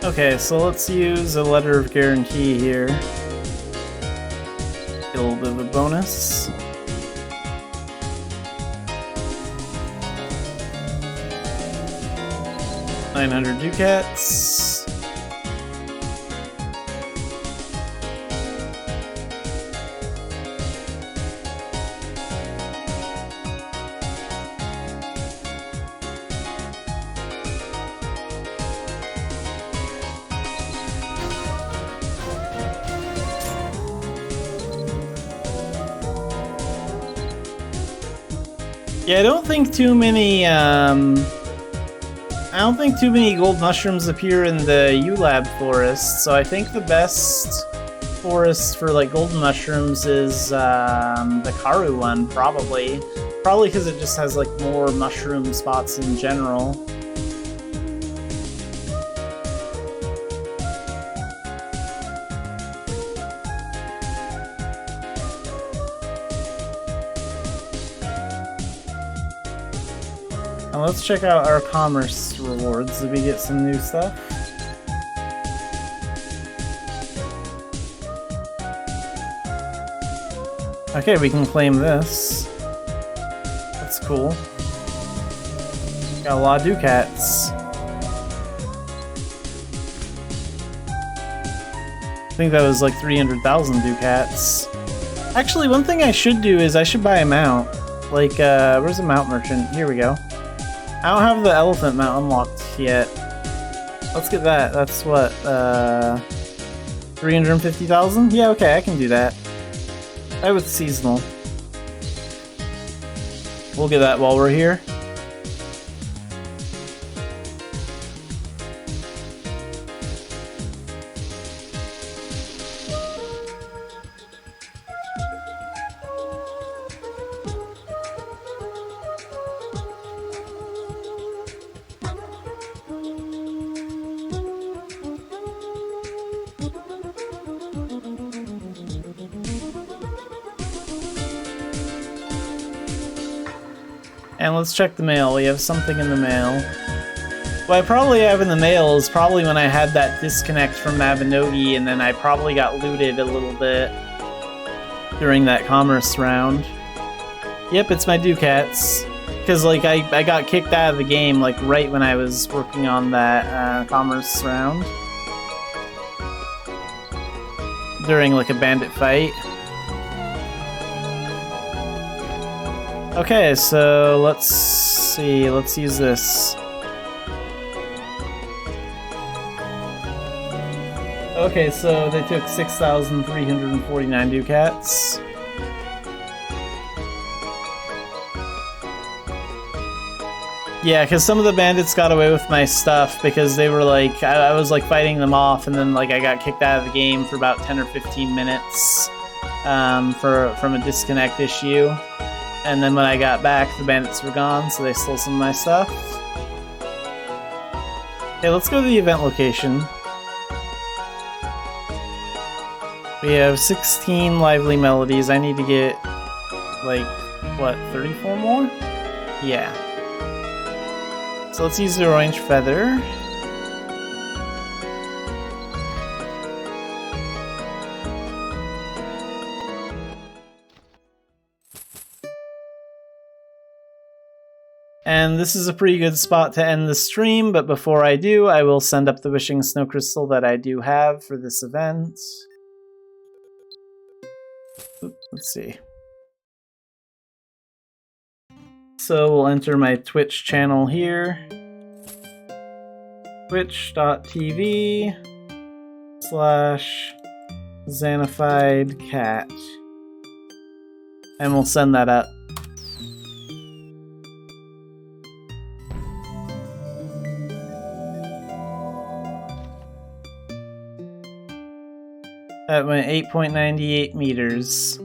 Okay, so let's use a letter of guarantee here. Get a little bit of a bonus. $900 ducats. Yeah, I don't think too many gold mushrooms appear in the ULab forest, so I think the best forest for like golden mushrooms is the Karu one, probably. Probably because it just has like more mushroom spots in general. Now let's check out our commerce rewards. Did we get some new stuff? Okay, we can claim this. That's cool. Got a lot of ducats. I think that was like 300,000 ducats. Actually, one thing I should do is I should buy a mount. Like, where's the mount merchant? Here we go. I don't have the elephant mount unlocked yet. Let's get that. That's what, 350,000? Yeah, okay, I can do that. I with seasonal. We'll get that while we're here. And let's check the mail. We have something in the mail. What I probably have in the mail is probably when I had that disconnect from Mabinogi, and then I probably got looted a little bit during that commerce round. Yep, it's my ducats. Because, like, I got kicked out of the game, like, right when I was working on that commerce round. During, like, a bandit fight. Okay, so let's see, let's use this. Okay, so they took 6,349 ducats. Yeah, because some of the bandits got away with my stuff because they were like, I was like fighting them off, and then like I got kicked out of the game for about 10 or 15 minutes from a disconnect issue. And then when I got back, the bandits were gone, so they stole some of my stuff. Okay, let's go to the event location. We have 16 lively melodies. I need to get, like, what, 34 more? Yeah. So let's use the orange feather. And this is a pretty good spot to end the stream, but before I do, I will send up the wishing snow crystal that I do have for this event. Let's see. So we'll enter my Twitch channel here. Twitch.tv/Xanafiedcat. And we'll send that up. That went 8.98 meters.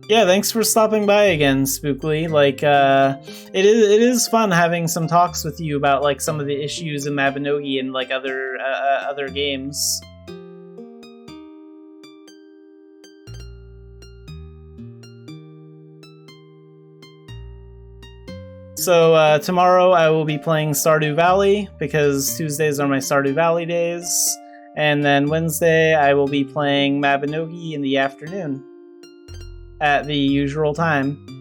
Yeah, thanks for stopping by again, Spookly. Like, it is fun having some talks with you about like some of the issues in Mabinogi and like other games. So tomorrow I will be playing Stardew Valley, because Tuesdays are my Stardew Valley days. And then Wednesday I will be playing Mabinogi in the afternoon at the usual time.